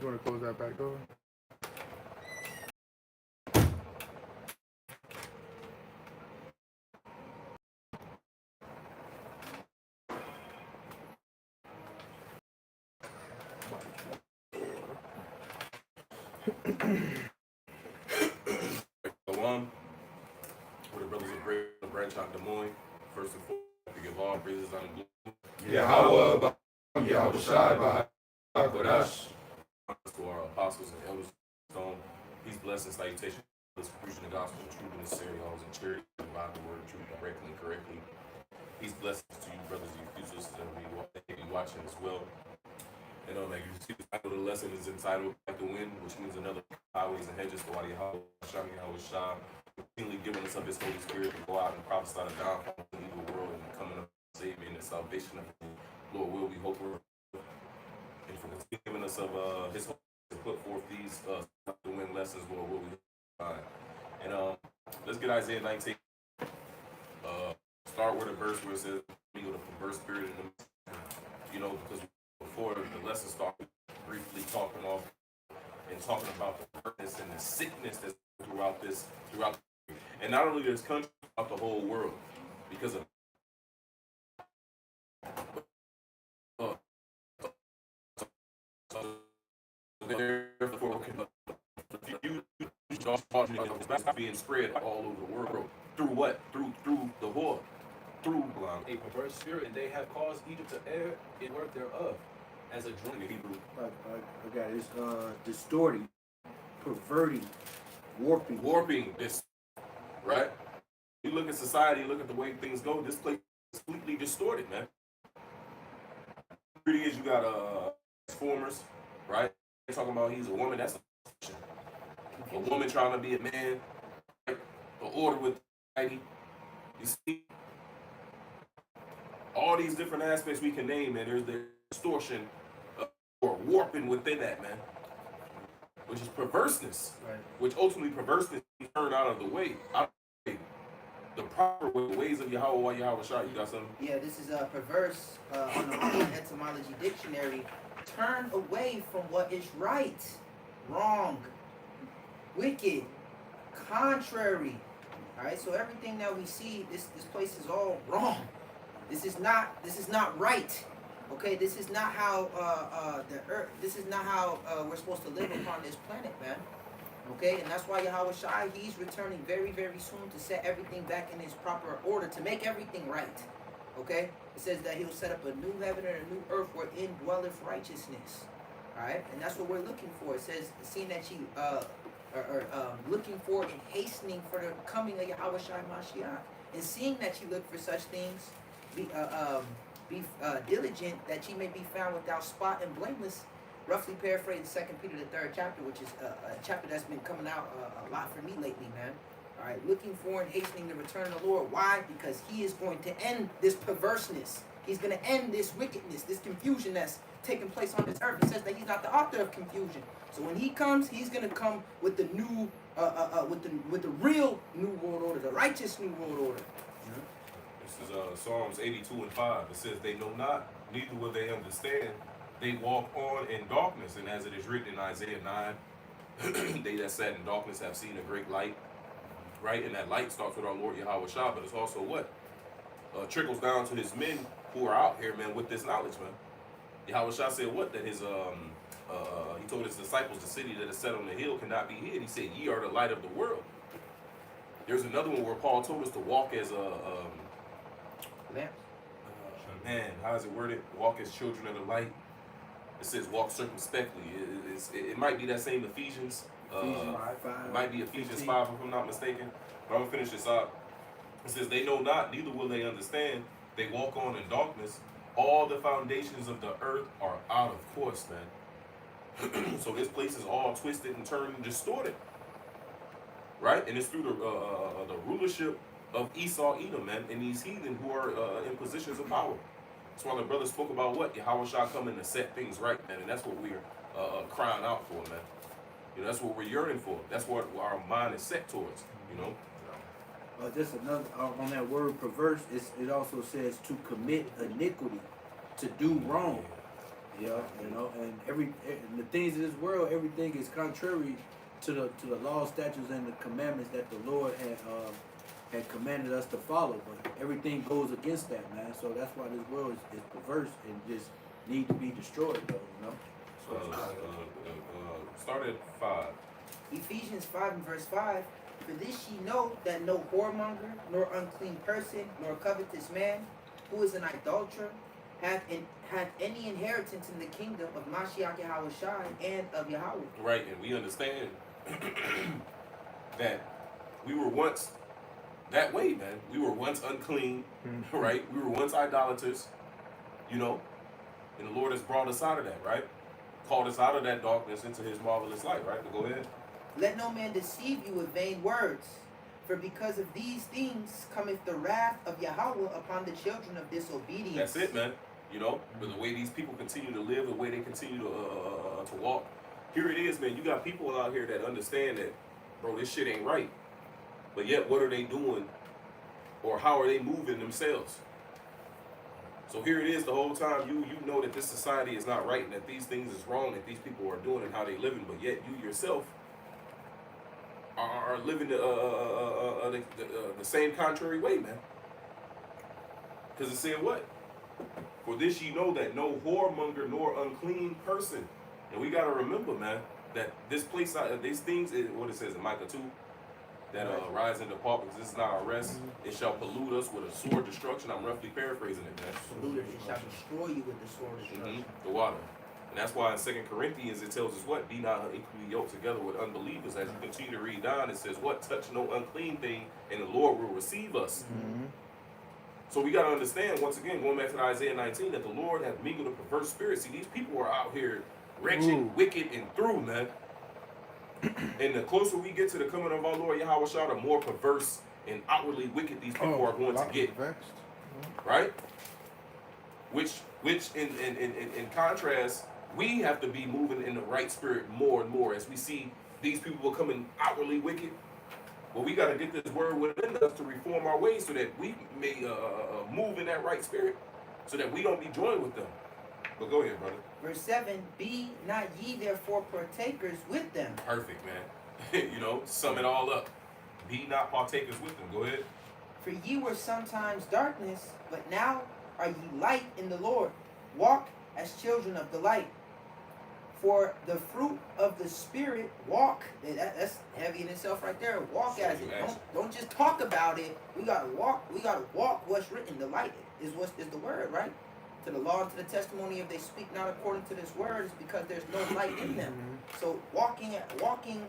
You want to close that back door? Shalom, with the brothers of Great Branch out Des Moines. First and foremost, to give all praises unto Yahweh, Yahweh Shai, Bahakodash. to our apostles and elders. Stone, peace, blessings, salutations. Let's preaching the gospel of truth and sincerity, always in charity, provide the word of truth directly and correctly. Peace, blessings to you, brothers and you sisters that may be watching as well. And like you see, the title of the lesson is entitled "Like the Wind," which means another highways and hedges for Yahweh Shai, continually giving us of His Holy Spirit to go out and prophesy the downfall of the evil world and the coming of the Savior and the salvation of the Lord will we hope for, and for giving us of His Holy Spirit to put forth these like the wind lessons, Lord will we find. And let's get Isaiah 19. Start with a verse where it says, "Me with a perverse spirit in them." Because before the lesson started, briefly talking about the hurtness and the sickness that's throughout, and not only this country, but the whole world, because of therefore being spread all over the world through what? Through the whore, through a perverse spirit, and they have caused Egypt to err in work thereof, as a drunk Hebrew. Okay, it's distorting, perverting, warping this, right? You look at society, look at the way things go. This place is completely distorted, man. Pretty is you got transformers, right? They're talking about he's a woman. That's a woman trying to be a man. Right? The order with society. You see, all these different aspects we can name, man. There's the distortion or warping within that, man, which is perverseness, right. Which ultimately perverseness turned out of the way. The proper ways of Yahweh Shai. You got something? Yeah, this is perverse on the etymology dictionary. Turn away from what is right, wrong, wicked, contrary. All right, so everything that we see, this place is all wrong. This is not right. Okay, this is not how the earth. This is not how we're supposed to live upon this planet, man. Okay, and that's why Yahweh Shai, he's returning very, very soon to set everything back in its proper order, to make everything right. Okay, it says that he'll set up a new heaven and a new earth wherein dwelleth righteousness. All right, and that's what we're looking for. It says, seeing that you are looking for and hastening for the coming of Yahweh Shai Mashiach, and seeing that you look for such things, be diligent that ye may be found without spot and blameless. Roughly paraphrasing 2 Peter the 3rd chapter, which is a chapter that's been coming out a lot for me lately, man. All right, looking for and hastening the return of the Lord. Why? Because he is going to end this perverseness. He's going to end this wickedness, this confusion that's taking place on this earth. He says that he's not the author of confusion. So when he comes, he's going to come with the new, with the real new world order, the righteous new world order. This is Psalms 82:5. It says, "They know not, neither will they understand. They walk on in darkness." And as it is written in Isaiah 9, they that sat in darkness have seen a great light. Right? And that light starts with our Lord Yahweh Shai, but it's also what? Trickles down to his men who are out here, man, with this knowledge, man. Yahweh Shai said what? That his he told his disciples, the city that is set on the hill cannot be hid. He said, "Ye are the light of the world." There's another one where Paul told us to walk as man, how is it worded? Walk as children of the light. It says walk circumspectly. It might be that same Ephesians. It might be Ephesians 5 if I'm not mistaken. But I'm gonna finish this out. It says, "They know not, neither will they understand. They walk on in darkness. All the foundations of the earth are out of course, man." So this place is all twisted and turned and distorted. Right? And it's through the rulership of Esau, Edom, man, and these heathen who are in positions of power. That's why the brother spoke about what? Yahweh Shai coming to set things right, man, and that's what we're crying out for, man. That's what we're yearning for. That's what our mind is set towards, Just another, on that word perverse, it also says to commit iniquity, to do wrong. Yeah, you know, and and the things of this world, everything is contrary to the law, statutes, and the commandments that the Lord had commanded us to follow. But everything goes against that, man. So that's why this world is perverse and just need to be destroyed, though. You know. Start at 5. Ephesians 5 and verse 5. For this ye know that no whoremonger, nor unclean person, nor covetous man, who is an idolater, hath any inheritance in the kingdom of Mashiach Yahushua and of Yahweh. Right, and we understand that we were once that way, man. We were once unclean, right? We were once idolaters, you know, and the Lord has brought us out of that, right? Called us out of that darkness into his marvelous light, right? But go ahead. Let no man deceive you with vain words, for because of these things cometh the wrath of Yahweh upon the children of disobedience. That's it, man. You know, but the way these people continue to live, the way they continue to walk. Here it is, man. You got people out here that understand that, bro, this shit ain't right. But yet, what are they doing, or how are they moving themselves? So here it is the whole time. You know that this society is not right and that these things is wrong that these people are doing and how they living. But yet, you yourself are living the same contrary way, man. Because it said what? For this ye know that no whoremonger nor unclean person. And we got to remember, man, that this place, these things, what it says in Micah 2, that rise and depart, because this is not our rest. It shall pollute us with a sword destruction. I'm roughly paraphrasing it, man. Polluted, it shall destroy you with the sword of destruction. The water. And that's why in 2 Corinthians it tells us what? Be not equally yoked together with unbelievers. As you continue to read down, it says what? Touch no unclean thing, and the Lord will receive us. So we got to understand, once again, going back to Isaiah 19, that the Lord has mingled a perverse spirit. See, these people are out here wretched, wicked, and through, man. And the closer we get to the coming of our Lord Yahweh Shah, the more perverse and outwardly wicked these people are going to get. Right? Which in contrast, we have to be moving in the right spirit more and more as we see these people becoming outwardly wicked. But we got to get this word within us to reform our ways so that we may move in that right spirit, so that we don't be joined with them. But go ahead, brother. Verse 7, be not ye therefore partakers with them. Perfect, man. You know, sum it all up. Be not partakers with them. Go ahead. For ye were sometimes darkness, but now are ye light in the Lord. Walk as children of the light. For the fruit of the Spirit, walk. That's heavy in itself right there. Walk as it. Don't just talk about it. We gotta walk. We gotta walk what's written. The light is the word, right? To the law and to the testimony, if they speak not according to this word, is because there's no light in them. So walking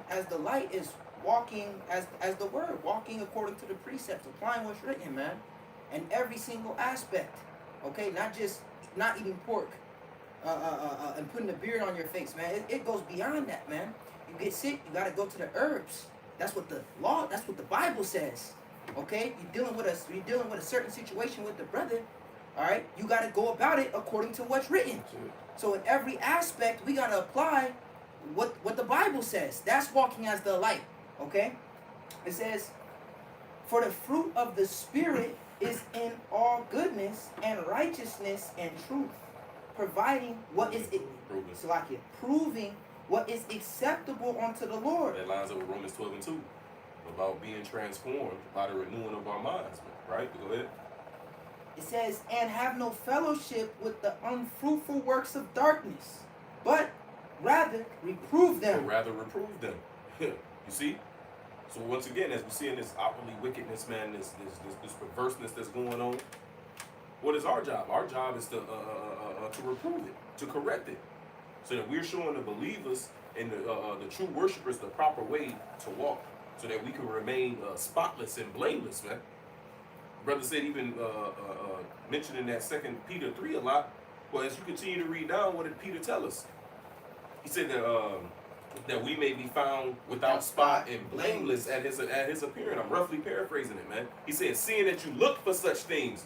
as the light is walking as the word, walking according to the precepts, applying what's written, man, and every single aspect. Okay, not eating pork. And putting a beard on your face, man. It goes beyond that, man. You get sick, you gotta go to the herbs. That's what the law, that's what the Bible says. Okay? You're dealing with a certain situation with the brother. Alright? You gotta go about it according to what's written. So in every aspect, we gotta apply what the Bible says. That's walking as the light. Okay? It says, for the fruit of the Spirit is in all goodness and righteousness and truth, providing what is proving what is acceptable unto the Lord. That lines up with Romans 12 and 2 about being transformed by the renewing of our minds, right? Go ahead. It says, and have no fellowship with the unfruitful works of darkness, but rather reprove them. You see? So once again, as we see in this outwardly wickedness, man, this perverseness that's going on, what is our job? Our job is to reprove it, to correct it, so that we're showing the believers and the true worshipers the proper way to walk, so that we can remain spotless and blameless, man. Brother said even mentioning that 2 Peter 3 a lot. Well, as you continue to read down, what did Peter tell us? He said that we may be found without spot and blameless at his appearing. I'm roughly paraphrasing it, man. He said, seeing that you look for such things.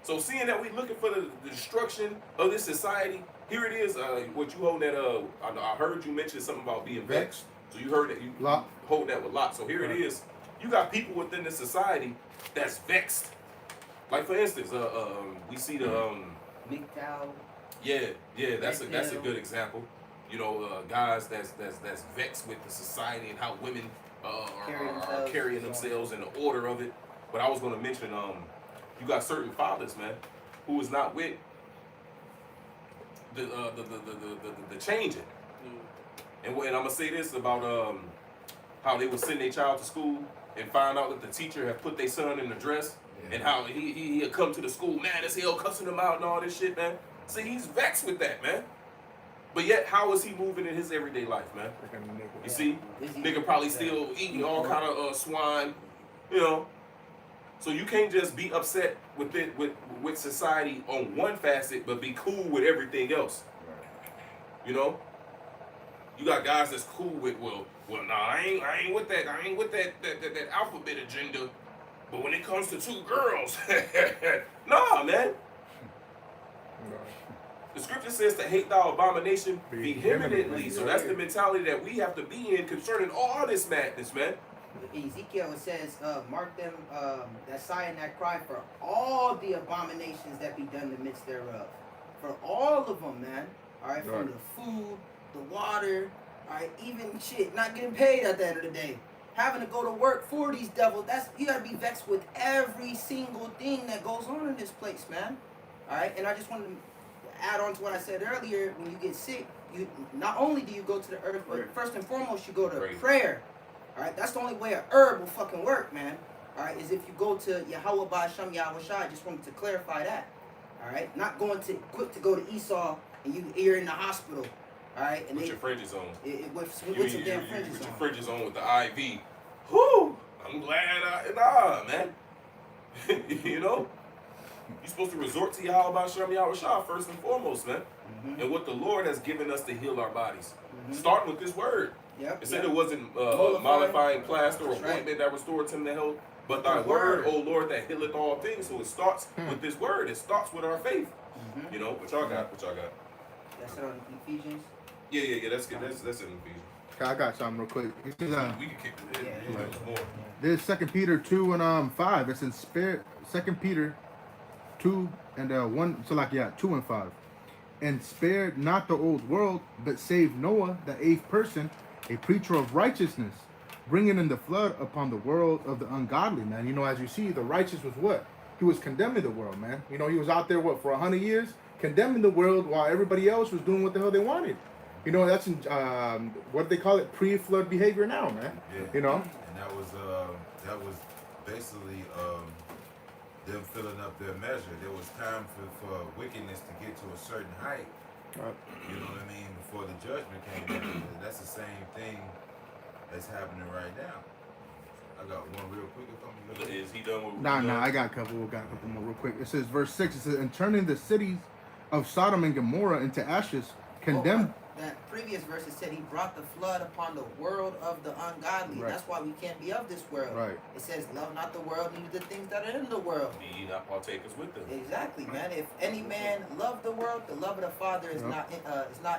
So seeing that we're looking for the destruction of this society, here it is. What you hold that? I heard you mention something about being vexed. So you heard that you hold that with Lot. So here it is. You got people within the society that's vexed. Like for instance, we see the MGTOW. Yeah, that's a good example. You know, guys that's vexed with the society and how women are carrying themselves in the order of it. But I was going to mention, you got certain fathers, man, who is not with the changing. And I'm gonna say this about how they would send their child to school and find out that the teacher had put their son in the dress, and how he'd come to the school mad as hell, cussing them out and all this shit, man. See, he's vexed with that, man. But yet, how is he moving in his everyday life, man? You see, nigga probably still eating all kind of swine, you know. So you can't just be upset with society on one facet, but be cool with everything else. You know, you got guys that's cool with well, nah, I ain't with that. I ain't with that alphabet agenda. But when it comes to two girls, nah, man. The scripture says to hate thou abomination vehemently. So that's the mentality that we have to be in concerning all this madness, man. Ezekiel, it says, mark them that sigh and that cry for all the abominations that be done in the midst thereof. For all of them, man. All right, from the food, the water, all right, even shit, not getting paid at the end of the day. Having to go to work for these devils, you gotta be vexed with every single thing that goes on in this place, man. All right, and I just wanted to add on to what I said earlier. When you get sick, you not only do you go to the herb, but first and foremost you go to prayer. All right, that's the only way a herb will fucking work, man. All right, is if you go to Yahweh Ba'Shem Yahweh Shai. I just wanted to clarify that. All right, not going to quick to go to Esau and you're in the hospital. All right, and with your fringes on. With some damn fringes on. With your fringes on with the IV. Whoo! I'm glad man. You know? You're supposed to resort to Yahweh Ba'Shem Yahweh Shai first and foremost, man. Mm-hmm. And what the Lord has given us to heal our bodies. Mm-hmm. Starting with this word. Yep, it said it wasn't mollifying plaster or ointment that restored him to health, but thy word, O Lord, that healeth all things. So it starts with this word. It starts with our faith. Mm-hmm. You know, what y'all got? That's on Ephesians? Yeah, that's good. That's in Ephesians. I got something real quick. We can kick it. Yeah. There's 2 Peter 2 and 5. It's in spirit. 2 Peter 2 and 1. So 2 and 5. And spared not the old world, but saved Noah, the 8th person, a preacher of righteousness, bringing in the flood upon the world of the ungodly, man. You know, as you see, the righteous was what? He was condemning the world, man. You know, he was out there, for 100 years, condemning the world while everybody else was doing what the hell they wanted. You know, that's, what do they call it? Pre-flood behavior now, man. Yeah. You know? And that was basically them filling up their measure. There was time for wickedness to get to a certain height. Right. You know what I mean? Before the judgment came in. That's the same thing that's happening right now. I got one real quick. Is he done with Nah, I got a couple. We got a couple more real quick. It says, verse 6, it says, and turning the cities of Sodom and Gomorrah into ashes, condemned. That previous verse said he brought the flood upon the world of the ungodly. Right. That's why we can't be of this world. Right. It says, love not the world, neither the things that are in the world. Be ye not partakers with them. Exactly, man. If any man love the world, the love of the Father is not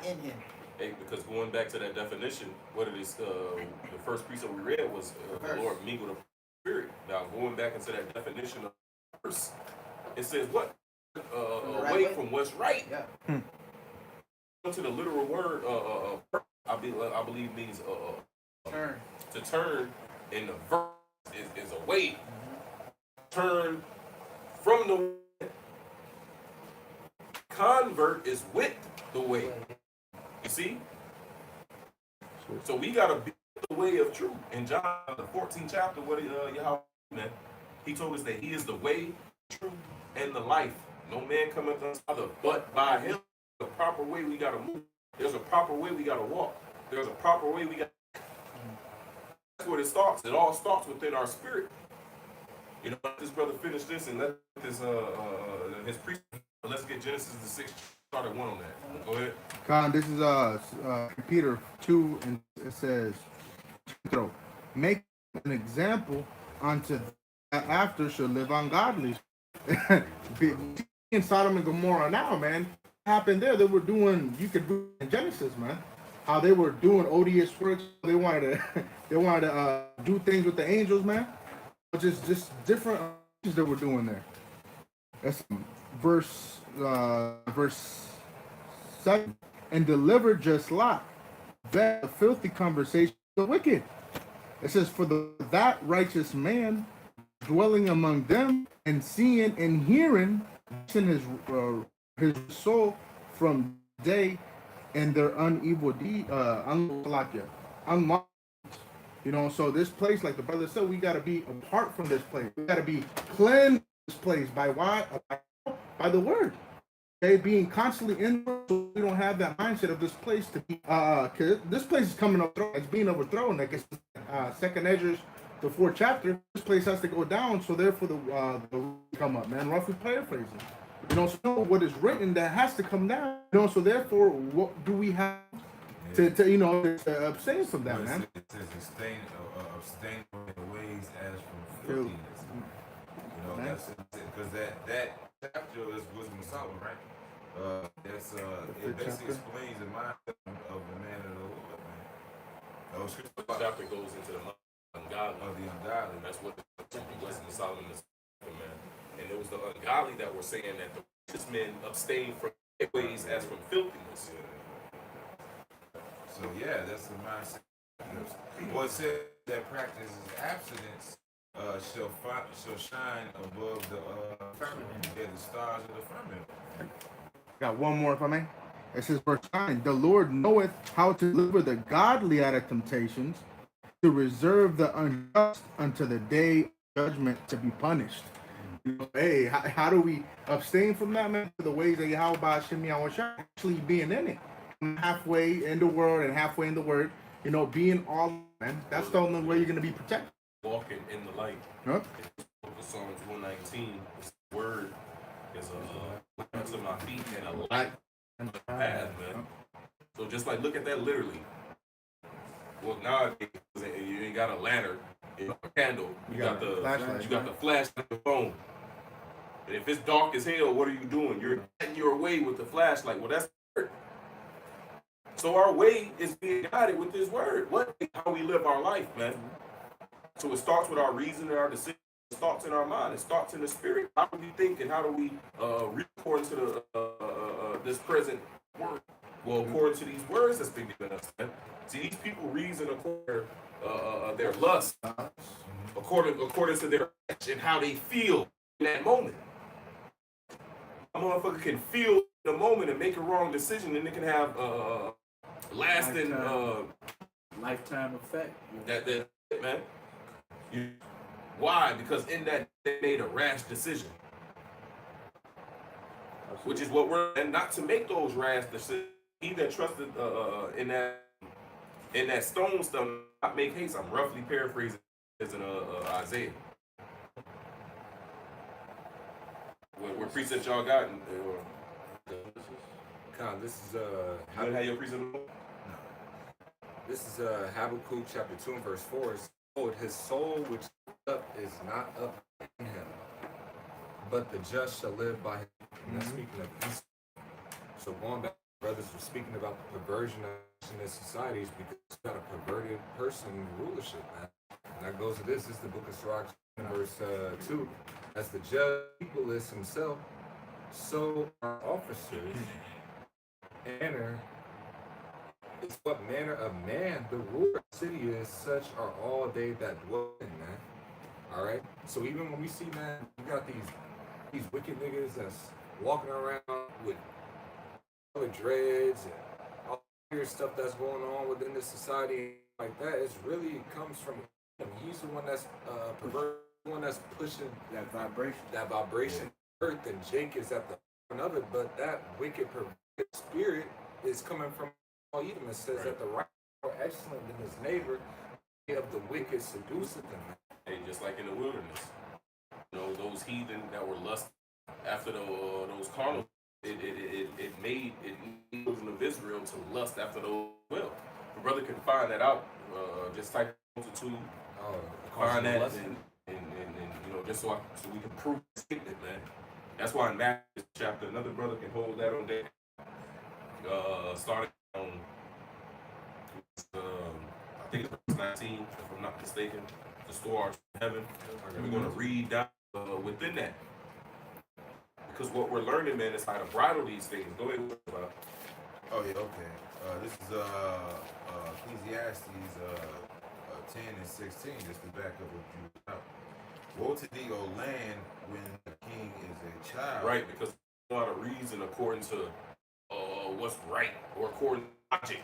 in him. Hey, because going back to that definition, what it is, the first piece that we read was the Lord mingled the Spirit. Now, going back into that definition of verse, it says what? Away from what's right. Yeah. To the literal word, I believe means turn. To turn in the verse is away. Turn from the way. Convert is with the way. You see? So we gotta be the way of truth. In John the 14th chapter, what Yahweh, man, he told us that he is the way, truth, and the life. No man cometh unto the Father but by him. The proper way we gotta move. There's a proper way we gotta walk. There's a proper way we gotta. That's where it starts. It all starts within our spirit. You know, let this brother finish this and let this his priest. Let's get Genesis the 6th start at 1 on that. Go ahead. Con, this is Peter 2, and it says, so make an example unto that after shall live ungodly. In Sodom and Gomorrah now, man. Happened there, they were doing, you could do in Genesis, man, how they were doing odious works. They wanted to do things with the angels, man. Just different things that we're doing there. That's verse 7, and delivered just Lot, the filthy conversation of the wicked. It says, for that righteous man dwelling among them and seeing and hearing in his soul from day and their unevil deed, unlawful. You know, so this place, like the brother said, we got to be apart from this place. We got to be cleansed this place by what? By the word. Okay, being constantly in the word, so we don't have that mindset of this place to be, cause this place is coming up, it's being overthrown. Like it's Second Ezra, the 4th chapter. This place has to go down, so therefore the come up, man. Roughly paraphrasing. You know, so what is written that has to come down. You know, so therefore, what do we have to abstain from that, man? It says abstain from the ways as from filthiness. You know, that's because that chapter is Wisdom of Solomon, right? It basically explains the mindset of the man of the Lord, man. The chapter goes into the ungodly. Of the ungodly. That's what the Wisdom of Solomon is, man. And it was the ungodly that were saying that the righteous men abstain from their ways as from filthiness. So yeah, that's the mindset. Well, it said that practices abstinence shall shine above the firmament, the stars of the firmament. Got one more, if I may. It says, verse 9, the Lord knoweth how to deliver the godly out of temptations, to reserve the unjust unto the day of judgment to be punished. You know, hey, how do we abstain from that, man? The ways that Yahweh actually being in it. Halfway in the world and halfway in the word, you know, being all, man. That's the only way you're going to be protected. Walking in the light. Huh? Psalms 119, the word is a lamp to my feet and a light on the path, man. So just like, look at that literally. Well, nowadays, you ain't got a lantern, you got a candle, you got the flash on your phone. And if it's dark as hell, what are you doing? You're getting your way with the flashlight. Well, that's word. So our way is being guided with this word. What is how we live our life, man? So it starts with our reason and our decision. It starts in our mind. It starts in the spirit. How do we think and how do we read according to the this present word? Well, according to these words that's been given us, man. See, these people reason according to their lust, according to their and how they feel in that moment. A motherfucker can feel in the moment and make a wrong decision, and it can have lasting lifetime effect. That man. Why? Because in that they made a rash decision, which is what we're and not to make those rash decisions. He that trusted in that stone stuff not make haste. I'm roughly paraphrasing as in Isaiah. What precept y'all got? This is You didn't have your precept? This is Habakkuk chapter 2 and verse 4. It's, his soul which is up is not up in him, but the just shall live by him. And that's speaking of Esau. So going back, brothers were speaking about the perversion of in societies because it's got a perverted person in rulership, man. And that goes to this is the book of Sirach, verse 2. As the judge people is himself, so are officers. Manner is what manner of man the ruler of the city is, such are all they that dwell in, man. Alright? So even when we see, man, we got these wicked niggas that's walking around with color dreads and all weird stuff that's going on within this society like that, it comes from him. He's the one that's perverted, the one that's pushing That vibration. earth, and Jake is at the front of it, but that wicked perverted spirit is coming from all Edom. It says that the right are excellent than his neighbor, of the wicked seduceth them. Hey, just like in the wilderness, you know, those heathen that were lust after those carnal, it made the children of Israel to lust after those. Well, the brother can find that out. Just type multitude, find that, and you know, just so we can prove it, man. That's why in Matthew chapter, another brother can hold that on there. Starting on, I think it's verse 19, if I'm not mistaken, the store in heaven. And we're going to read down within that. Because what we're learning, man, is how to bridle these things. Go ahead. yeah, okay. This is Ecclesiastes 10 and 16, just to back up what you out. Woe to thee, O land, when the king is a child. Right, because you know how to reason according to what's right or according to logic.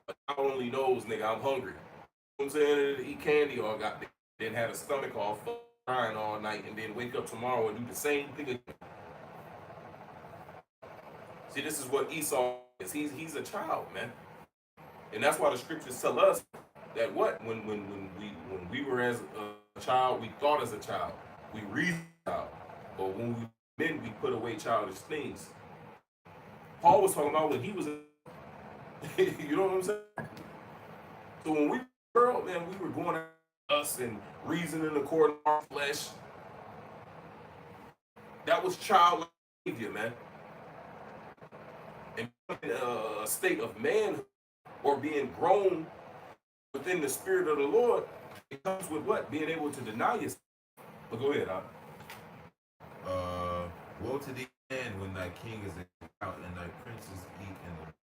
But I only knows, nigga, I'm hungry. You know what I'm saying? Eat candy or then had a stomach all crying all night and then wake up tomorrow and do the same thing again. See, this is what Esau is. He's a child, man. And that's why the scriptures tell us that when we were as a child, we thought as a child. We reasoned as a child. But when we put away childish things. Paul was talking about when he was you know what I'm saying? So when we were out, man, we were going at us and reasoning according to our flesh. That was childlike behavior, man. And a state of manhood or being grown within the spirit of the Lord, it comes with what? Being able to deny yourself. But go ahead, Woe to thee, land, when thy king is out and thy princes eat in the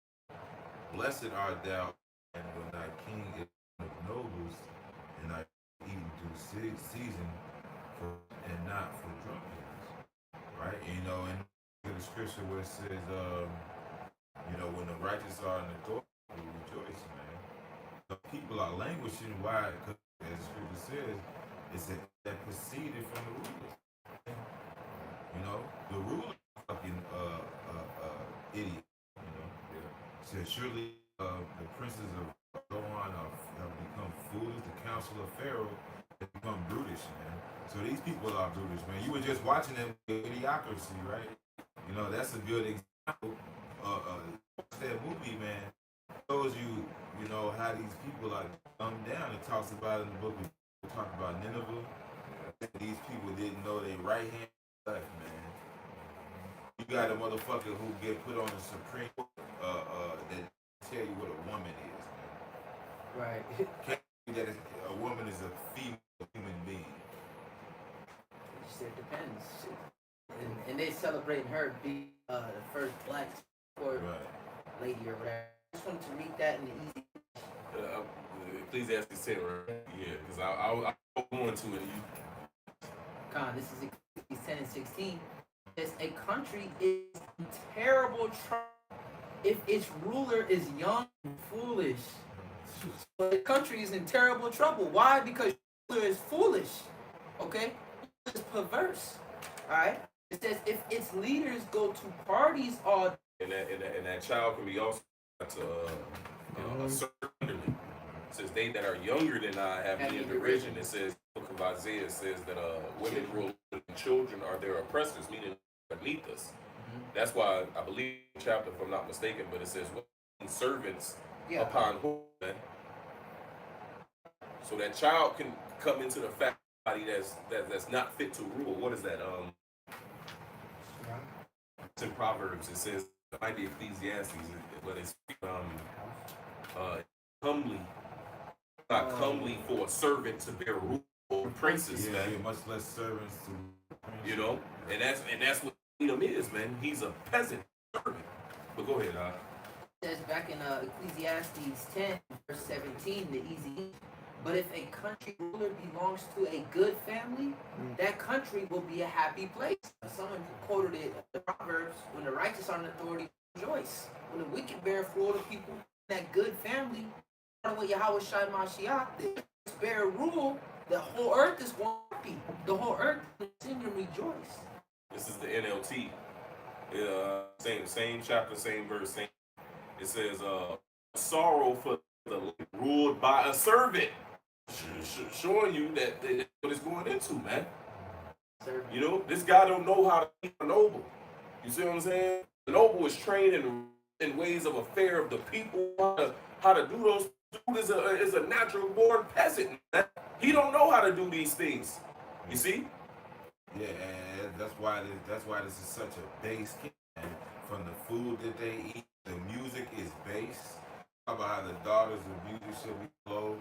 blessed art thou, and when thy king is of nobles, and thy eating due season, and not for drunkenness. Right? You know, and the scripture where it says, you know, when the righteous are in the door, we rejoice, man. The people are languishing. Why? Because, as the scripture says, it's that proceeded from the ruler. You know, the ruler fucking idiot. You know, said surely the princes of Zoan have become foolish. The council of Pharaoh has become brutish, man. So these people are brutish, man. You were just watching them with idiocracy, right? You know, that's a good example. That movie, man, shows you, you know, how these people are dumbed down. It talks about in the book, it talks about Nineveh. These people didn't know their right hand and left, man. You got a motherfucker who get put on the Supreme Court that tell you what a woman is, man. Right. Can't tell you that a woman is a female human being. It depends. And they celebrating her being the first black court lady or whatever. I just wanted to read that in the easy. Ecclesiastes 10, right? Yeah, because I'll go into it. Con, this is Ecclesiastes 10 and 16. It says, a country is in terrible trouble if its ruler is young and foolish. But the country is in terrible trouble. Why? Because the ruler is foolish. Okay? It's perverse. Alright? It says if its leaders go to parties all day. And that child can be also a servant under me. It says they that are younger than I have me in derision. It says, the book of Isaiah says that women rule and children are their oppressors, meaning beneath us. That's why I believe the chapter, if I'm not mistaken, but it says servants upon whom. So that child can come into the family that's not fit to rule. What is that? It's in Proverbs. It says it might be Ecclesiastes, but it's comely, not comely for a servant to bear rule over princes, man. Yeah, much less servants to. You know, and that's what Edom is, man. He's a peasant servant. But go ahead, It says back in Ecclesiastes 10, verse 17, the easy. But if a country ruler belongs to a good family, that country will be a happy place. Someone quoted it in the Proverbs, when the righteous are in authority, rejoice. When the wicked bear fruit of people in that good family, what Yahweh Shai Mashiach, they bear rule, the whole earth is going to be. The whole earth will sing and rejoice. This is the NLT. Same chapter, same verse, same. It says, sorrow for the ruled by a servant. Showing you that what it's going into, man. You know, this guy don't know how to be a noble. You see what I'm saying? The noble is trained in ways of affair of the people, how to do those. Dude is a natural born peasant, man. He don't know how to do these things. You see? Yeah, and that's why this is such a base game. And from the food that they eat, the music is base. Talk about how the daughters of music should be low.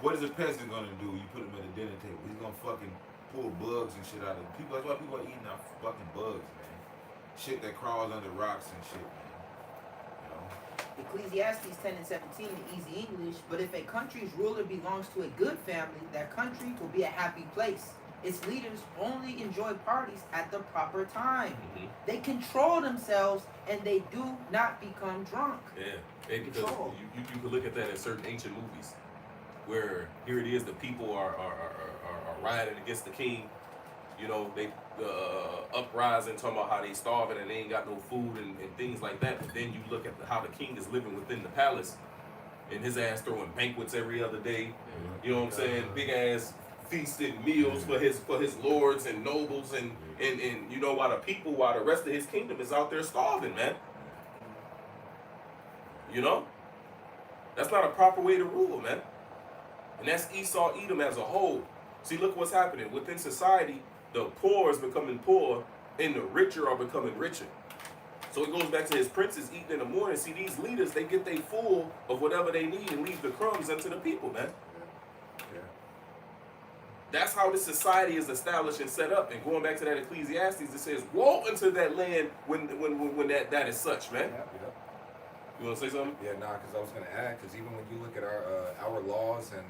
What is a peasant gonna do? You put him at a dinner table. He's gonna fucking pull bugs and shit out of people. That's why people are eating out fucking bugs, man. Shit that crawls under rocks and shit, man. Ecclesiastes 10 and 17, the easy English. But if a country's ruler belongs to a good family, that country will be a happy place. Its leaders only enjoy parties at the proper time. Mm-hmm. They control themselves and they do not become drunk. Yeah, because you can look at that in certain ancient movies, where here it is, the people are rioting against the king. You know, they uprising, talking about how they starving and they ain't got no food and things like that. But then you look at how the king is living within the palace, and his ass throwing banquets every other day. You know what I'm saying? Big ass feasted meals for his lords and nobles and you know, while the rest of his kingdom is out there starving, man. You know? That's not a proper way to rule, man. And that's Esau, Edom as a whole. See, look what's happening. Within society, the poor is becoming poor and the richer are becoming richer. So it goes back to his princes eating in the morning. See, these leaders, they get they full of whatever they need and leave the crumbs unto the people, man. That's how this society is established and set up. And going back to that Ecclesiastes, it says, woe unto that land when that is such, man. You want to say something? Yeah, because I was going to add, because even when you look at our laws and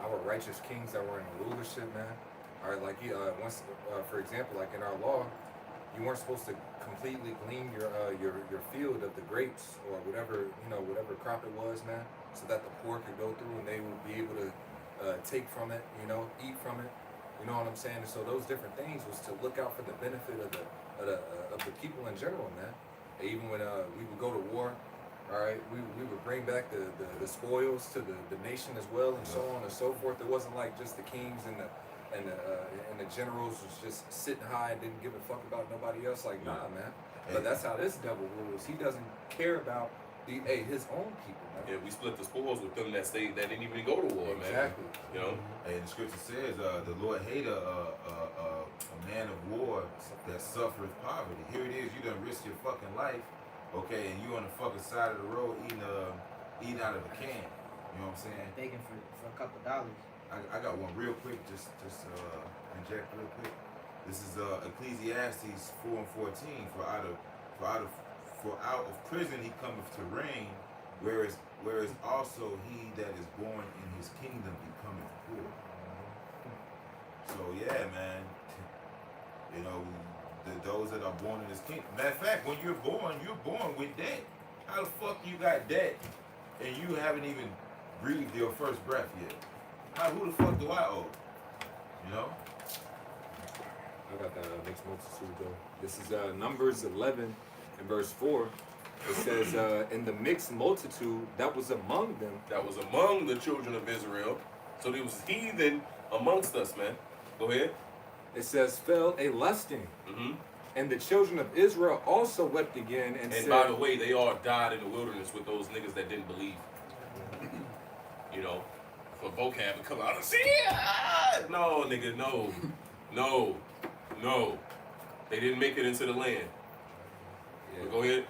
our righteous kings that were in rulership, man, all right, like once, for example, like in our law, you weren't supposed to completely glean your field of the grapes or whatever crop it was, man, so that the poor could go through and they would be able to take from it, eat from it. You know what I'm saying? And so those different things was to look out for the benefit of the people in general, man. And even when we would go to war, all right, we would bring back the spoils to the nation as well, and so on and so forth. It wasn't like just the kings and the generals was just sitting high and didn't give a fuck about nobody else. Like, nah, man. But that's how this devil rules. He doesn't care about his own people, man. Yeah, we split the spoils with them that didn't even go to war, man. Exactly. You know? And the scripture says, the Lord hated a man of war that suffereth poverty. Here it is, you done risk your fucking life, okay, and you on the fucking side of the road eating out of a can. You know what I'm saying? Begging for a couple dollars. I got one real quick, just inject real quick. This is Ecclesiastes 4 and 14. For out of prison he cometh to reign, whereas also he that is born in his kingdom becometh poor. So yeah, man. You know, those that are born in his kingdom. Matter of fact, when you're born with debt. How the fuck you got debt and you haven't even breathed your first breath yet? Who the fuck do I owe? You know? I got the mixed multitude though. This is Numbers 11 and verse 4. It says, in the mixed multitude that was among them. That was among the children of Israel. So there was heathen amongst us, man. Go ahead. It says, fell a lusting. Mm-hmm. And the children of Israel also wept again and said, by the way, they all died in the wilderness with those niggas that didn't believe. You know, for vocab to come out and say, no, nigga, no. They didn't make it into the land. Yeah. But go ahead.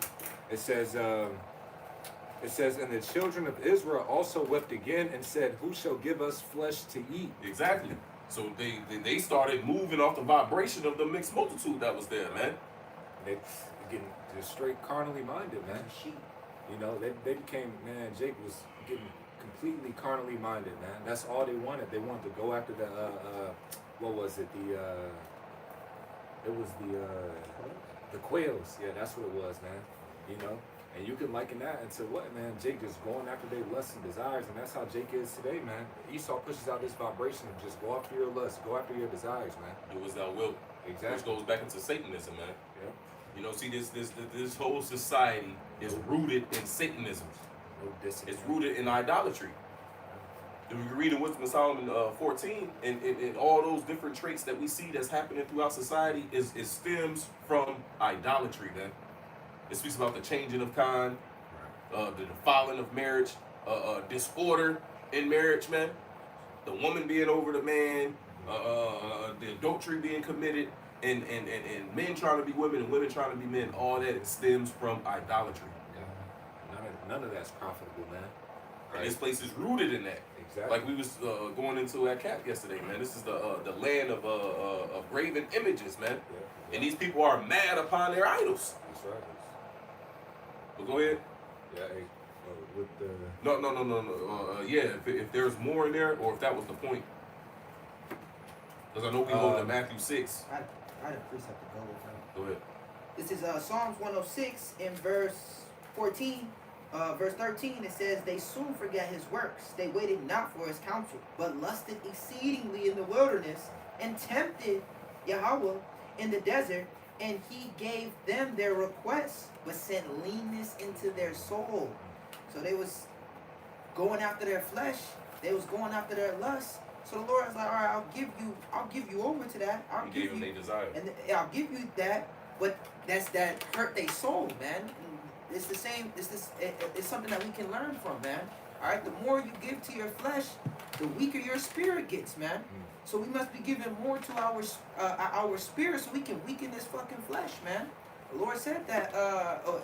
It says, and the children of Israel also wept again and said, who shall give us flesh to eat? Exactly. So they started moving off the vibration of the mixed multitude that was there, man. They getting just straight carnally minded, man. You know, they became, man, Jake was getting completely carnally minded, man. That's all they wanted. They wanted to go after the, what was it? The quails. Yeah, that's what it was, man. You know? And you can liken that into what, man? Jake just going after their lusts and desires, and that's how Jake is today, man. Esau pushes out this vibration of just go after your lusts, go after your desires, man. Do as thou wilt. Exactly. Which goes back into Satanism, man. Yeah. You know, see, this whole society is rooted in Satanism. No discipline. It's rooted in idolatry. If we can read in Wisdom of Solomon 14, and all those different traits that we see that's happening throughout society it stems from idolatry, man. It speaks about the changing of kind, the defiling of marriage, disorder in marriage, man. The woman being over the man, the adultery being committed, and men trying to be women and women trying to be men. All that stems from idolatry. Yeah. None of that's profitable, man. And this place is rooted in that. Exactly. Like we was going into at CAP yesterday, man. This is the land of graven images, man. Yeah. And these people are mad upon their idols. That's right. But go ahead. Yeah, hey, with the No. Yeah, if there's more in there, or if that was the point. Because I know we hold to Matthew 6. I had a precept to go with him. Go ahead. This is Psalms 106 in verse 14. Verse 13, it says, they soon forget his works. They waited not for his counsel, but lusted exceedingly in the wilderness, and tempted Yahweh in the desert, and he gave them their requests, but sent leanness into their soul. So they was going after their flesh. They was going after their lust. So the Lord was like, all right, I'll give you over to that. He gave them their desire. And I'll give you that, but that hurt their soul, man. It's the same. It's something that we can learn from, man. All right. The more you give to your flesh, the weaker your spirit gets, man. So we must be giving more to our spirit, so we can weaken this fucking flesh, man. The Lord said that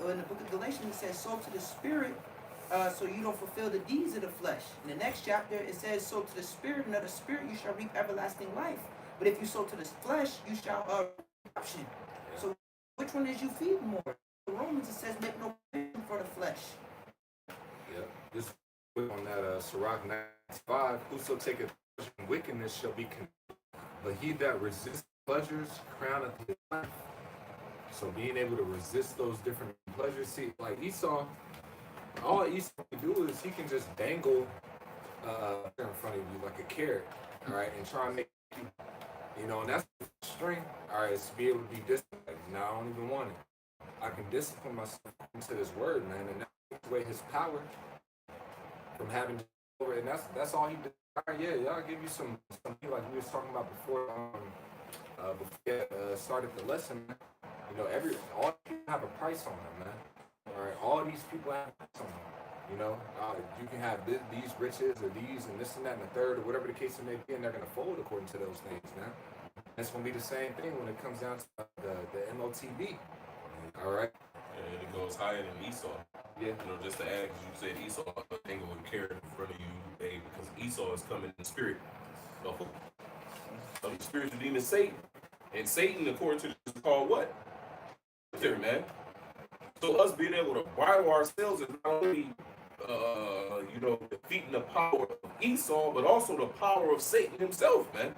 in the book of Galatians. He says, "Sow to the spirit, so you don't fulfill the deeds of the flesh." In the next chapter, it says, "Sow to the spirit, and of the spirit you shall reap everlasting life. But if you sow to the flesh, you shall corruption." So which one is you feed more? In Romans, it says, "Make no provision for the flesh." Yeah, this on that Sirach 95, whoso taketh pleasure in wickedness shall be condemned, but he that resists pleasures crowneth his life. So being able to resist those different pleasures, see, like Esau, all Esau can do is he can just dangle in front of you like a carrot, all right, and try and make you, and that's the strength, all right, is to be able to be disciplined. Now I don't even want it. I can discipline myself into this word, man, and that takes away his power from having to over it. And that's all he did. All right, yeah, y'all give you some like we was talking about before started the lesson, man. All people have a price on them, man. All right, all these people have a price on them. You can have these riches or these and this and that and the third or whatever the case may be, and they're gonna fold according to those things, man. It's gonna be the same thing when it comes down to the MOTB. All right. And it goes higher than Esau. Yeah. Just to add, because you said Esau, I think it would carry in front of you, because Esau is coming in spirit. Of the spiritual demon Satan. And Satan, according to this, is called what? There, man. So us being able to bridle ourselves is not only defeating the power of Esau, but also the power of Satan himself, man.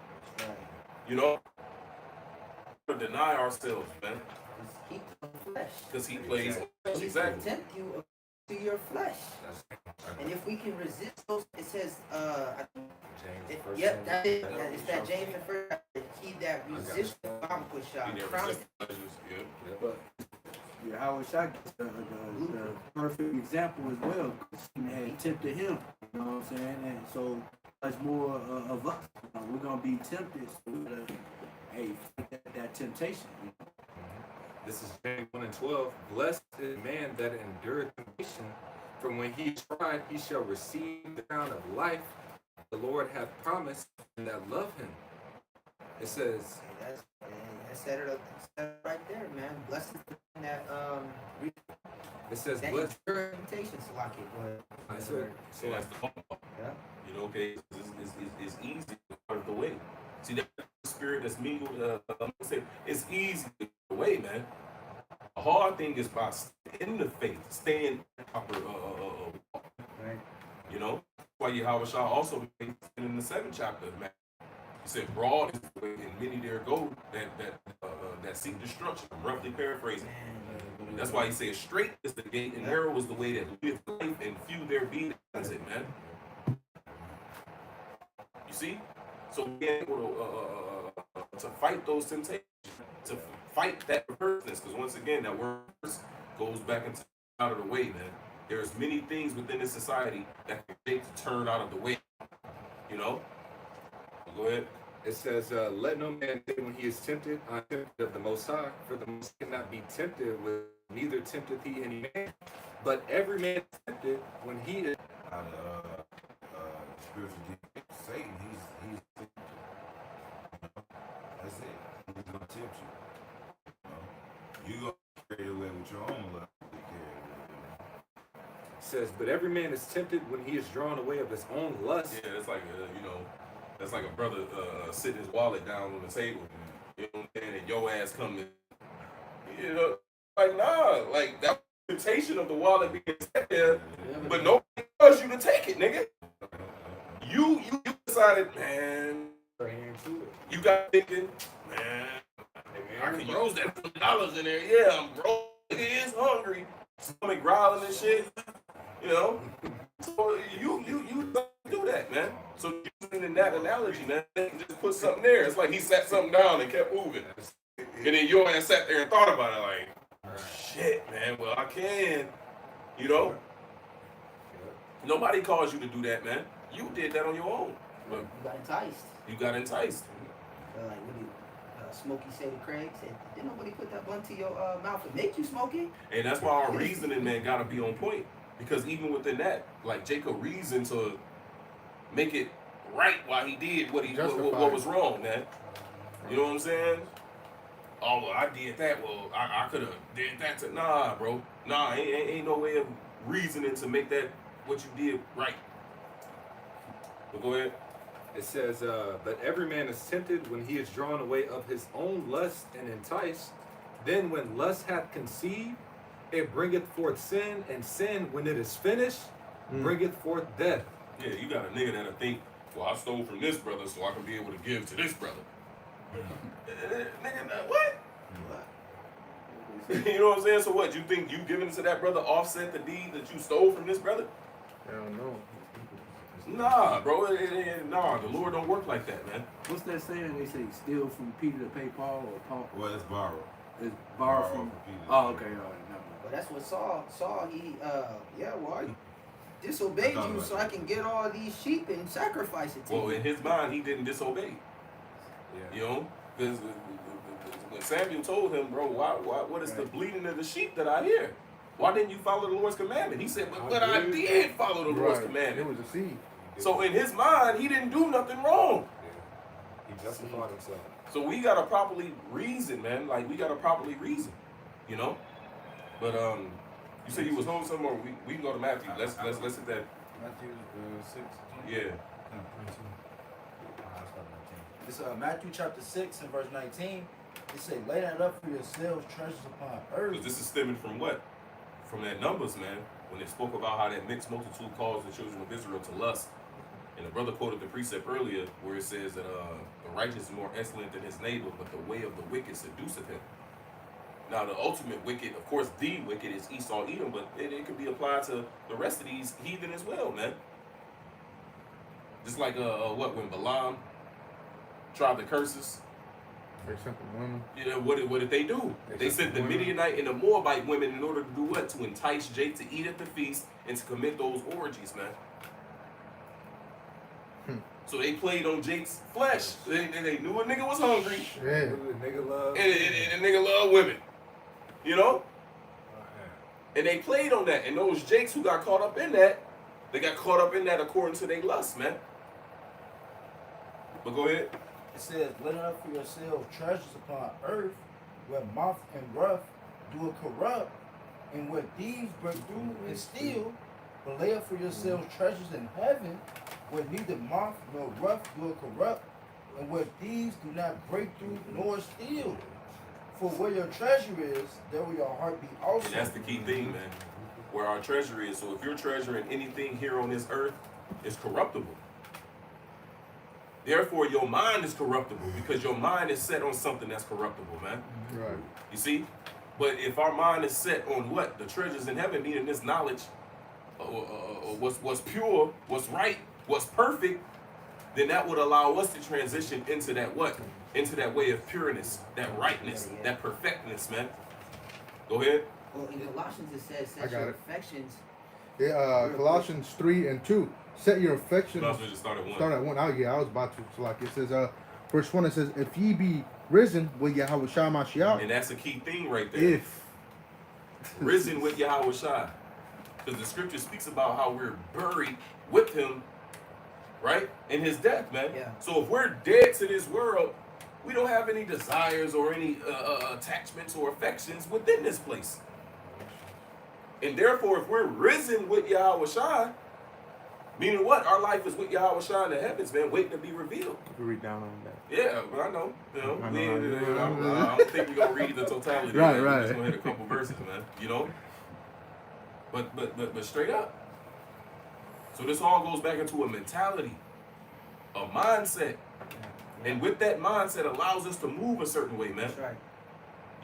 To deny ourselves, man. Because he plays exactly. Tempt you to your flesh. And if we can resist those, it says, James, it's that James the first. He that resists the Bible shall crown. But Howard Shah gets the perfect example as well. He had tempted him. You know what I'm saying? And so much more of us. We're gonna be tempted. So we're gonna, that temptation. This is James 1:12. Blessed is the man that endureth temptation, for when he is tried, he shall receive the crown of life the Lord hath promised and that love him. It says, I said it right there, man. Blessed is the man that it says, that blessed. temptation, Salaki. That's the fun part. Yeah. Okay, it's easy out of the way. See, that spirit that's mingled, it's easy to get away, man. The hard thing is by staying in the faith, staying in proper Right. That's why Yahweh Shah also in the 7th chapter, man. He said, broad is the way, and many there go that seek destruction. I'm roughly paraphrasing. That's why he said, straight is the gate, and narrow is the way that leadeth to life, and few there be that finds it, man. You see? So being able to fight those temptations, to fight that perverseness, because once again, that word goes back into out of the way, man. There's many things within this society that can make to turn out of the way. Go ahead. It says, let no man say when he is tempted, I am tempted of the Most High, for the Most High cannot be tempted with neither tempteth he any man, but every man is tempted when he is Spiritual demon, Satan, he's that's it. He's gonna tempt you. You go carry away with your own love. It says, but every man is tempted when he is drawn away of his own lust. Yeah, it's like that's like a brother sitting his wallet down on the table. You know what I'm saying? And your ass coming. Like nah, like that temptation of the wallet being set there, but nobody tells you to take it, nigga. You decided, man. You got thinking, man, I can use that $20 in there. Yeah, I'm broke. Nigga is hungry. Stomach growling and shit. You know. So you do that, man. So using that analogy, man, just put something there. It's like he sat something down and kept moving, and then your ass sat there and thought about it, like, shit, man. Well, I can, you know. Nobody calls you to do that, man. You did that on your own. But You got enticed. you got enticed. Like what did Smokey say to Craig? Said, did nobody put that blunt to your mouth and make you smoke it? And that's why our reasoning, man, gotta be on point. Because even within that, like Jacob reasoned to make it right while he did what was wrong, man. You know what I'm saying? Oh, well, I did that. Well, I could have did that. Nah, bro. Nah, ain't no way of reasoning to make that what you did right. But go ahead. It says, but every man is tempted when he is drawn away of his own lust and enticed. Then when lust hath conceived, it bringeth forth sin, and sin, when it is finished, bringeth forth death. Yeah, you got a nigga that'll think, well, I stole from this brother so I can be able to give to this brother. Nigga, what? You know what I'm saying? So what, you think you giving it to that brother offset the deed that you stole from this brother? I don't know. Nah, bro. Nah, the Lord don't work like that, man. What's that saying? They say steal from Peter to pay Paul, or Paul Well, it's borrowed. is borrow Borrow from. Peter. Oh, okay, all right. Never mind. But that's what Saul, he, well, I disobeyed I thought you about so I can get all these sheep and sacrifice it to Well, you. in his mind, he didn't disobey. Yeah. You know? Because when Samuel told him, bro, what is the bleating of the sheep that I hear? Why didn't you follow the Lord's commandment? He said, but I did follow the Lord's It commandment. was a seed. So in his mind, he didn't do nothing wrong. He justified himself. So we gotta properly reason, man. Like we gotta properly reason, you know. But you said you was home somewhere. We can go to Matthew. Let's hit that. Matthew 6. Yeah. It's Matthew chapter 6 and verse 19. It say, lay that up for yourselves treasures upon earth. Because this is stemming from what? From that Numbers, man. When they spoke about how that mixed multitude caused the children of Israel to lust. And the brother quoted the precept earlier where it says that the righteous is more excellent than his neighbor, but the way of the wicked seduceth him. Now, the ultimate wicked, of course, the wicked is Esau, Edom, but it could be applied to the rest of these heathen as well, man. Just like when Balaam tried the curses. They sent the women. You know, what did they do? They sent the Midianite and the Moabite women in order to do what? To entice Jake to eat at the feast and to commit those orgies, man. So they played on Jake's flesh. They knew a nigga was hungry. Yeah. The nigga love. And a nigga love women. You know? And they played on that. And those Jakes who got caught up in that, they got caught up in that according to their lust, man. But go ahead. It says, lay it up for yourselves treasures upon earth, where moth and rough do it corrupt, and where thieves break through and steal. But lay up for yourselves treasures in heaven, where neither moth nor rough do it corrupt, and where thieves do not break through nor steal. For where your treasure is, there will your heart be also. And that's the key thing, man. Where our treasure is. So if you're treasuring anything here on this earth, it's corruptible. Therefore, your mind is corruptible because your mind is set on something that's corruptible, man. Right. You see? But if our mind is set on what? The treasures in heaven, meaning this knowledge, what's pure, what's right, what's perfect, then that would allow us to transition into that what? Into that way of pureness, that rightness, that perfectness, man. Go ahead. Well, in Colossians it says, I set got your it. affections. Yeah, Colossians 3 and 2. Set your affections. Colossians just started one. Start at 1. I was about to. So like it says, verse 1, it says, if ye be risen with Yahweh Shai Mashiach. And that's a key thing right there. If. Risen with Yahweh Shai. Because the scripture speaks about how we're buried with him, right? In his death, man. Yeah. So if we're dead to this world, we don't have any desires or any attachments or affections within this place. And therefore, if we're risen with Yahweh Shai, meaning what? Our life is with Yahweh Shai in the heavens, man, waiting to be revealed. We read down on that. Yeah, well, I know. You know, I know. I don't think we're going to read the totality. Right, man. right. We're just going to hit a couple verses, man. You know? But straight up. So this all goes back into a mentality, a mindset. And with that mindset allows us to move a certain way, man. That's right.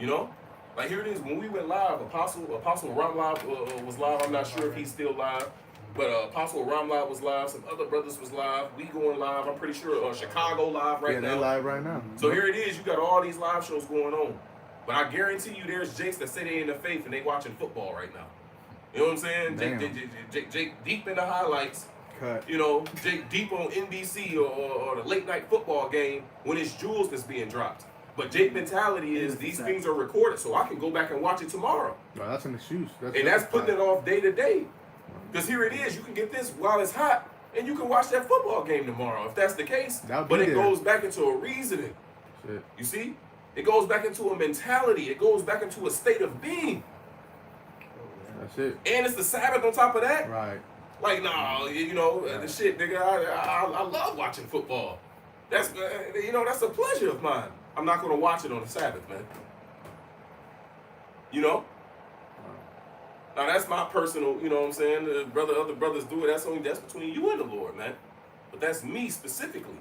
You know? Like here it is, when we went live, Apostle Ramlab was live. I'm not sure if he's still live. But Apostle Ramlab was live. Some other brothers was live. We going live. I'm pretty sure Chicago live right Yeah, now. they're live right now. So here it is. You got all these live shows going on. But I guarantee you there's Jakes that say they in the faith and they watching football right now. You know what I'm saying? Jake deep in the highlights. Cut. You know, Jake deep on NBC or the late night football game when it's jewels that's being dropped. But Jake mentality is these things are recorded so I can go back and watch it tomorrow. Well, that's an excuse. And that's putting it off day to day. Because here it is, you can get this while it's hot, and you can watch that football game tomorrow if that's the case. But it goes back into a reasoning. Shit. You see? It goes back into a mentality. It goes back into a state of being. That's it. And it's the Sabbath on top of that. Right. Like, nah, you know, the shit, nigga, I love watching football. That's, you know, that's a pleasure of mine. I'm not going to watch it on the Sabbath, man. You know? Now, that's my personal, you know what I'm saying? Other brothers do it. That's between you and the Lord, man. But that's me specifically.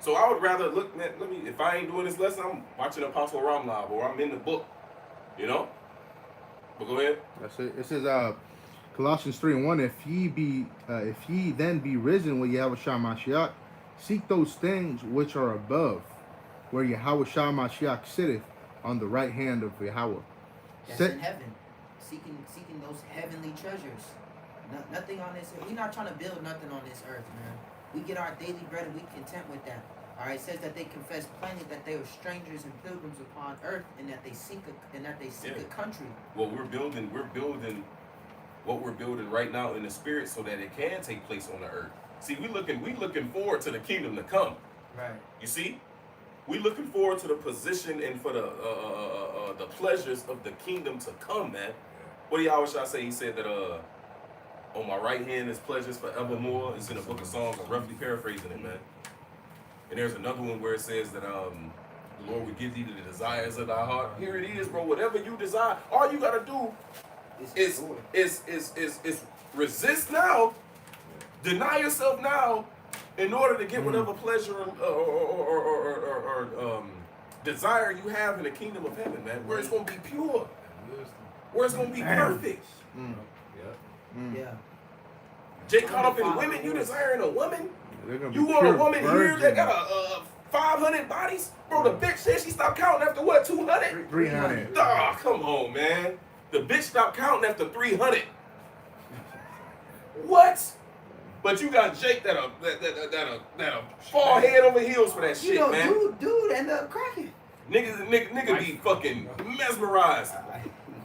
So I would rather look, man, if I ain't doing this lesson, I'm watching Apostle Ramlab or I'm in the book, you know? But go ahead. That's it. It says, Colossians 3:1, if ye then be risen with Yahweh Shah Mashiach, seek those things which are above, where Yahweh Shah Mashiach sitteth on the right hand of Yahweh. That's in heaven. Seeking those heavenly treasures. Nothing on this. We're not trying to build nothing on this earth, man. We get our daily bread and we content with that. All right, it says that they confess plainly that they are strangers and pilgrims upon earth, and that they seek a country. Well, we're building what we're building right now in the spirit so that it can take place on the earth. See, we looking forward to the kingdom to come. Right. You see, we looking forward to the position and for the pleasures of the kingdom to come, man. What do y'all wish I say? He said that on my right hand is pleasures forevermore. It's in the book of Psalms. I'm roughly paraphrasing it, man. And there's another one where it says that the Lord would give thee the desires of thy heart. Here it is, bro. Whatever you desire, all you gotta do is resist now, deny yourself now, in order to get whatever pleasure or desire you have in the kingdom of heaven, man. Where it's gonna be pure, where it's gonna be perfect. Yeah. Jake caught up in women. You desiring a woman? You be want a pure woman here virgin. that got a 500 bodies? Bro, the bitch said she stopped counting after what, 200? 300. Ah, come on, man. The bitch stopped counting after 300. What? But you got Jake that'll fall head over heels for that shit, You know, man. dude ended up cracking. Nigga be fucking mesmerized.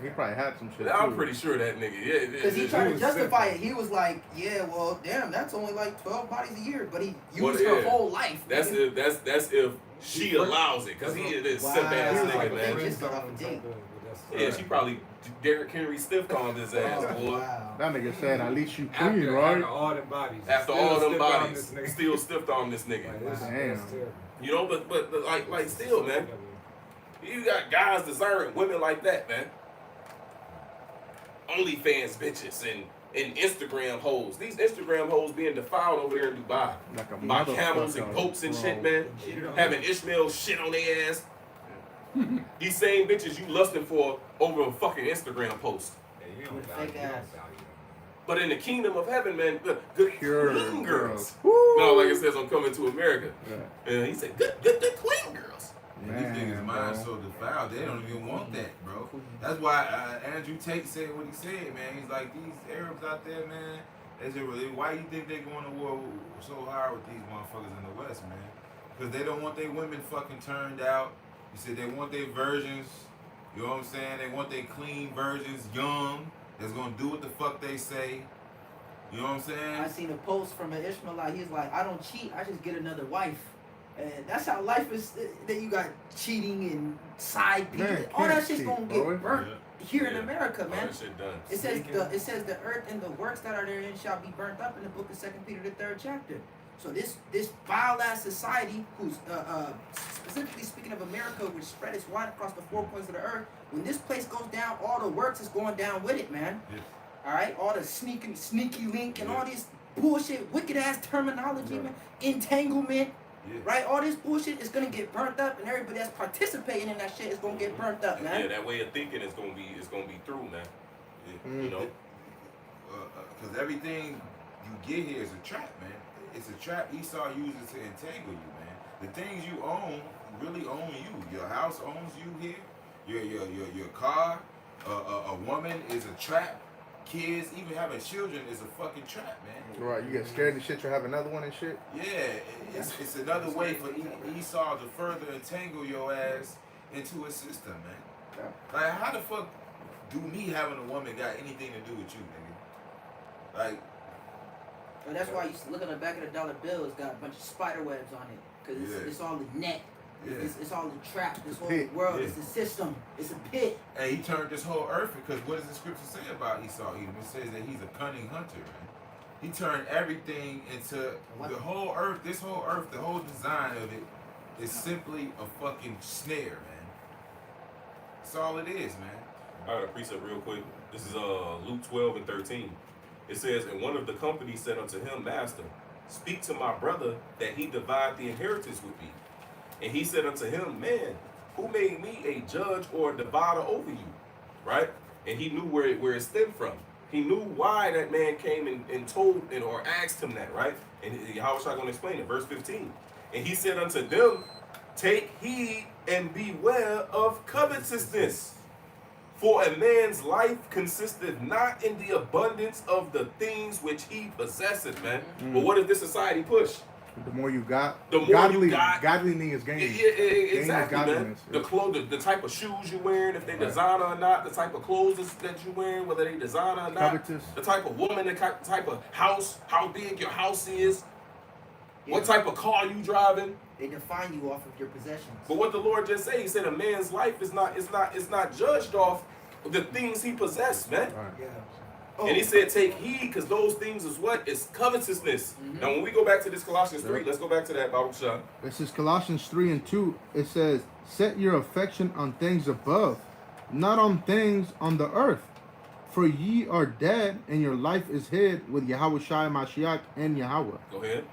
He probably had some shit. I'm too. pretty sure that nigga, yeah. Because he tried to justify it. He was like, yeah, well, damn, that's only like 12 bodies a year. But he used her whole life. That's if she allows it. Because he is this simp ass nigga, man. Just got off a date. Yeah, she probably Derrick Henry stiff calmed his ass, boy. Wow. That nigga said, at least you clean, After right? all them bodies. After Still all them stiff on bodies, this nigga. still stiffed on this nigga. Like, this- Damn. that's terrible. You know, but like still, man. You got guys desiring women like that, man. OnlyFans bitches and Instagram hoes. These Instagram hoes being defiled over there in Dubai. Like a By camels and motherfucker, goats and bro. shit, man. Having Ishmael shit on their ass. These same bitches you lusting for over a fucking Instagram post. Yeah, you don't With value- fake you don't ass. value them. But in the kingdom of heaven, man, good Pure clean girls. girls. No, like it says on Coming to America. Yeah. And he said, good clean girls. And Man, these niggas' minds bro. so defiled, they don't even want that, bro. That's why Andrew Tate said what he said, man. He's like, these Arabs out there, man, they just really, why you think they going to war so hard with these motherfuckers in the West, man? Because they don't want their women fucking turned out. He said they want their virgins, you know what I'm saying? They want their clean virgins, young, that's going to do what the fuck they say. You know what I'm saying? I seen a post from an Ishmaelite. He's like, I don't cheat. I just get another wife. And that's how life is. That you got cheating and side people. Man, All that can't shit's cheat, gonna boy. get burnt here in Yeah. America, All man. that shit done. It says the earth and the works that are therein shall be burnt up in the book of 2 Peter the 3rd chapter. So this vile ass society, who's specifically speaking of America, which spread its wide across the four corners of the earth, When this place goes down, all the works is going down with it, man. Yeah. All right, all the sneaky link and all this bullshit, wicked ass terminology, man, entanglement, right? All this bullshit is gonna get burnt up, and everybody that's participating in that shit is gonna get burnt up, man. Yeah, that way of thinking is gonna be through, man. Yeah. You know. Because everything you get here is a trap, man. It's a trap Esau uses to entangle you, man. The things you own really own you. Your house owns you here. Your car. A woman is a trap. Kids, even having children, is a fucking trap, man. Right, you get scared and shit. You have another one and shit. Yeah, it's another way for Esau to further entangle your ass into a system, man. Like, how the fuck do me having a woman got anything to do with you, nigga? Like, But that's why you look at the back of the dollar bill, it's got a bunch of spider webs on it. Because it's all the net. yeah. It's all the trap. This whole pit. world Yeah. is a system. It's a pit. And he turned this whole earth, because what does the scripture say about Esau Edom? It says that he's a cunning hunter, man. He turned everything into the whole earth. This whole earth, the whole design of it is simply a fucking snare, man. That's all it is, man. I got a precept real quick. This is Luke 12:13. It says, and one of the company said unto him, Master, speak to my brother that he divide the inheritance with me. And he said unto him, Man, who made me a judge or a divider over you? Right? And he knew where it stemmed from. He knew why that man came and told or asked him that, right? And how was I going to explain it? Verse 15. And he said unto them, Take heed and beware of covetousness. For a man's life consisteth not in the abundance of the things which he possesseth, man. But what does this society push? The more you got, The more you got- godliness is gain. Exactly, man. godliness, The yeah. clothes, the type of shoes you're wearing, if they designer or not, the type of clothes that you're wearing, whether they designer or not, Covetous. the type of woman, the type of house, how big your house is, what type of car you driving. They define you off of your possessions. But what the Lord just said, He said a man's life is not judged off the things he possessed, man. Right. Yeah. And He said, take heed, because those things is what? It's covetousness. Now, when we go back to this Colossians 3, let's go back to that, Baruch Shah. This is Colossians 3:2. It says, Set your affection on things above, not on things on the earth. For ye are dead, and your life is hid with Yahweh Shai Mashiach and Yahweh. Go ahead.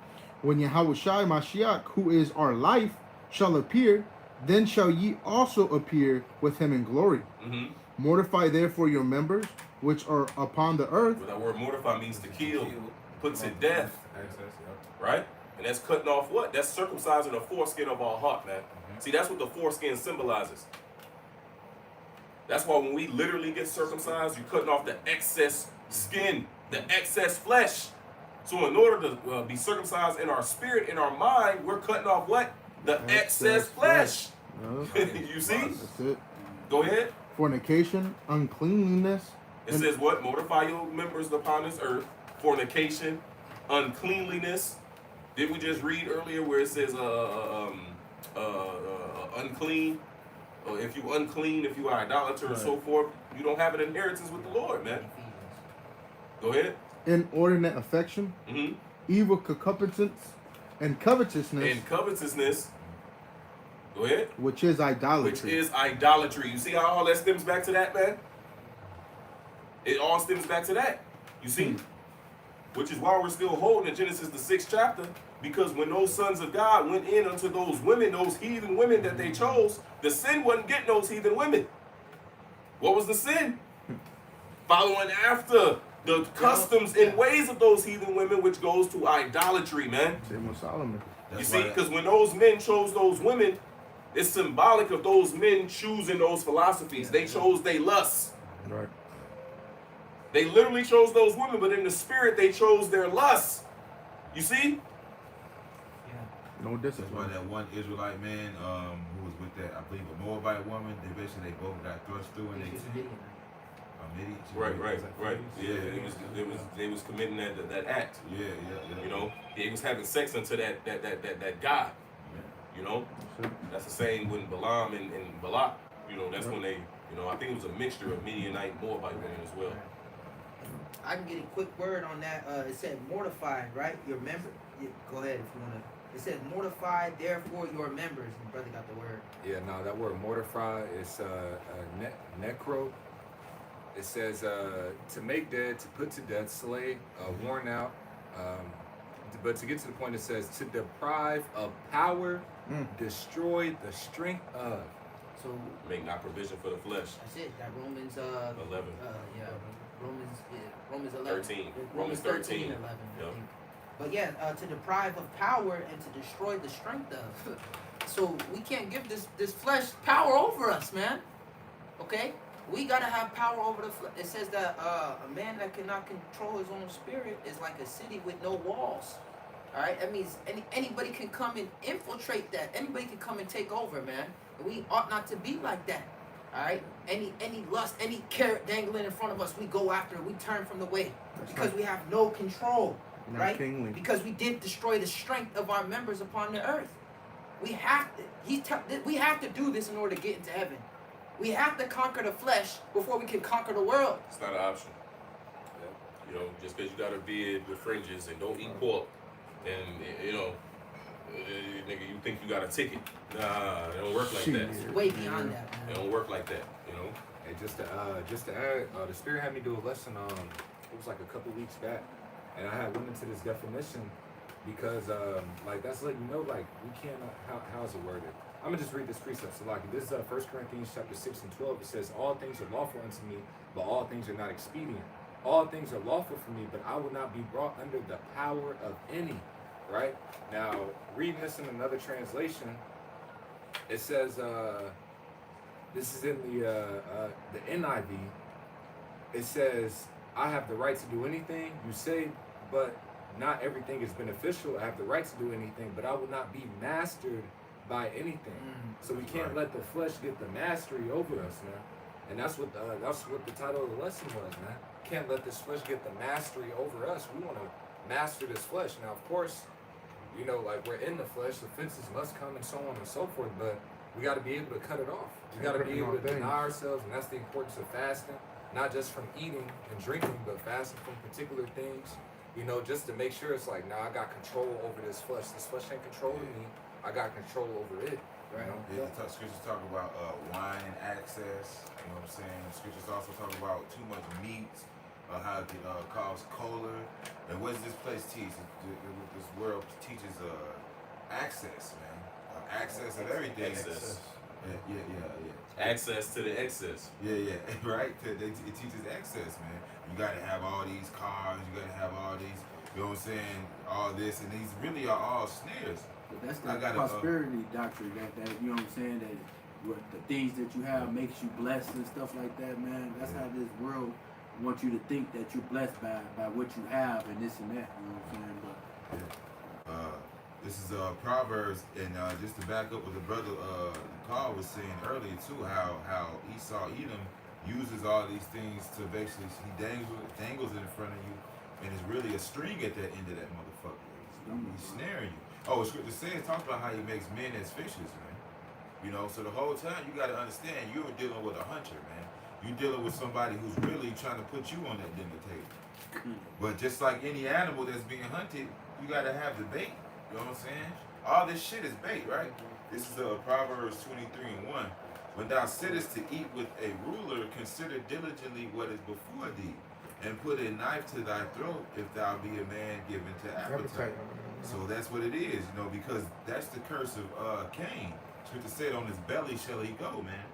When Yahweh Shai Mashiach, who is our life, shall appear, then shall ye also appear with him in glory. Mm-hmm. Mortify therefore your members, which are upon the earth. But that word mortify means to kill, put to death, right? And that's cutting off what? That's circumcising the foreskin of our heart, man. See, that's what the foreskin symbolizes. That's why when we literally get circumcised, you're cutting off the excess skin, the excess flesh. So in order to be circumcised in our spirit, in our mind, we're cutting off what? The excess flesh. You see? That's it. Go ahead. Fornication, uncleanliness. It says what? Mortify your members upon this earth. Fornication, uncleanliness. Did we just read earlier where it says unclean? If you unclean, if you are idolater and so forth, you don't have an inheritance with the Lord, man. Go ahead. Inordinate affection, Mm-hmm. evil concupiscence, and covetousness, And covetousness. Go ahead. which is idolatry. Which is idolatry. You see how all that stems back to that, man? It all stems back to that. You see? Which is why we're still holding in Genesis the 6th chapter. Because when those sons of God went in unto those women, those heathen women that they chose, the sin wasn't getting those heathen women. What was the sin? Following after the customs and ways of those heathen women, which goes to idolatry, man. Same with Solomon. You see, because when those men chose those women, it's symbolic of those men choosing those philosophies. They chose their lusts. Right. They literally chose those women, but in the spirit, they chose their lusts. You see? No That's why discipline. that one Israelite man who was with that, I believe, a Moabite woman, they both got thrust through and they Midian. Right. Yeah, they was committing that act. Yeah. You know, they was having sex unto that God. You know, that's the same when Balaam and Balak. You know, that's when they. You know, I think it was a mixture of Midianite, Moabite women as well. I can get a quick word on that. It said mortified, right? Your member. Go ahead if you want to. It says, mortify therefore your members. And brother got the word. Yeah, no, that word mortify is necro. It says to make dead, to put to death, slay, worn out. But to get to the point, it says to deprive of power, destroy the strength of. So Make not provision for the flesh. that's it. That Romans 11. yeah, Romans 11. 13. Romans 13 and 11. I Yep. think. But yeah, to deprive of power and to destroy the strength of. So we can't give this flesh power over us, man. Okay? We gotta have power over the flesh. It says that a man that cannot control his own spirit is like a city with no walls. All right, that means anybody can come and infiltrate that. Anybody can come and take over, man. And we ought not to be like that. All right, any lust, any carrot dangling in front of us, we go after it. We turn from the way because we have no control, Not right? kingly. Because we did destroy the strength of our members upon the earth. We have to. We have to do this in order to get into heaven. We have to conquer the flesh before we can conquer the world. It's not an option. You know, just because you got a beard with fringes and don't eat pork, and you know, nigga, you think you got a ticket? Nah, it don't work like that. It's way beyond that, It man. don't work like that. You know. Hey, just to add, the Spirit had me do a lesson. It was like a couple weeks back, and I had went into this definition because, like, that's letting you know, like, we can't. How's it worded? I'm gonna just read this precept. So, like, this is 1 Corinthians chapter 6 and 12. It says, "All things are lawful unto me, but all things are not expedient. All things are lawful for me, but I will not be brought under the power of any." Right now, reading this in another translation, it says, this is in the NIV. It says, "I have the right to do anything you say, but not everything is beneficial. I have the right to do anything, but I will not be mastered by anything." So we can't let the flesh get the mastery over us, man. And that's what the title of the lesson was, man. Can't let this flesh get the mastery over us. We want to master this flesh. Now, of course, you know, like, we're in the flesh, offenses must come and so on and so forth, but we got to be able to cut it off. We got to be able to deny ourselves, and that's the importance of fasting, not just from eating and drinking, but fasting from particular things, you know, just to make sure it's like, nah, I got control over this flesh. This flesh ain't controlling me. I got control over it. Right. Yeah, the scriptures talk about wine and access. You know what I'm saying? Scriptures also talk about too much meat, how it can cause choler. And what does this place teach? This world teaches access, man. Access of everything. Access. Yeah. Access to the excess. Yeah, right? It teaches access, man. You gotta have all these cars, you gotta have all these, you know what I'm saying, all this, and these really are all snares. But that's I the gotta, prosperity doctrine that you know what I'm saying, that what the things that you have makes you blessed and stuff like that, man. That's how this world wants you to think that you're blessed by what you have and this and that, you know what I'm saying? But This is Proverbs, and just to back up what the brother Carl was saying earlier too, how Esau Edom uses all these things to basically, he dangles it in front of you, and it's really a string at the end of that motherfucker. He's snaring you. Oh, the scripture says, talks about how he makes men as fishes, man. You know, so the whole time you got to understand, you're dealing with a hunter, man. You're dealing with somebody who's really trying to put you on that dinner table. But just like any animal that's being hunted, you got to have the bait. You know what I'm saying? All this shit is bait, right? This is Proverbs 23 and 1. When thou sittest to eat with a ruler, consider diligently what is before thee, and put a knife to thy throat if thou be a man given to appetite. So that's what it is, you know, because that's the curse of Cain. Scripture said, on his belly shall he go, man.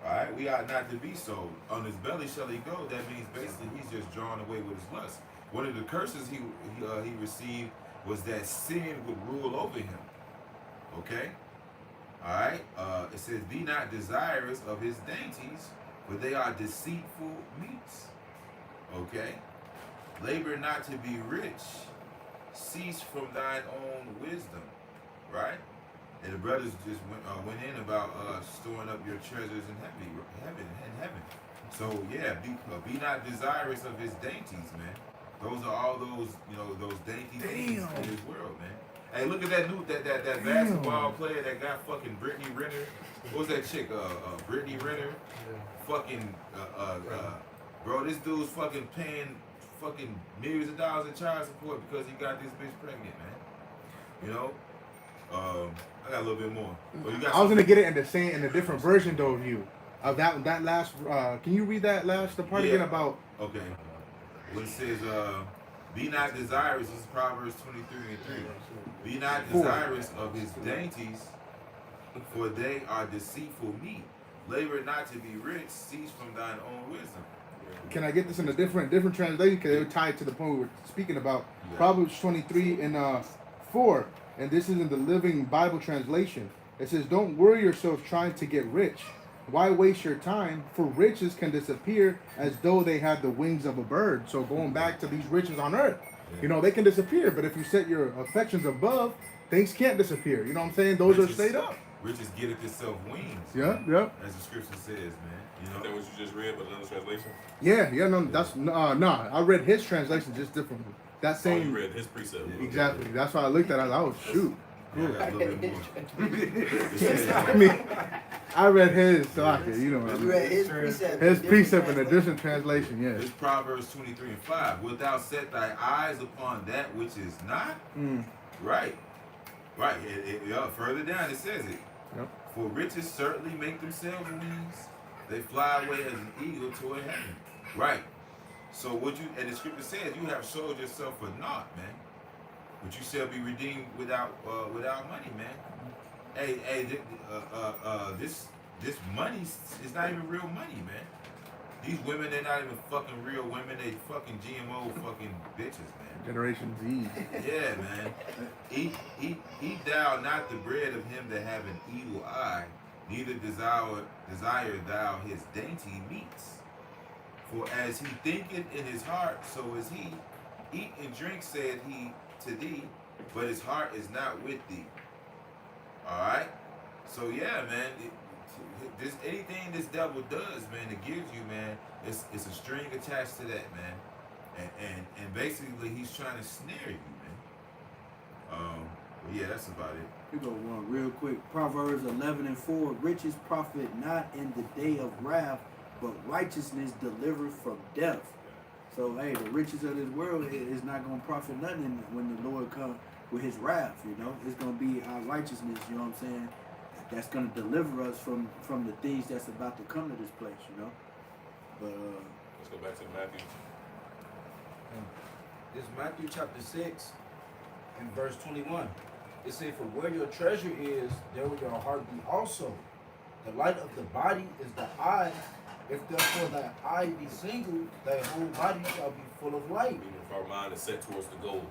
All right, we ought not to be so. On his belly shall he go. That means basically he's just drawn away with his lust. One of the curses he received was that sin would rule over him. Okay? All right? It says, be not desirous of his dainties, for they are deceitful meats. Okay? Labor not to be rich. Cease from thine own wisdom. Right? And the brothers just went in about storing up your treasures in heaven. So yeah, be not desirous of his dainties, man. Those are all those, you know, those dainty things in this world, man. Hey, look at that basketball player that got fucking Brittany Renner. What was that chick? Brittany Renner. Fucking bro, this dude's fucking paying fucking millions of dollars in child support because he got this bitch pregnant, man. You know, I got a little bit more. Oh, you got I was gonna get it in a different version though of you. Of that last can you read that last the part again about Okay. When it says, be not desirous, this is Proverbs 23:3. Be not desirous of his dainties, for they are deceitful meat. Labor not to be rich, cease from thine own wisdom. can I get this in a different translation because it would tie it to the point we were speaking about. Yeah. Proverbs 23 and 4, and this is in the Living Bible translation. It says, "Don't worry yourself trying to get rich. Why waste your time? For riches can disappear as though they had the wings of a bird." So going back to these riches on earth, you know, they can disappear, but if you set your affections above, things can't disappear. You know what I'm saying? Those are stayed up. Riches getteth itself wings. Yeah, yeah. As the scripture says, man. You Is know? that what you just read, but another translation? Yeah, no, that's nah. I read his translation just differently. That Oh, same you read his precept. exactly. That's why I looked at it. I was like, oh shoot. Yeah, I got a little bit more. It says, I mean, I read his, so I could, you know, You read his precept. his precept in a different translation. Yeah. It's Proverbs 23:5. Wilt thou set thy eyes upon that which is not? Mm. Right. Right. Further down it says it. Yep. For riches certainly make themselves wings. They fly away as an eagle toward heaven. Right. So what you and the scripture says, you have sold yourself for naught, man. But you shall be redeemed without money, man. This money is not even real money, man. These women, they're not even fucking real women. They fucking GMO fucking bitches, man. Generation Z. Yeah, man. Eat thou not the bread of him that have an evil eye, neither desire thou his dainty meats. For as he thinketh in his heart, so is he. Eat and drink, saith he to thee, but his heart is not with thee. Alright? So yeah, man, this anything this devil does, man, it gives you, man, it's a string attached to that, man. And basically he's trying to snare you, man. But yeah, that's about it. We go one real quick. Proverbs 11:4. Riches profit not in the day of wrath, but righteousness delivered from death. So hey, the riches of this world is not gonna profit nothing when the Lord comes with his wrath, you know. It's gonna be our righteousness, you know what I'm saying? That's gonna deliver us from the things that's about to come to this place, you know. But Let's go back to Matthew. This is Matthew chapter 6 and verse 21. It says, "For where your treasure is, there will your heart be also. The light of the body is the eye. If therefore thy eye be single, thy whole body shall be full of light." Meaning if our mind is set towards the goal,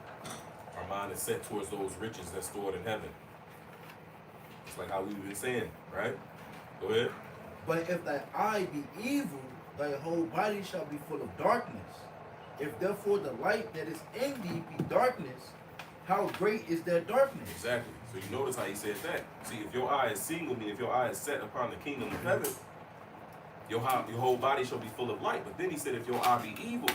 our mind is set towards those riches that's stored in heaven. It's like how we've been saying, right? Go ahead. But if thy eye be evil, thy whole body shall be full of darkness. If therefore the light that is in thee be darkness, how great is that darkness? Exactly. So you notice how he said that. See, if your eye is single, meaning if your eye is set upon the kingdom of heaven, your whole body shall be full of light. But then he said, if your eye be evil.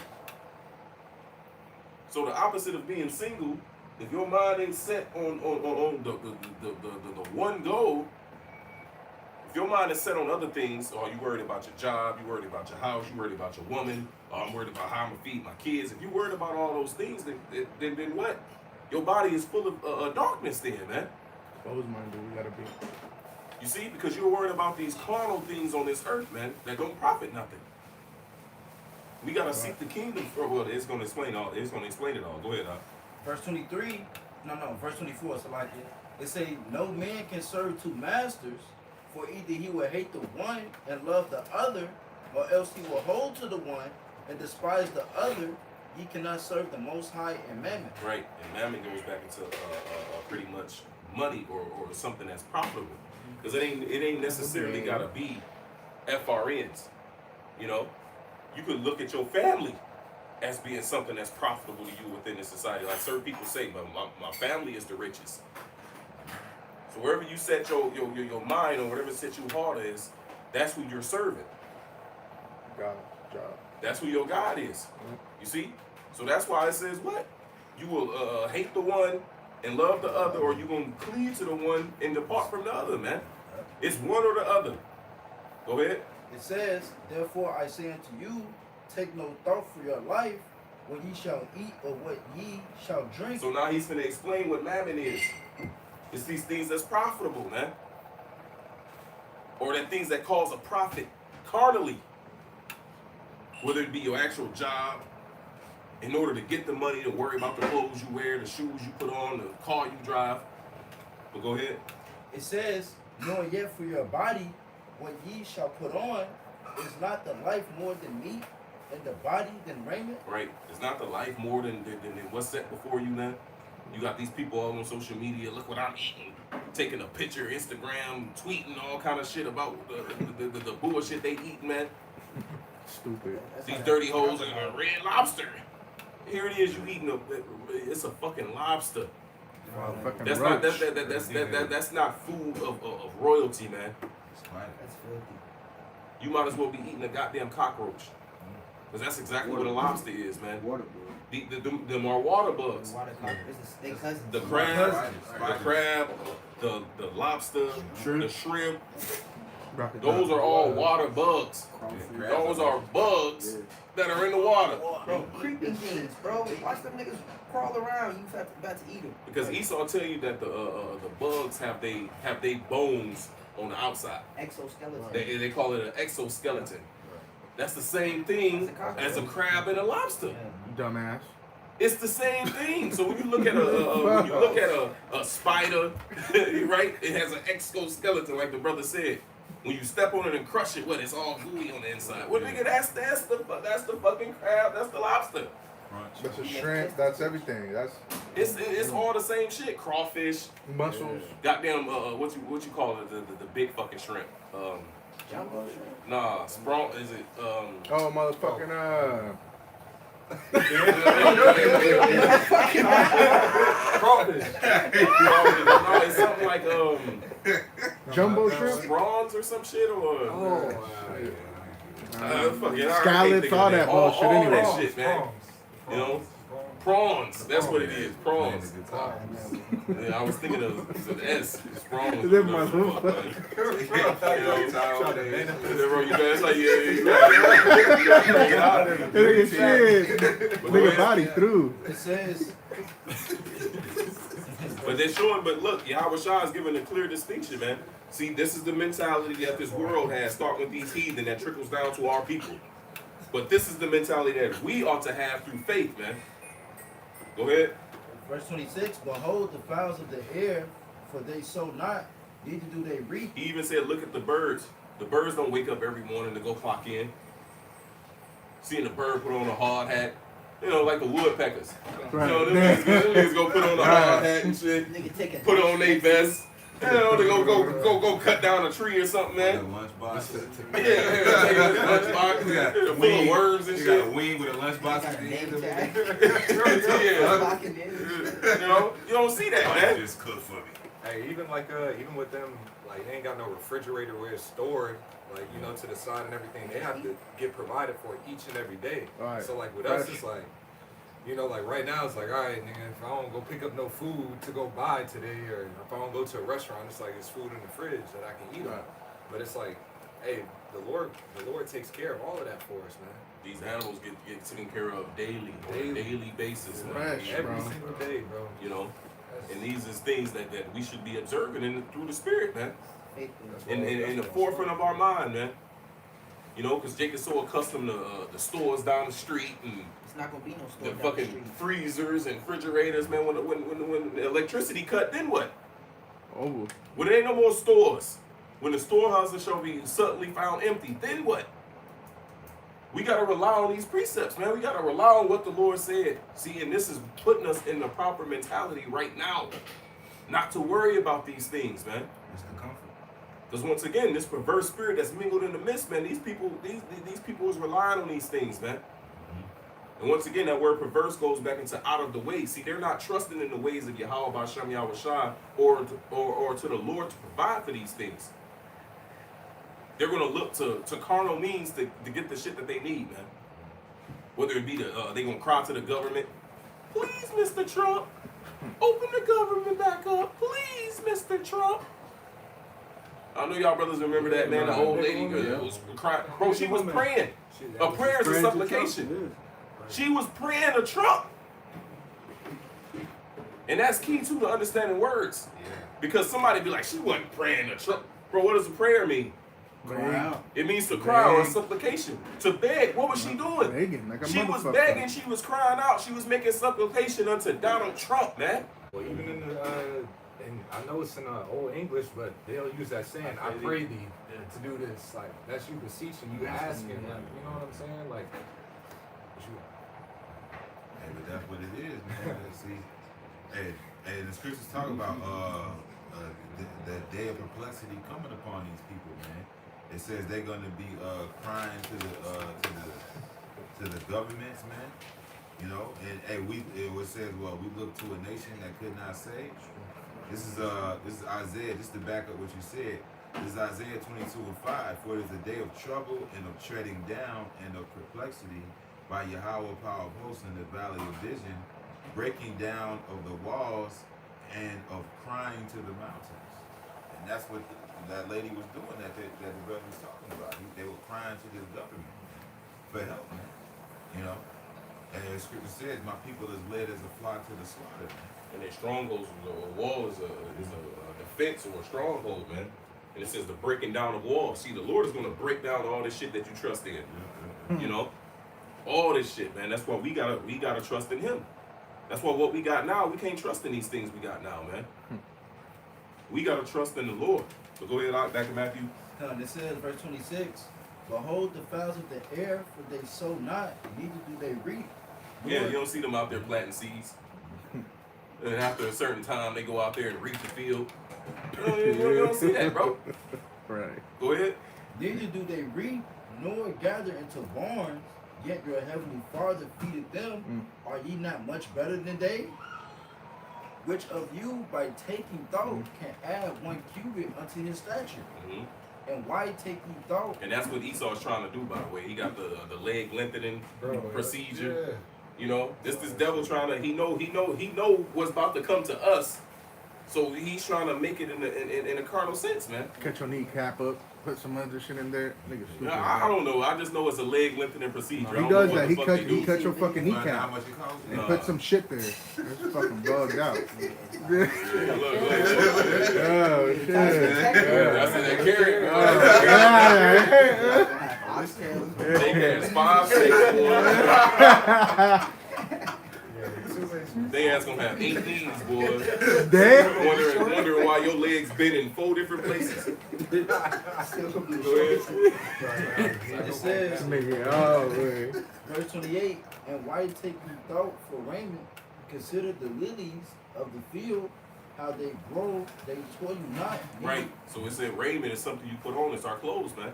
So the opposite of being single, if your mind ain't set on the one goal, if your mind is set on other things, or you worried about your job, you worried about your house, you worried about your woman, or I'm worried about how I'm gonna feed my kids. If you worried about all those things, then what? Your body is full of darkness then, man. Exposed mind, we gotta be. You see, because you're worried about these carnal things on this earth, man, that don't profit nothing. We gotta seek the kingdom for. Well, it's gonna explain all. It's gonna explain it all. Go ahead, Verse 23, verse 24, so like it say, "No man can serve two masters, for either he will hate the one and love the other, or else he will hold to the one and despise the other. Ye cannot serve the Most High and mammon." Right, and mammon goes back into pretty much money or something that's profitable, because it ain't necessarily gotta be FRNs. You know, you could look at your family as being something that's profitable to you within this society. Like certain people say, but my family is the richest. So wherever you set your mind on, whatever set you heart is, that's who you're serving. God, job. That's who your God is. You see? So that's why it says what? You will hate the one and love the other, or you're going to cleave to the one and depart from the other, man. It's one or the other. Go ahead. It says, "Therefore I say unto you, take no thought for your life, what ye shall eat or what ye shall drink." So now he's going to explain what mammon is. It's these things that's profitable, man. Or that things that cause a profit carnally. Whether it be your actual job, in order to get the money to worry about the clothes you wear, the shoes you put on, the car you drive. But go ahead. It says, nor yet for your body what ye shall put on, is not the life more than meat, and the body than raiment? Right. It's not the life more than what's set before you, man. You got these people all on social media, look what I'm eating, taking a picture, Instagram, tweeting all kind of shit about the bullshit they eat, man. Stupid. These dirty hoes and a red lobster. Here it is, you eating it's a fucking lobster. Fucking That's roach. not that's not food of royalty, man. That's filthy. You might as well be eating a goddamn cockroach. Because that's exactly what a lobster is, man. Water, bro. Them are water bugs. Water cockroach. They cousins. The crab, the lobster, the shrimp. Those are all water bugs. Those are bugs that are in the water. Bro, creeping things, bro. Watch them niggas crawl around. You about to eat them. Because Esau tell you that the bugs have they bones on the outside. Exoskeleton. They call it an exoskeleton. That's the same thing as a crab and a lobster. Dumbass. It's the same thing. So when you look at a spider, right? It has an exoskeleton, like the brother said. When you step on it and crush it, what? It's all gooey on the inside. Well, nigga, that's the fucking crab. That's the lobster. That's a shrimp. That's everything. That's It's all the same shit. Crawfish, mussels. goddamn. What you call it? The big fucking shrimp. Jumbo shrimp. Nah, sprawl. Is it? Oh, motherfucking Crawfish. No, it's something like jumbo shrimp. prawns or some shit or. Fucking Scallops, all that bullshit. All Anyway, that shit, man. You know, prawns. That's what it is. Prawns. Yeah, I was thinking of the S. It's prawns. Is that my little That's like Nigga, shit. Nigga body through. It says, But they're showing, but look, Yahweh Shah is giving a clear distinction, man. See, this is the mentality that this world has, starting with these heathen, that trickles down to our people. But this is the mentality that we ought to have through faith, man. Go ahead. verse 26, behold the fowls of the air, for they sow not, neither do they reap. He even said, look at the birds. The birds don't wake up every morning to go clock in. Seeing the bird put on a hard hat. You know, like the woodpeckers. Right. You know, them niggas go put on a hard hat and shit. Nigga take a Put on their vest. You know, they go cut down a tree or something, man. Lunchbox. Yeah, take a lunchbox, full of worms and You shit. got a wing with a lunchbox got at a the end name of tag. Yeah. You know, you don't see that, man. Just cook for me. Hey, even with them, like they ain't got no refrigerator where it's stored, like to the side and everything. They have to get provided for each and every day. Right. So like with us, it's like, like right now it's like, all right, nigga, if I don't go pick up no food to go buy today, or if I don't go to a restaurant, it's like it's food in the fridge that I can eat on. But it's like, hey, the Lord takes care of all of that for us, man. These animals get taken care of daily, on a daily basis, man. Fresh, Every bro. single day, bro. You know, and these is things that we should be observing through the spirit, man. In the forefront of our mind, man. You know, because Jake is so accustomed to the stores down the street and It's not gonna be no store the down the fucking street. freezers and refrigerators, man. When the electricity cut, then what? Oh, When there ain't no more stores, when the storehouses shall be suddenly found empty, then what? We gotta rely on these precepts, man. We gotta rely on what the Lord said. See, and this is putting us in the proper mentality right now, not to worry about these things, man. It's the comfort. Because once again, this perverse spirit that's mingled in the midst, man, these people is relying on these things, man. And once again, that word perverse goes back into out of the way. See, they're not trusting in the ways of Yahweh B'Shem Yahweh Shai or to the Lord to provide for these things. They're going to look to carnal means to get the shit that they need, man. Whether it be they're going to cry to the government, please, Mr. Trump, open the government back up. Please, Mr. Trump. I know y'all brothers remember that, man. The old lady was crying. Bro, she was praying. A prayer is a supplication. She was praying to Trump. And that's key too to understanding words. Yeah. Because somebody be like, she wasn't praying to Trump. Bro, what does a prayer mean? Cry out. It means to cry or Beg. supplication. To beg. What was she doing? Begging like a She was motherfucker. begging. She was crying out. She was making supplication unto Donald Trump, man. Well, even in the, and I know it's in Old English, but they'll use that saying, I pray thee to do this. Like, that's you beseeching, you asking, like, you know what I'm saying? Like, Hey, but that's what it is, man. See, hey, the scriptures talk about the day of perplexity coming upon these people, man. It says they're gonna be crying to the governments, man. You know, and hey, it says, well, we look to a nation that could not save. This is Isaiah. Just to back up what you said. This is Isaiah 22:5. For it is a day of trouble and of treading down and of perplexity by Yahweh, power of hosts in the valley of vision, breaking down of the walls and of crying to the mountains. And that's what that lady was doing that the brother was talking about. They were crying to this government for help, man. You know? And the scripture says, my people is led as a flock to the slaughter, man. And their strongholds, a wall is a defense or a stronghold, man. And it says the breaking down of walls. See, the Lord is going to break down all this shit that you trust in. You know? All this shit, man. That's why we gotta trust in Him. That's why what we got now, we can't trust in these things we got now, man. We gotta trust in the Lord. So go ahead, back to Matthew. And it says, verse 26, behold the fowls of the air, for they sow not, neither do they reap. Yeah, you don't see them out there planting seeds. And after a certain time, they go out there and reap the field. You don't see that, bro. Right. Go ahead. Neither do they reap, nor gather into barns, yet your heavenly Father feedeth them. Are ye not much better than they? Which of you, by taking thought, can add 1 cubit unto his stature? And why take ye thought? And that's what Esau's trying to do, by the way. He got the leg lengthening procedure. Yeah. You know, this devil trying to. He know what's about to come to us. So he's trying to make it in a carnal sense, man. Cut your kneecap up. Put some other shit in there. Nigga stupid. I don't know. I just know it's a leg lengthening procedure. I He don't does know what that. the He fuck cut they do. he cut your fucking You find out how kneecap much it costs? and put some shit there. It's fucking bugged out. Look. Oh shit. That's in that carrot. They has 5, 6, boy. They ass gonna have 8 knees, boy. Damn. Wondering why your legs been in 4 different places. Go ahead. It says, Nigga, oh man. verse 28, and why take ye thought for raiment? Consider the lilies of the field, how they grow, they toil not. Right. So it said raiment is something you put on. It's our clothes, man.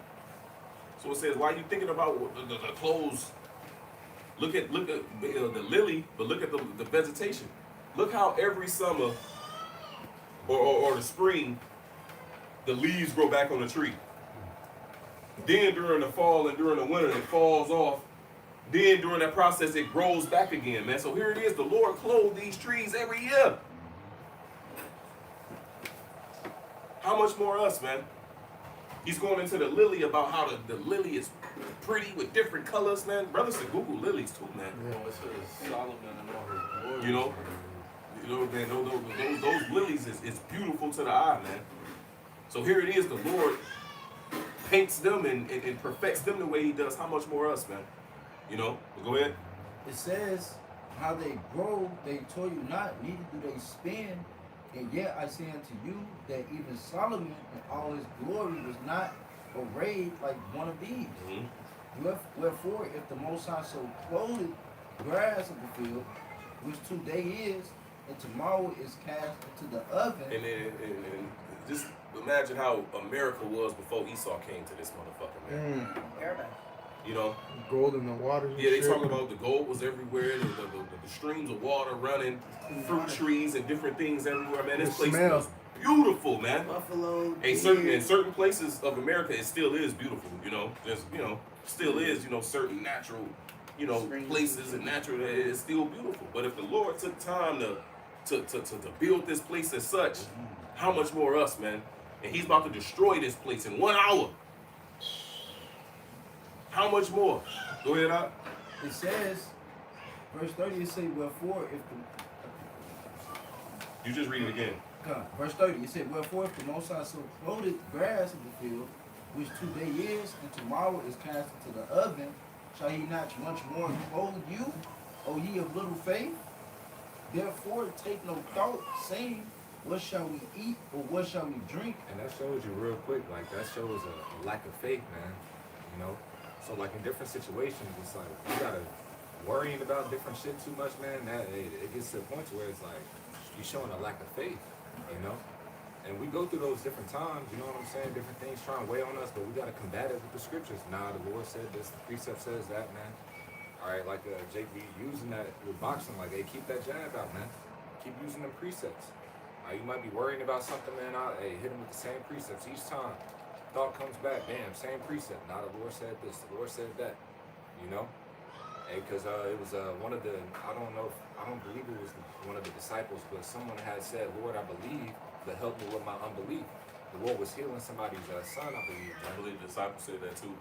So it says, why are you thinking about the clothes? Look at the lily, but look at the vegetation. Look how every summer or the spring, the leaves grow back on the tree. Then during the fall and during the winter, it falls off. Then during that process, it grows back again, man. So here it is. The Lord clothed these trees every year. How much more us, man? He's going into the lily about how the lily is pretty with different colors, man. Brothers should Google lilies too, man. It says Solomon and all his glory. You know, man, those lilies is beautiful to the eye, man. So here it is, the Lord paints them and perfects them the way He does. How much more us, man? You know, go ahead. It says, how they grow, they toil not, neither do they spin. And yet I say unto you that even Solomon in all his glory was not arrayed like one of these. Wherefore, if the Most High so clothed grass of the field, which today is, and tomorrow is cast into the oven. And just imagine how America was before Esau came to this motherfucker, man. Paradise. You know? Gold in the water. Yeah, they talking about the gold was everywhere, the streams of water running, fruit trees and different things everywhere, man. This place was beautiful, man. Buffalo. In certain places of America, it still is beautiful, you know. There's, still is, certain natural, places and natural, it's still beautiful. But if the Lord took time to build this place as such, how much more us, man? And He's about to destroy this place in 1 hour. How much more? Go ahead, Al. It says, verse 30, it says, wherefore, You just read it again. Verse 30, it said, wherefore if the Most High so clothed the grass of the field, which today is, and tomorrow is cast into the oven, shall he not much more clothe you, O ye of little faith? Therefore take no thought, saying, what shall we eat, or what shall we drink? And that shows you real quick, like that shows a lack of faith, man. You know? So like in different situations, it's like you gotta worrying about different shit too much, man. That it gets to the point where it's like you're showing a lack of faith, you know? And we go through those different times, you know what I'm saying? Different things try and weigh on us, but we gotta combat it with the scriptures. Nah, the Lord said this, the precept says that, man. All right, like Jake be using that with boxing, like, hey, keep that jab out, man. Keep using them precepts. You might be worrying about something, man. Hey, hit him with the same precepts each time. Thought comes back, bam, same precept. Now the Lord said this, the Lord said that. You know? Hey, because it was one of the, I don't believe it was one of the disciples, but someone had said, Lord, I believe, but help me with my unbelief. The Lord was healing somebody's son, I believe. I believe the disciples said that too.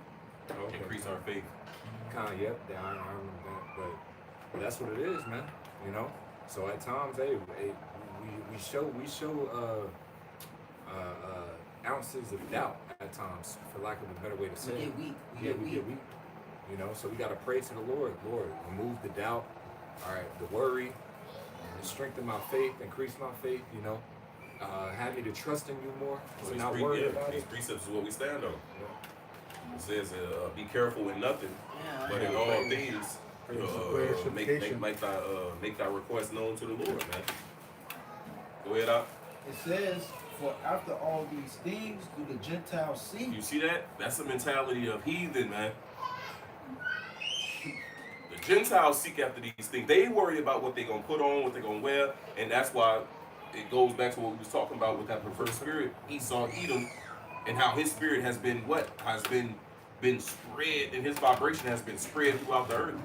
Okay. Increase our faith. Yep, I remember that. But that's what it is, man. You know? So at times, hey, we show ounces of doubt at times, for lack of a better way to say it. We get weak. You know, so we got to pray to the Lord. Lord, remove the doubt, all right, the worry, strengthen my faith, increase my faith, you know. Have me to trust in you more, so not worry about these it. precepts is what we stand on. It says, be careful in nothing, Yeah, but in all things, make thy request known to the Lord, man. Go ahead, out. It says, for after all these things do the Gentiles seek. You see that? That's the mentality of heathen, man. The Gentiles seek after these things. They worry about what they're going to put on, what they're going to wear, and that's why it goes back to what we was talking about with that perverse spirit, Esau, Edom, and how his spirit has been what? Has been spread, and his vibration has been spread throughout the earth.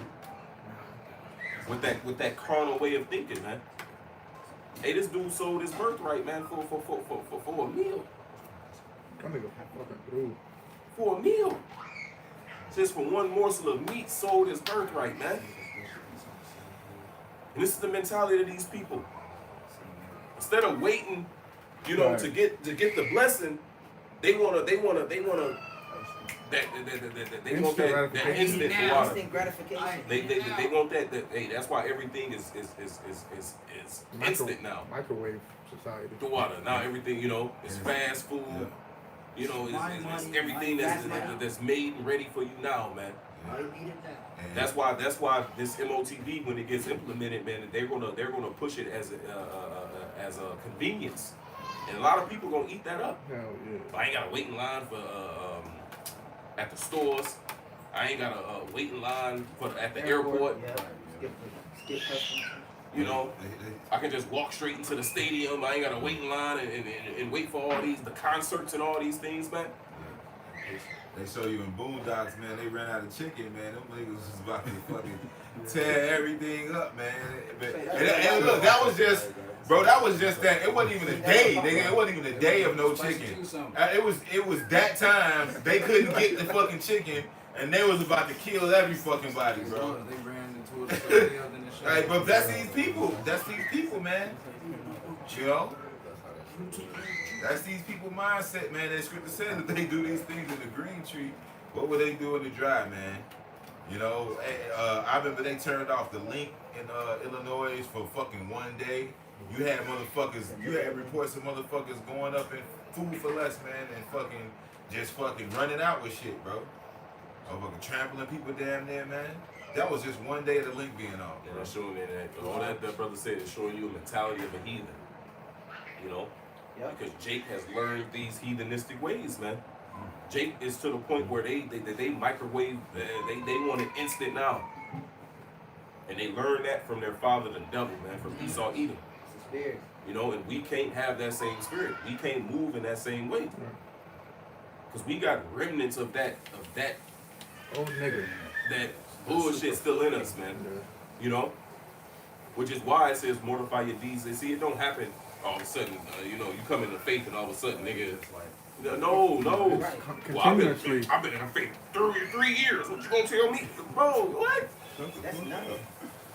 With that carnal way of thinking, man. Hey, this dude sold his birthright, man, for a meal. That nigga fucking through. For a meal. Just for one morsel of meat, sold his birthright, man. And this is the mentality of these people. Instead of waiting, you know, Right. to get the blessing, they wanna that instant water. Instant gratification. They want that. Hey, that's why everything is instant now. Microwave society. The water now, everything, you know, is fast food. Yeah. You know, My it's money, everything my that's fast money. that's made and ready for you now, man. I need it now. And That's why this MOTV, when it gets implemented, man, they're gonna push it as a convenience, and a lot of people gonna eat that up. Hell yeah. I ain't gotta wait in line for at the stores. I ain't gotta wait in line at the airport. Yeah. Skip customs. You know, they I can just walk straight into the stadium. I ain't gotta wait in line and wait for all the concerts and all these things, man. They show you in Boondocks, man. They ran out of chicken, man. Them niggas was about to fucking tear everything up, man. And look, that was just, bro. That was just that. It wasn't even a day, nigga. It wasn't even a day of no chicken. It was that time they couldn't get the fucking chicken, and they was about to kill every fucking body, bro. They ran into it. Like, but that's these people. That's these people, man. You know. That's these people mindset, man. That scripture said that they do these things in the green tree. What would they do in the dry, man? You know, I remember they turned off the link in Illinois for fucking one day. You had reports of motherfuckers going up in food for less, man, and just running out with shit, bro. Fucking trampling people damn near, man. That was just one day of the link being off, And bro. that's showing that all that brother said is showing you a mentality of a heathen. You know? Yep. Because Jake has learned these heathenistic ways, man. Jake is to the point where they microwave, they want it instant now. And they learned that from their father, the devil, man, from Esau, Edom. It's a spirit. You know, and we can't have that same spirit. We can't move in that same way. Because we got remnants of that Old nigga. bullshit still in us, man. You know? Which is why it says mortify your deeds. And see, it don't happen all of a sudden. You know, you come into faith and all of a sudden, nigga, no. Well, Continuously. I've been in the faith 3 years. What you gonna tell me? Bro, what? That's nothing.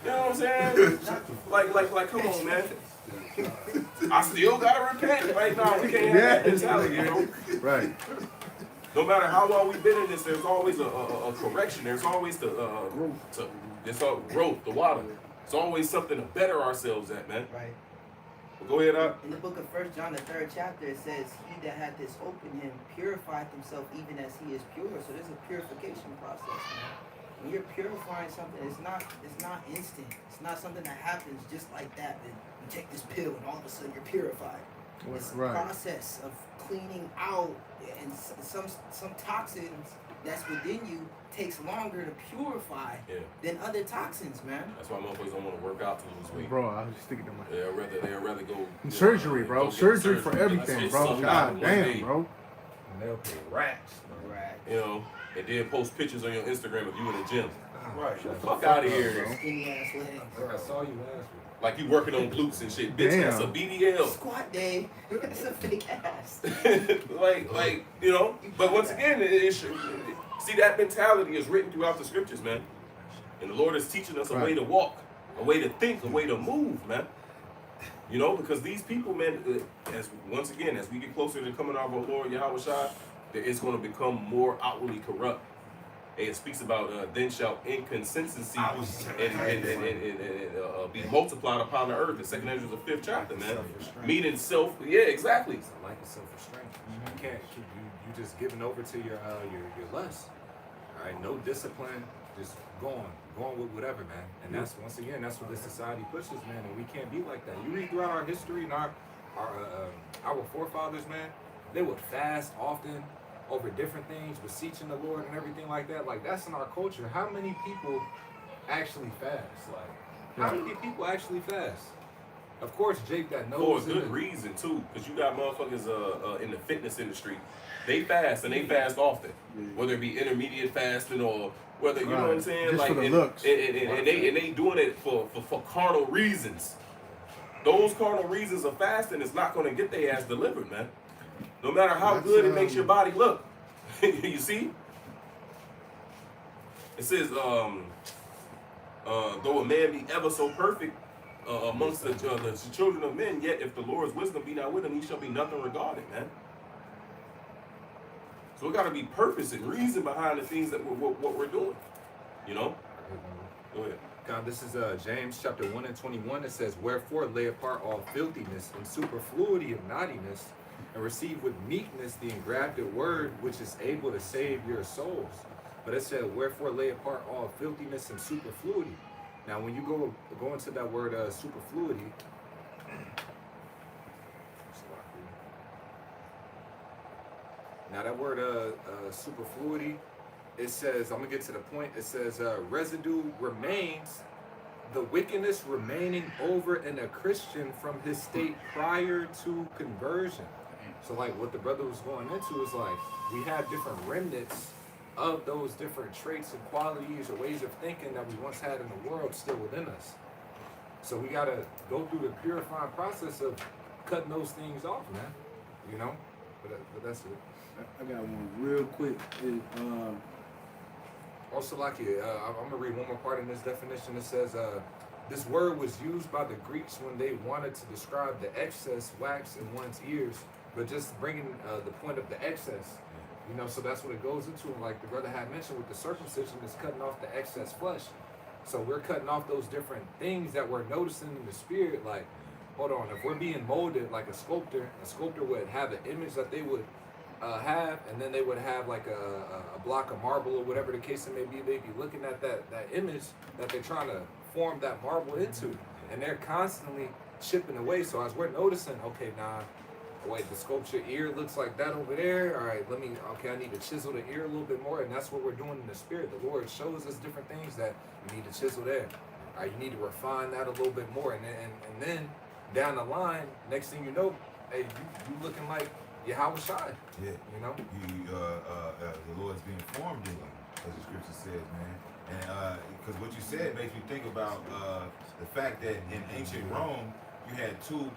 You know what I'm saying? like, come on, man. I still gotta repent right now. We can't have that mentality, you know. Right. No matter how long we've been in this, there's always a correction. There's always there's all growth, the water. It's always something to better ourselves at, man. Right. But go ahead, up. In the book of 1 John, the 3rd chapter, it says, "He that hath this hope in him purifieth himself even as he is pure." So there's a purification process, man. When you're purifying something, it's not instant. It's not something that happens just like that. And you take this pill and all of a sudden you're purified. It's a Right. process of cleaning out, and some toxins that's within you takes longer to purify Yeah. than other toxins, man. That's why motherfuckers don't want to work out to lose weight. Bro, I was just thinking to myself. They'd rather go Surgery, bro. go get Surgery for Get everything, bro. something out God in one day, damn, bro. And they'll pay racks. Right. You know, and then post pictures on your Instagram of you in the gym. Right. Get the fuck out of here. Skinny ass legs. Like I saw you last week. Like you working on glutes and shit. Bitch, Damn. that's a BDL. Squat day. That's a fake ass. like you know. But once again, it should, see that mentality is written throughout the scriptures, man. And the Lord is teaching us a way to walk, a way to think, a way to move, man. You know, because these people, man, as once again, as we get closer to coming out of our Lord Yahweh Shai, it's going to become more outwardly corrupt. And it speaks about then shall inconsistency and be multiplied upon the earth. The 2nd Ezra, the 5th chapter, man. Meaning self, yeah, exactly. It's a lack of self-restraint. You can't keep you just giving over to your lust. All right, no discipline, just going with whatever, man. And that's once again, that's what this society pushes, man. And we can't be like that. You read throughout our history and our forefathers, man, they would fast often over different things, beseeching the Lord and everything like that. Like that's in our culture. How many people actually fast? Like, how many people actually fast? Of course, Jake that knows For a good reason too, because you got motherfuckers in the fitness industry. They fast and they fast often, whether it be intermediate fasting or whether you know what I'm saying, Just like for the and, looks. and they doing it for carnal reasons. Those carnal reasons of fasting is not going to get their ass delivered, man. No matter how That's, good it makes your body look, you see. It says, though a man be ever so perfect amongst the children of men, yet if the Lord's wisdom be not with him, he shall be nothing regarded, man. So it got to be purpose and reason behind the things that what we're doing, you know. Go ahead. God, this is James chapter 1 and 21. It says, "Wherefore lay apart all filthiness and superfluity of naughtiness, and receive with meekness the engrafted word, which is able to save your souls." But it said, "Wherefore lay apart all filthiness and superfluity." Now, when you go into that word superfluity, now that word superfluity, it says, I'm gonna get to the point. It says residue remains, the wickedness remaining over in a Christian from his state prior to conversion. So like what the brother was going into is like we have different remnants of those different traits and qualities or ways of thinking that we once had in the world still within us. So we gotta go through the purifying process of cutting those things off, man. You know? But that's it. I got one real quick. Also, like I'm gonna read one more part in this definition. It says, this word was used by the Greeks when they wanted to describe the excess wax in one's ears, but just bringing the point of the excess. You know, so that's what it goes into. And like the brother had mentioned with the circumcision, is cutting off the excess flesh. So we're cutting off those different things that we're noticing in the spirit. Like, hold on, if we're being molded like a sculptor would have an image that they would have, and then they would have like a block of marble or whatever the case it may be. They'd be looking at that image that they're trying to form that marble into, and they're constantly chipping away. So as we're noticing, okay, nah, wait, the sculpture ear looks like that over there. All right, I need to chisel the ear a little bit more, and that's what we're doing in the spirit. The Lord shows us different things that you need to chisel there. All right, you need to refine that a little bit more, and then down the line, next thing you know, hey, you looking like Yahweh Shai. Yeah. You know? The Lord's being formed in you, as the scripture says, man. And because what you said makes me think about the fact that in ancient Rome, you had two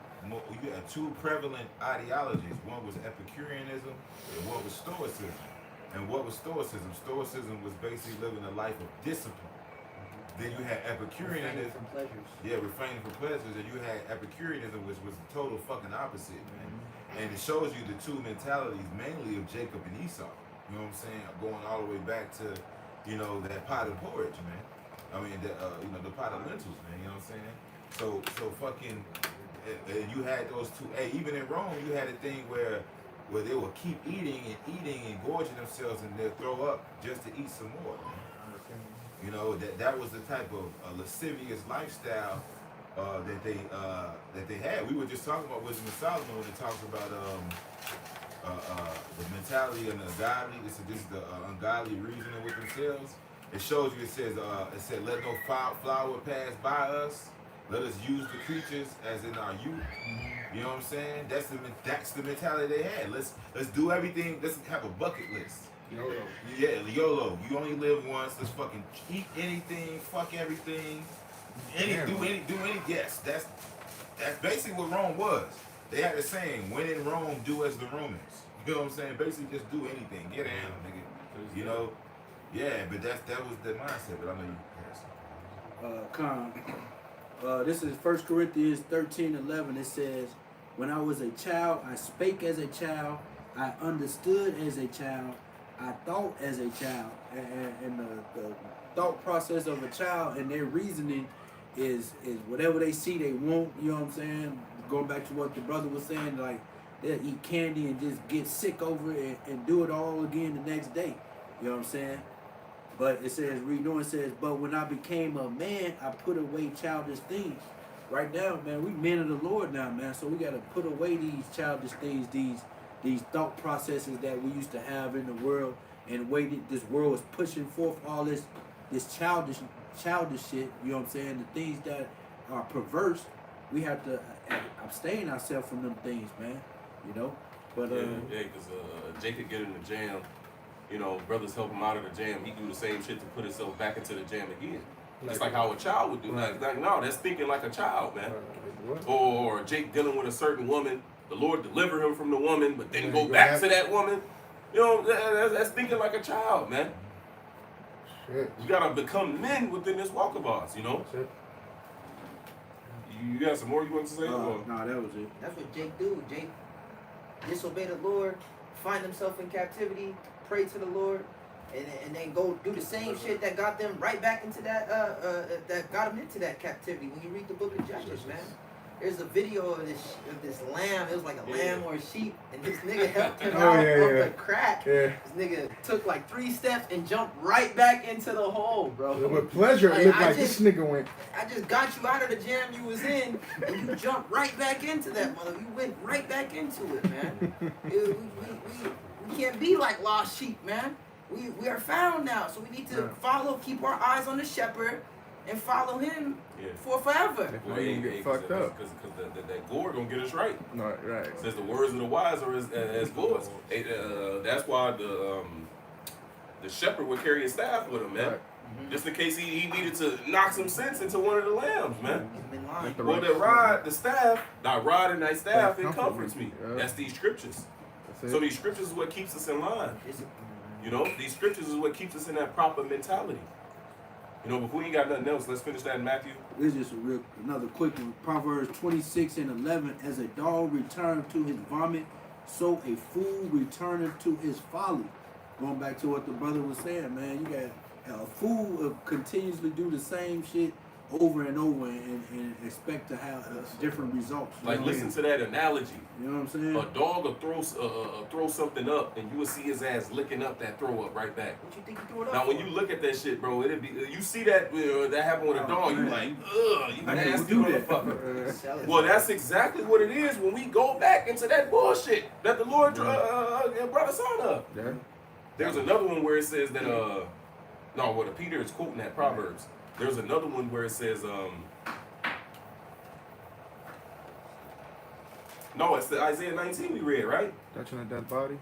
prevalent ideologies. One was Epicureanism, and one was Stoicism. And what was Stoicism? Stoicism was basically living a life of discipline. Then you had Refraining Epicureanism. from pleasures. Yeah, refraining from pleasures, and you had Epicureanism, which was the total fucking opposite, man. And it shows you the two mentalities, mainly of Jacob and Esau. You know what I'm saying? Going all the way back to, you know, that pot of porridge, man. I mean, you know, the pot of lentils, man. You know what I'm saying? So fucking, you had those two. Hey, even in Rome, you had a thing where they will keep eating and gorging themselves, and they'll throw up just to eat some more, man. You know, that was the type of lascivious lifestyle that they had. We were just talking about Wisdom of Solomon when it talks about the mentality and the ungodly. This is the ungodly reasoning with themselves. It shows you. It said, let no flower pass by us. Let us use the creatures as in our youth. You know what I'm saying? That's the mentality they had. Let's do everything. Let's have a bucket list. YOLO. Yeah, YOLO. You only live once. Let's fucking eat anything, fuck everything, do any. Yes, that's basically what Rome was. They had the saying, "When in Rome, do as the Romans." You know what I'm saying? Basically, just do anything. Get down, nigga. You know? Yeah, but that was the mindset. But I know you passed. This is 1 Corinthians 13:11. It says, "When I was a child, I spake as a child. I understood as a child. I thought as a child." And the thought process of a child and their reasoning is whatever they see they want. You know what I'm saying? Going back to what the brother was saying, like they'll eat candy and just get sick over it and do it all again the next day. You know what I'm saying? But it says, it says, "But when I became a man, I put away childish things." Right now, man, we men of the Lord now, man. So we got to put away these childish things, these thought processes that we used to have in the world, and the way that this world is pushing forth all this childish shit. You know what I'm saying? The things that are perverse, we have to abstain ourselves from them things, man. You know. But because Jacob get in the jam. You know, brothers help him out of the jam. He do the same shit to put himself back into the jam again. It's like how a child would do. Like no, that's thinking like a child, man. Or Jake dealing with a certain woman. The Lord deliver him from the woman, but then go back to that woman. You know, that's thinking like a child, man. Shit. You gotta become men within this walk of ours, you know? You got some more you want to say? no, that was it. That's what Jake do. Jake disobey the Lord, find himself in captivity, pray to the Lord, and then go do the same shit that got them right back into that got him into that captivity. When you read the book of Judges, man, there's a video of this lamb. It was like a lamb or a sheep, and this nigga helped him out of the crack. Yeah. This nigga took like 3 steps and jumped right back into the hole, bro. With pleasure, it looked like this nigga went. I just got you out of the jam you was in, and you jumped right back into that mother. You went right back into it, man. We can't be like lost sheep, man. We are found now, so we need to follow, keep our eyes on the shepherd, and follow him for forever. Well, We get fucked up. Because that gourd gonna get us right. No, right. It says the words of the wise are as gourds. That's why the shepherd would carry his staff with him, man. Right. Just in case he needed to knock some sense into one of the lambs, man. He's been lying. Well, that rod, the staff, that rod and that staff, it comforts me. Yeah. That's these scriptures. That's So it. these scriptures is what keeps us in line. Discipline. You know, these scriptures is what keeps us in that proper mentality. You know, but we ain't got nothing else. Let's finish that in Matthew. This is just another quick one. Proverbs 26:11. "As a dog returned to his vomit, so a fool returneth to his folly." Going back to what the brother was saying, man, you got a fool will continuously do the same shit over and over and expect to have different results. You Like, know? listen to that analogy. You know what I'm saying? A dog will throw something up, and you will see his ass licking up that throw up right back. What you think you threw it up Now, when for? you look at that shit, bro, it'll be you see that that happen with a dog. You like, ugh, you nasty motherfucker. Sell it. Well, that's exactly what it is when we go back into that bullshit that the Lord brought us out of. Yeah. There's another one where it says that Peter is quoting that Proverbs. There's another one where it says no, it's the Isaiah 19 we read, right? Touching a dead body.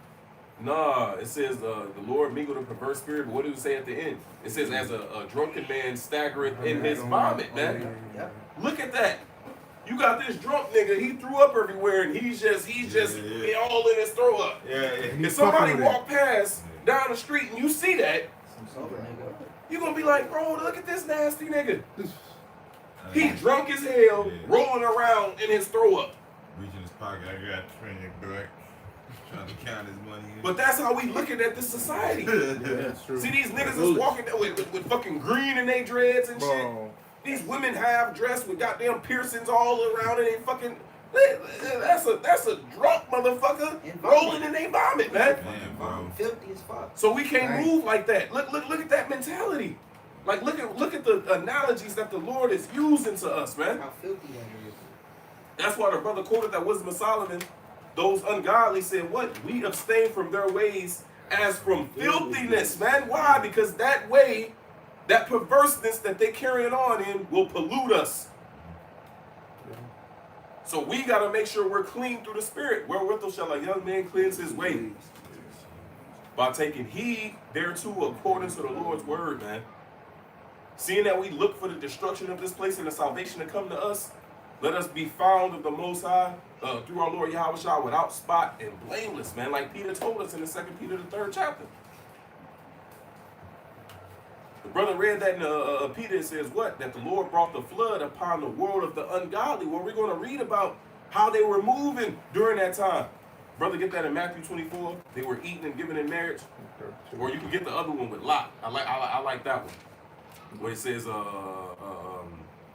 Nah, it says the Lord mingled a perverse spirit, but what did it say at the end? It says as a drunken man staggereth in his vomit, man. Yep. Look at that. You got this drunk nigga, he threw up everywhere and he's just all in his throw up. Yeah. If somebody walk past down the street and you see that, Some sober nigga. You gonna be like, bro, look at this nasty nigga. He drunk as hell, rolling around in his throw up. Reaching his pocket, I got 20 back. Trying to count his money. But that's how we looking at this society. That's true. See, these niggas is walking there with fucking green in their dreads and shit. Bro. These women half dressed with goddamn piercings all around and they fucking. That's a drunk motherfucker rolling in their vomit, man. Man, bro. Filthy as fuck. So we can't move like that. Look at that mentality. Like look at the analogies that the Lord is using to us, man. How filthy that is. That's why the brother quoted that wisdom of Solomon. Those ungodly said, what? We abstain from their ways as from filthiness, man. Why? Because that way, that perverseness that they're carrying on in will pollute us. So we got to make sure we're clean through the Spirit. Wherewithal shall a young man cleanse his ways? By taking heed thereto according to the Lord's word, man. Seeing that we look for the destruction of this place and the salvation to come to us, let us be found of the Most High through our Lord Yahweh Shah without spot and blameless, man. Like Peter told us in the 2 Peter, the 3rd chapter. The brother read that in Peter. It says what? That the Lord brought the flood upon the world of the ungodly. Well, we're going to read about how they were moving during that time. Brother, get that in Matthew 24. They were eating and giving in marriage. Or you can get the other one with Lot. I like that one. Where it says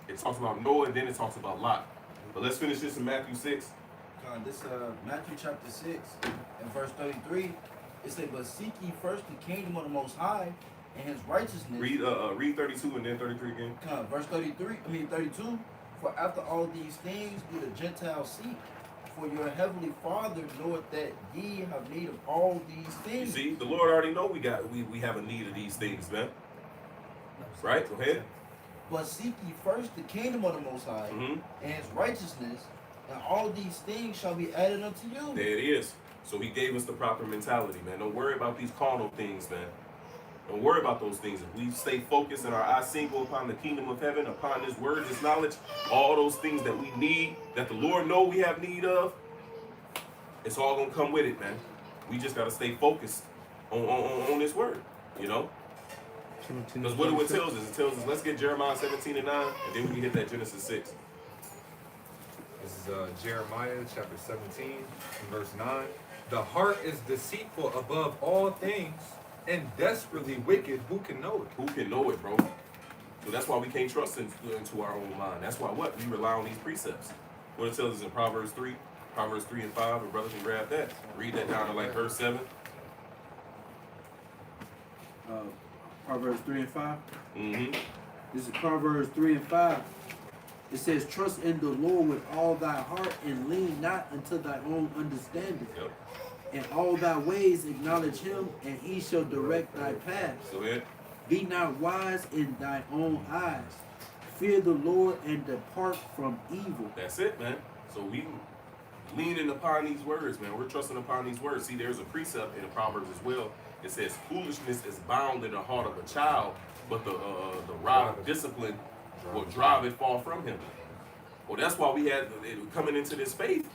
it talks about Noah and then it talks about Lot. But let's finish this in Matthew 6. This Matthew chapter 6 and verse 33. It says, but seek ye first the kingdom of the Most High and his righteousness. Read 32 and then 33 again. Verse 32. For after all these things do the Gentiles seek. For your heavenly Father knoweth that ye have need of all these You things. see, the Lord already know we have a need of these things, man. Right? Go ahead. But seek ye first the kingdom of the Most High and his righteousness, and all these things shall be added unto you. There it is. So he gave us the proper mentality, man. Don't worry about these carnal things, man. Don't worry about those things. If we stay focused and our eyes single upon the kingdom of heaven, upon his word, his knowledge, all those things that we need, that the Lord know we have need of, it's all going to come with it, man. We just got to stay focused on this word, you know? Because what it tells us, let's get Jeremiah 17 and 9, and then we can hit that Genesis 6. This is Jeremiah chapter 17, verse 9. The heart is deceitful above all things and desperately wicked. Who can know it? Who can know it, bro? So that's why we can't trust into our own mind. That's why what? We rely on these precepts. What it tells us in Proverbs 3 and 5, a brother can grab that. Read that down to like verse 7. Proverbs 3 and 5. Mm-hmm. This is Proverbs 3 and 5. It says, trust in the Lord with all thy heart and lean not unto thy own understanding. Yep. In all thy ways acknowledge him, and he shall direct thy paths. Go ahead. Be not wise in thy own eyes. Fear the Lord and depart from evil. That's it, man. So we leaning upon these words, man. We're trusting upon these words. See, there's a precept in the Proverbs as well. It says, foolishness is bound in the heart of a child, but the rod of discipline will drive it far from him. Well, that's why we had coming into this faith,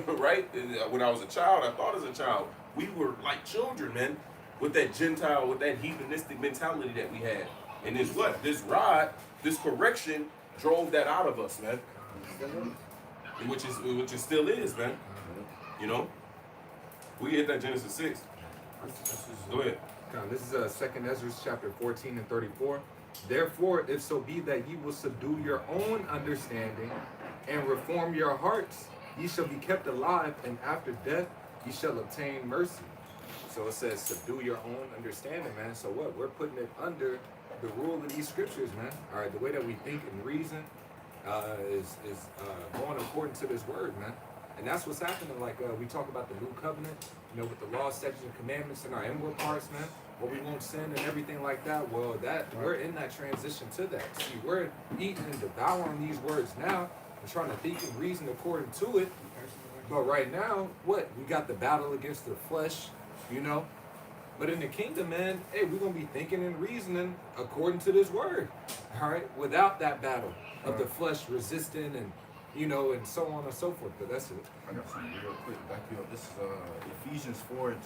right? When I was a child, I thought as a child, we were like children, man, with that Gentile, with that heathenistic mentality that we had. And this what? This rod, this correction drove that out of us, man. Which it still is, man. You know? We hit that Genesis 6. Go ahead. This is 2nd Ezra chapter 14 and 34. Therefore, if so be that ye will subdue your own understanding and reform your hearts, ye shall be kept alive, and after death ye shall obtain mercy. So it says subdue your own understanding, man. So what? We're putting it under the rule of these scriptures, man. All right, the way that we think and reason is going according to this word, man. And that's what's happening. Like we talk about the new covenant, you know, with the law, statutes, and commandments in our inward parts, man. Where we won't sin and everything like that. Well, we're in that transition to that. See, we're eating and devouring these words now and trying to think and reason according to it. But right now, what? We got the battle against the flesh, you know. But in the kingdom, man, hey, we're gonna be thinking and reasoning according to this word. All right, without that battle of the flesh resisting and you know, and so on and so forth. But that's it. I got something real quick to back you up. This is Ephesians 4 and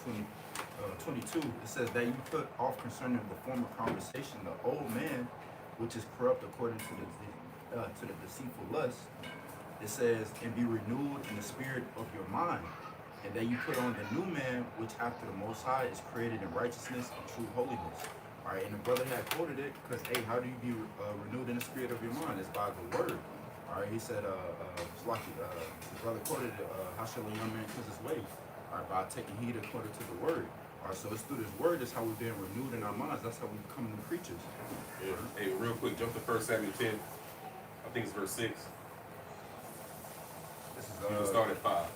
22. It says that you put off concerning the former conversation the old man, which is corrupt according to the deceitful lust. It says, and be renewed in the spirit of your mind, and that you put on the new man, which after the Most High is created in righteousness and true holiness. All right, and the brother had quoted it because, hey, how do you be renewed in the spirit of your mind? It's by the word. All right, he said, the brother quoted it, how shall a young man cleanse his ways? All right, by taking heed according to the word. All right, so it's through this word, that's how we're being renewed in our minds. That's how we become new creatures. Yeah. Hey, real quick, jump to 1 Samuel 10. I think it's verse 6. This is You can start at 5.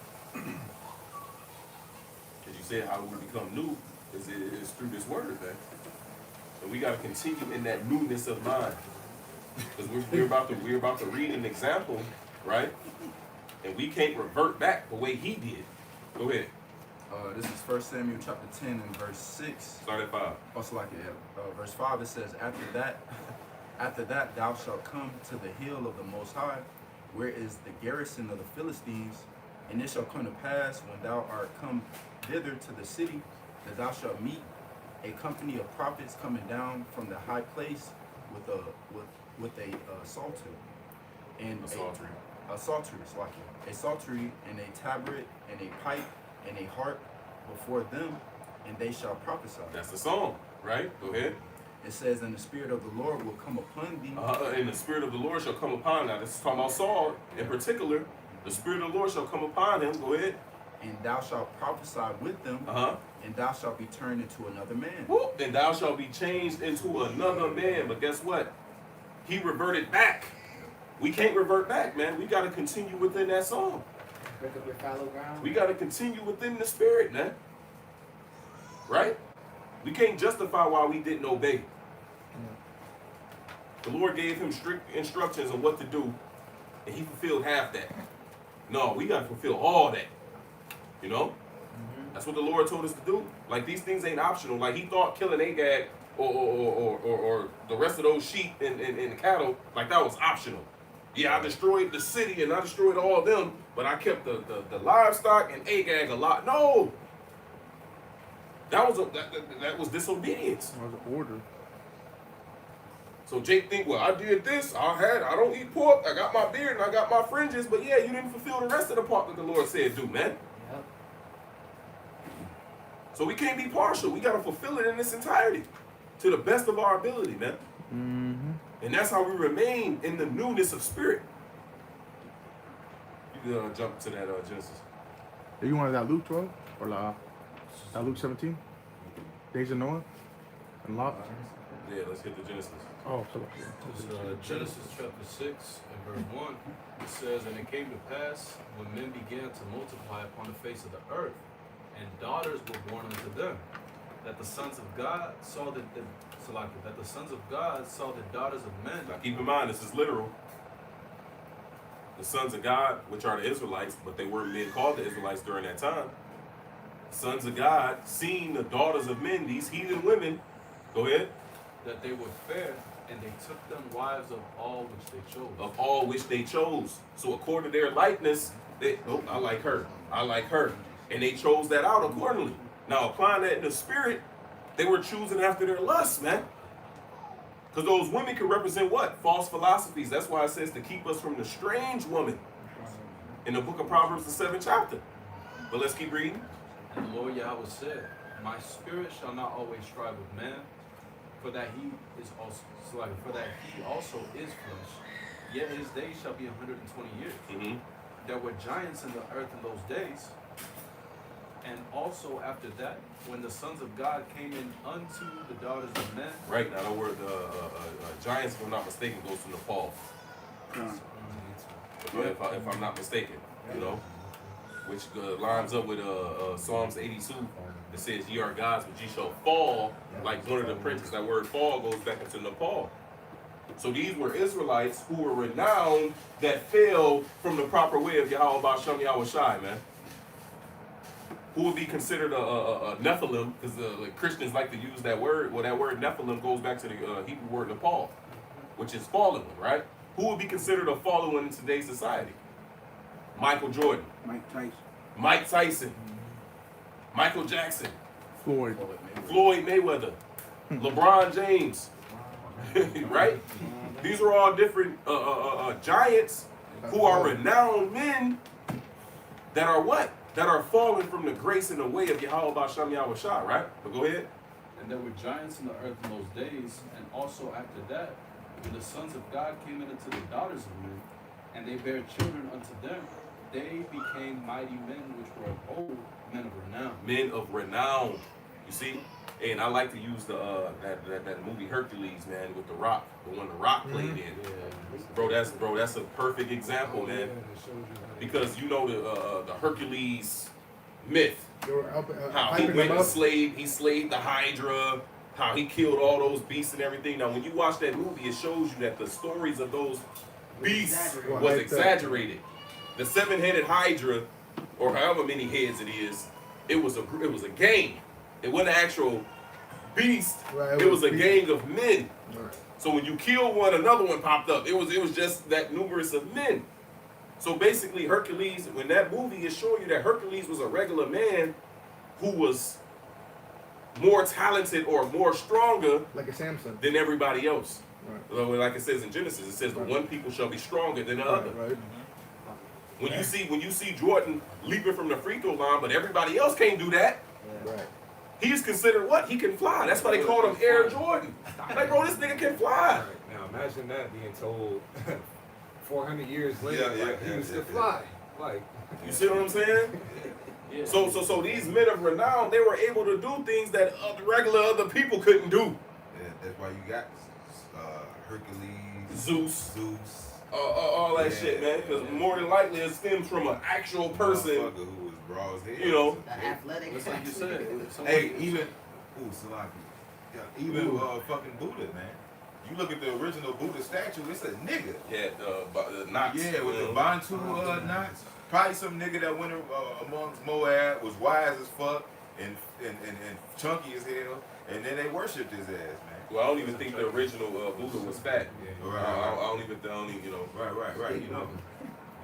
As you said, how we become new is through this word, man. And we got to continue in that newness of mind. Because we're about to read an example, right? And we can't revert back the way he did. Go ahead. This is 1 Samuel chapter 10 and verse 6. Start at 5. Also like it, verse 5, it says, after that thou shalt come to the hill of the Most High, where is the garrison of the Philistines, and it shall come to pass when thou art come thither to the city, that thou shalt meet a company of prophets coming down from the high place with a psalter and A psaltery. a psaltery, it's like a psaltery and a tabret and a pipe and a harp before them, and they shall prophesy. That's the song, right? Go ahead. It says, and the Spirit of the Lord will come upon thee. And the Spirit of the Lord shall come upon. Now, this is talking about Saul in particular. The Spirit of the Lord shall come upon him. Go ahead. And thou shalt prophesy with them, and thou shalt be turned into another man. Woo. And thou shalt be changed into another man. But guess what? He reverted back. We can't revert back, man. We got to continue within that song. Break up your fallow ground. We got to continue within the Spirit, man. Right? We can't justify why we didn't obey. The Lord gave him strict instructions on what to do, and he fulfilled half that. No, we got to fulfill all that. You know? That's what the Lord told us to do. Like, these things ain't optional. Like, he thought killing Agag or the rest of those sheep and the cattle, like that was optional. Yeah, I destroyed the city and I destroyed all of them, but I kept the livestock and Agag alive. No! That was disobedience. That was an order. So Jake think, well, I did this, I don't eat pork, I got my beard and I got my fringes, but yeah, you didn't fulfill the rest of the part that the Lord said do, man. Yep. So we can't be partial. We got to fulfill it in its entirety to the best of our ability, man. Mm-hmm. And that's how we remain in the newness of spirit. You can jump to that Genesis. You wanted that Luke 12 or that Luke 17? Days of Noah and Lot. Yeah, let's get to Genesis. Oh, so It's, Genesis chapter 6 and verse 1. It says, and it came to pass when men began to multiply upon the face of the earth, and daughters were born unto them, that the sons of God saw that the sons of God saw the daughters of men. Now keep in mind, this is literal. The sons of God, which are the Israelites, but they weren't being called the Israelites during that time. Sons of God, seeing the daughters of men, these heathen women, go ahead. That they were fair, and they took them wives of all which they chose. Of all which they chose. So according to their likeness, I like her. I like her. And they chose that out accordingly. Now applying that in the spirit, they were choosing after their lusts, man. Because those women can represent what? False philosophies. That's why it says to keep us from the strange woman in the book of Proverbs, the 7th chapter. But let's keep reading. And the Lord Yahweh said, my spirit shall not always strive with man, for that he also is flesh. Yet his days shall be 120 years. Mm-hmm. There were giants in the earth in those days. And also after that, when the sons of God came in unto the daughters of men. Right, now the word giants, if I'm not mistaken, goes to Nepal. If I'm not mistaken, you know, which lines up with Psalms 82. It says, ye are gods, but ye shall fall like one of the princes. That word fall goes back into Nepal. So these were Israelites who were renowned that fell from the proper way of Yahweh Ba'Shem Yahweh Shai, man. Who would be considered a Nephilim, because the Christians like to use that word. Well, that word Nephilim goes back to the Hebrew word Nepal, which is fallen one, right? Who would be considered a fallen one in today's society? Michael Jordan, Mike Tyson. Mike Tyson, Michael Jackson, Floyd. Floyd Mayweather, LeBron James, right? These are all different giants who are renowned men that are what? That are falling from the grace and the way of Yahweh B'Shem Yahweh Shah, right? But go ahead. And there were giants in the earth in those days, and also after that, when the sons of God came in unto the daughters of men, and they bare children unto them, they became mighty men which were of old, men of renown. Men of renown. You see? And I like to use the that movie Hercules, man, with The Rock, the one The Rock played in. Bro, that's a perfect example, man. Because you know the Hercules myth. How he went and slaved the Hydra, how he killed all those beasts and everything. Now, when you watch that movie, it shows you that the stories of those beasts was exaggerated. The 7-headed Hydra, or however many heads it is, it was a game. It wasn't an actual beast. Right, it was a gang of men. Right. So when you kill one, another one popped up. It was just that numerous of men. So basically, Hercules, when that movie is showing you that Hercules was a regular man who was more talented or more stronger Like a Samson. than everybody else. Right. Like it says in Genesis, it says the one people shall be stronger than the other. Right. When you see Jordan leaping from the free throw line, but everybody else can't do that. Right. He's considered what? He can fly. That's why they called him Air Jordan. Like, bro, this nigga can fly. Now imagine that being told 400 years later, Yeah, like he yeah, used yeah, to fly. Like, You see what I'm saying? Yeah. So these men of renown, they were able to do things that regular other people couldn't do. Yeah, that's why you got Hercules, Zeus, all all that shit, man. Because more than likely it stems from an actual person. who was raw as hell. You know. The athletic. Just like you said. Hey, even Salaki. Yeah, even fucking Buddha, man. You look at the original Buddha statue, it's a nigga. Yeah, the knots. Yeah, with the Bantu knots. Probably some nigga that went amongst Moab, was wise as fuck, and chunky as hell, and then they worshipped his ass, man. Well, I don't even think the original Buddha was fat. Right. I don't even, you know. Right. You know.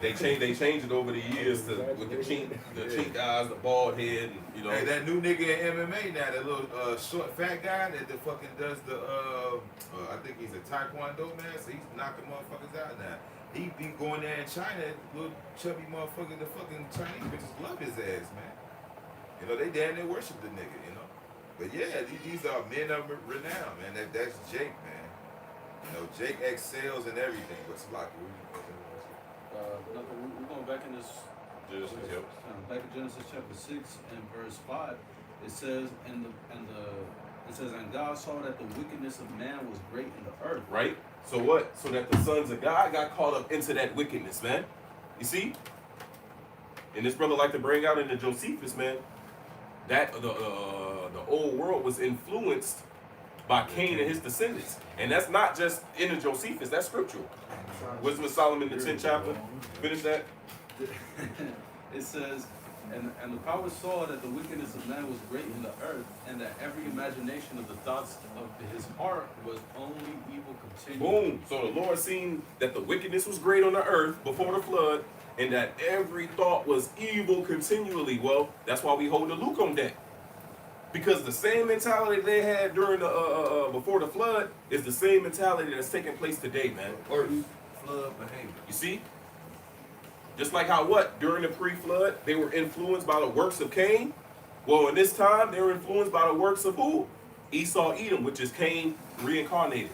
They changed it over the years to with the chink eyes, the bald head, and, you know. Hey, that new nigga in MMA now, that little short fat guy that the fucking does the I think he's a Taekwondo man, so he's knocking motherfuckers out now. He be going there in China, little chubby motherfucker, the fucking Chinese bitches love his ass, man. You know, they damn near worship the nigga, you know. But yeah, these are men of renown, man. That's Jake, man. You know, Jake excels in everything. But Salaki, We're going back in this. Genesis, yep. Back in Genesis chapter 6 and verse 5, it says, and God saw that the wickedness of man was great in the earth. Right? So what? So that the sons of God got caught up into that wickedness, man. You see? And this brother like to bring out in the Josephus, man, that the old world was influenced by Cain and his descendants. And that's not just in the Josephus, that's scriptural. Wisdom of Solomon, the 10th chapter. Finish that. It says, and the power saw that the wickedness of man was great in the earth, and that every imagination of the thoughts of his heart was only evil continually. Boom. So the Lord seen that the wickedness was great on the earth before the flood, and that every thought was evil continually. Well, that's why we hold the Luke on deck. Because the same mentality they had during the before the flood is the same mentality that's taking place today, man. or flood behavior. You see? Just like how what? During the pre-flood, they were influenced by the works of Cain. Well, in this time, they were influenced by the works of who? Esau, Edom, which is Cain reincarnated.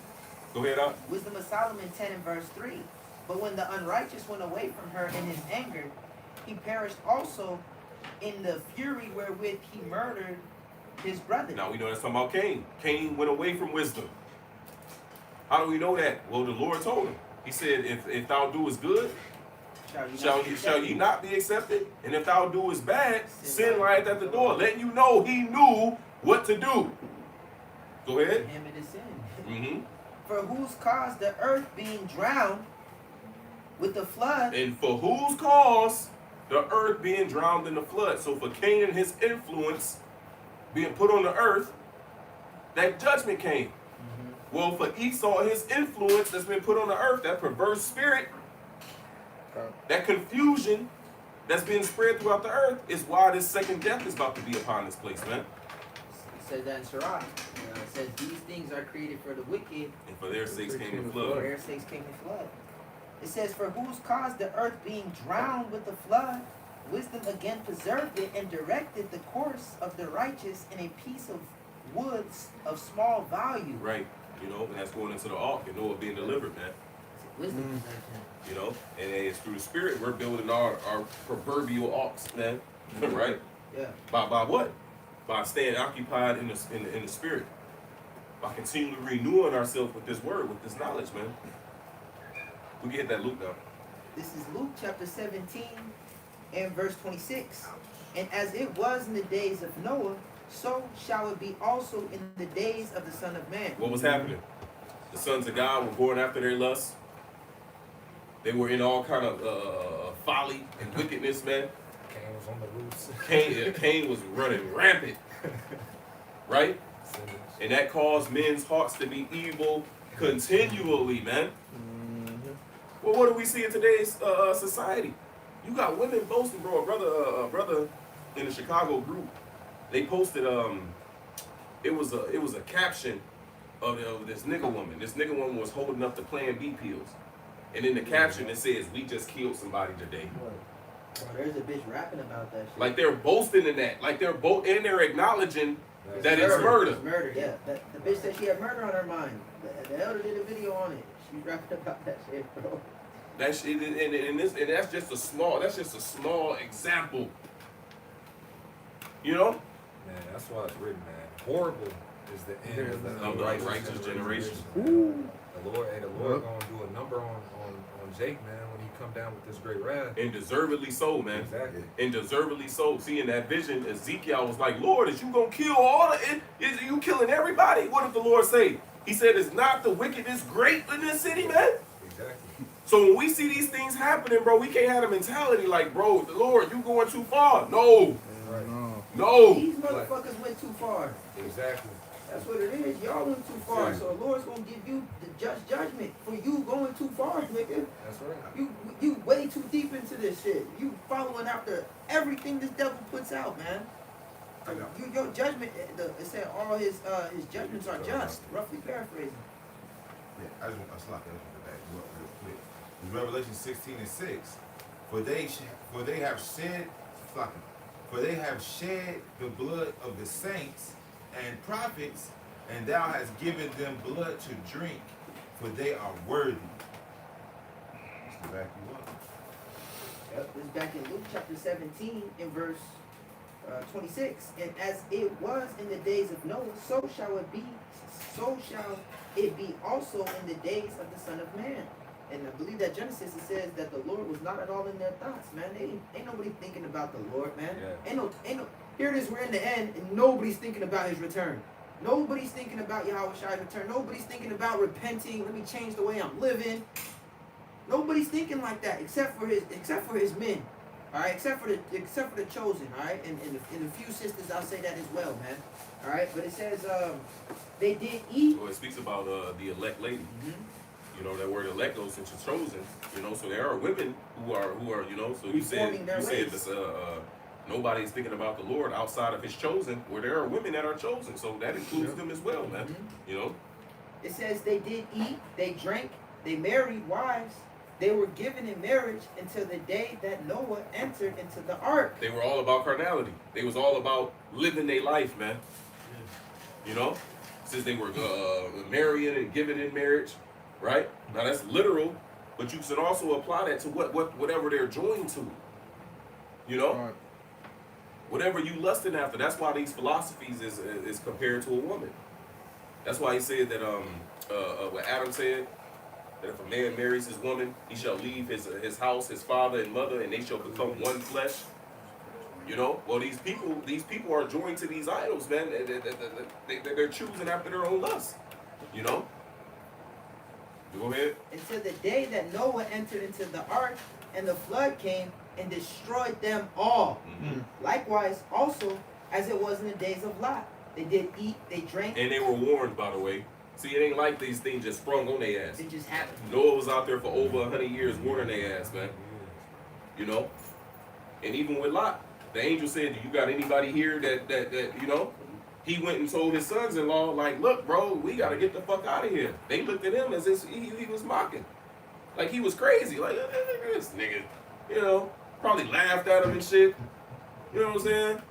Go ahead, Al. Wisdom of Solomon 10 and verse 3. But when the unrighteous went away from her in his anger, he perished also in the fury wherewith he murdered his brother. Now we know that's talking about Cain. Cain went away from wisdom. How do we know that? Well, the Lord told him. He said, if thou doest good, shall ye not be accepted? And if thou doest bad, sin lieth at the door. Letting you know he knew what to do. Go ahead. Him it is sin. Mm-hmm. For whose cause the earth being drowned with the flood. And for whose cause the earth being drowned in the flood. So for Cain and his influence being put on the earth, that judgment came. Mm-hmm. Well, for Esau, his influence that's been put on the earth, that perverse spirit, that confusion, that's being spread throughout the earth is why this second death is about to be upon this place, man. It says that in Sirach. It says these things are created for the wicked, And for their sakes came the for flood. their sakes came the flood. It says, for whose cause the earth being drowned with the flood, wisdom again preserved it and directed the course of the righteous in a piece of woods of small value. Right. You know, and that's going into the ark and Noah being delivered, man. Wisdom preserved him. You know, and it's through the spirit we're building our proverbial arks, man. Right? Yeah. By what? By staying occupied in the spirit. By continually renewing ourselves with this word, with this knowledge, man. We can hit that loop now. This is Luke chapter 17 and verse 26. And as it was in the days of Noah, so shall it be also in the days of the Son of Man. What was happening? The sons of God were going after their lusts. They were in all kind of folly and wickedness, man. Cain was on the loose. Cain was running rampant, right? And that caused men's hearts to be evil continually, man. Well, what do we see in today's society? You got women boasting, bro. A brother in the Chicago group, they posted it was a caption of this nigga woman. This nigga woman was holding up the Plan B pills, and in the caption it says, "We just killed somebody today." Oh, there's a bitch rapping about that shit. Like they're boasting in that. Like they're and they're acknowledging that it's murder. It's murder, yeah. The bitch said she had murder on her mind. The elder did a video on it. She rapping about that shit, bro. That shit, and that's just a small example. You know? Man, that's why it's written, man. Horrible is the end of the unrighteous generation. The Lord gonna do a number on Jake, man, when he come down with this great wrath. And deservedly so, man. Exactly. And deservedly so. See, in that vision, Ezekiel was like, Lord, is you gonna kill all of it? Is you killing everybody? What did the Lord say? He said, is not the wickedness great in this city, man? Exactly. So when we see these things happening, bro, we can't have a mentality like, bro, the Lord, you going too far. No. Right. No. These motherfuckers went too far. Exactly. That's what it is. Y'all went too far. Yeah. So the Lord's gonna give you the just judgment for you going too far, nigga. That's right. You way too deep into this shit. You following after everything this devil puts out, man. Your judgment. It said all his judgments are just. Roughly paraphrasing. Yeah, I just want to slap that one back you up real quick. In Revelation 16:6, for they have shed the blood of the saints and prophets, and thou hast given them blood to drink, for they are worthy. Just to back you up. Yep, this is back in Luke chapter 17 in verse 26. And as it was in the days of Noah, so shall it be also in the days of the Son of Man. And I believe that Genesis, it says that the Lord was not at all in their thoughts, man. Ain't nobody thinking about the Lord, man. Yeah. Ain't no. Here it is, we're in the end, and nobody's thinking about his return. Nobody's thinking about Yahweh Shai's return. Nobody's thinking about repenting. Let me change the way I'm living. Nobody's thinking like that, except for his men. All right, except for the chosen. All right, and a few sisters, I'll say that as well, man. All right, but it says they did eat. Well, it speaks about the elect lady. Mm-hmm. You know, that word elect goes into chosen. You know, so there are women who are you know. So you said this, nobody's thinking about the Lord outside of his chosen. Where there are women that are chosen, so that includes them as well, man. Mm-hmm. You know. It says they did eat, they drank, they married wives. They were given in marriage until the day that Noah entered into the ark. They were all about carnality. They was all about living their life, man. You know, since they were marrying and giving in marriage, right? Now that's literal, but you should also apply that to whatever they're joined to. You know, Right. whatever you lusting after. That's why these philosophies is compared to a woman. That's why he said that what Adam said, that if a man marries his woman, he shall leave his house, his father and mother, and they shall become one flesh. You know, well, these people are joined to these idols, man. They're choosing after their own lust. You know. Go ahead. Until the day that Noah entered into the ark, and the flood came and destroyed them all. Mm-hmm. Likewise, also as it was in the days of Lot, they did eat, they drank, And they were warned, by the way. See, it ain't like these things just sprung on their ass. it just happened. Noah was out there for over 100 years warning their ass, man. You know? And even with Lot, the angel said, "Do you got anybody here that you know?" He went and told his sons-in-law, like, "Look, bro, we got to get the fuck out of here." They looked at him as if he was mocking, like he was crazy, like this nigga, you know, probably laughed at him and shit. You know what I'm saying?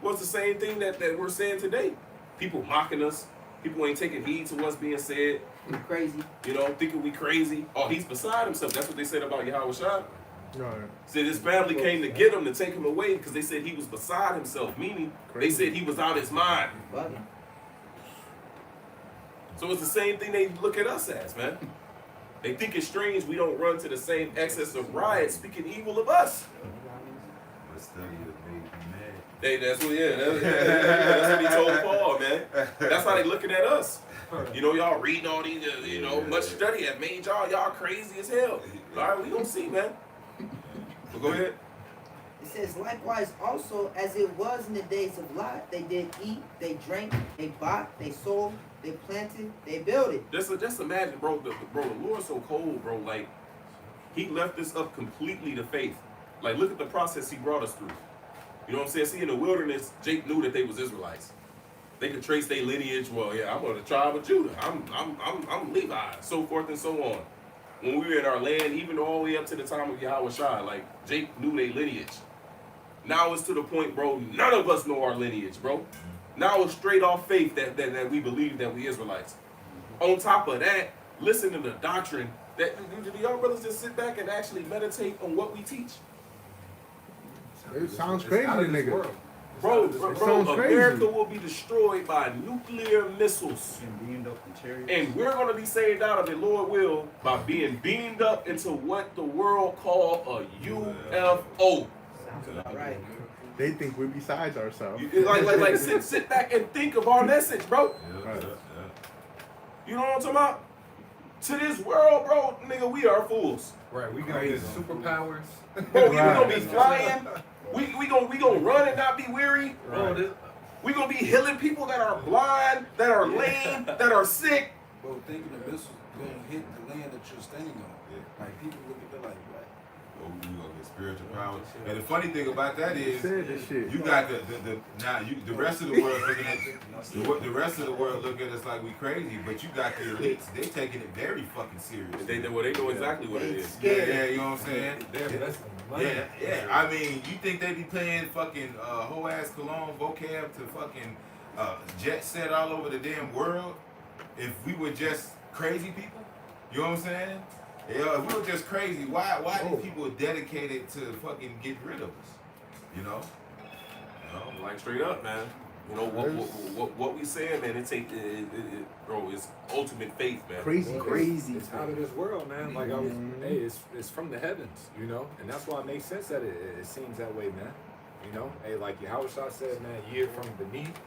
What's the same thing that we're saying today? People mocking us. People ain't taking heed to what's being said. You crazy. You know, thinking we crazy. Oh, he's beside himself. That's what they said about Yahweh Shai. Right. Said his family came to get him, to take him away, because they said he was beside himself. Meaning, they said he was out his mind. Bugging. So it's the same thing they look at us as, man. They think it's strange we don't run to the same excess of riot speaking evil of us. But study has made me mad. That's what he told Paul, man. That's how they looking at us. You know, y'all reading all these, you know, much study have made y'all crazy as hell. All right, we gonna see, man. But go ahead. It says, likewise also as it was in the days of Lot, they did eat, they drank, they bought, they sold, they planted, they builded. Just imagine, bro, the Lord's so cold, bro. Like, he left us up completely to faith. Like, look at the process he brought us through. You know what I'm saying? See, in the wilderness, Jake knew that they was Israelites. They could trace their lineage. Well, yeah, I'm of the tribe of Judah. I'm Levi, so forth and so on. When we were in our land, even all the way up to the time of Yahweh Shai, like, Jake knew their lineage. Now it's to the point, bro, none of us know our lineage, bro. Now it's straight off faith that we believe that we Israelites. On top of that, listen to the doctrine. That do y'all brothers just sit back and actually meditate on what we teach? It sounds crazy to niggas. Bro, sounds America crazy. will be destroyed by nuclear missiles. And beamed up the chariots. And we're going to be saved out of it, Lord will, by being beamed up into what the world call a UFO. Sounds about right. They think we're besides ourselves. Like sit back and think of our message, bro. Yeah, Right. yeah. You know what I'm talking about? To this world, bro, nigga, we are fools. Right, we gonna get superpowers. Bro, we Right. gonna be flying. We gonna run and not be weary. Bro, this, We gonna be healing people that are blind, that are lame, that are sick. Bro, thinking the missiles gonna hit the land that you're standing on. Like people look at that like, what? Oh, you gonna get spiritual power. And the funny thing about that is, Said this shit. you got the rest of the world looking at the rest of the world look at us like we crazy, but you got the elites. They taking it very fucking serious. They know exactly what it is. Yeah, you know what I'm saying? They're investing money. Yeah. I mean, you think they be playing fucking whole ass cologne vocab to fucking jet set all over the damn world if we were just crazy people? You know what I'm saying? Yeah, if we were just crazy, why do people dedicated to fucking get rid of us? You know? Like straight up, man. You know what we saying, man. Bro, it's ultimate faith, man. Crazy, crazy. It's out of this world, man. Like I was, hey, it's from the heavens, you know, and that's why it makes sense that it seems that way, man. You know, hey, like Yahweh Shai said, man, you're from beneath,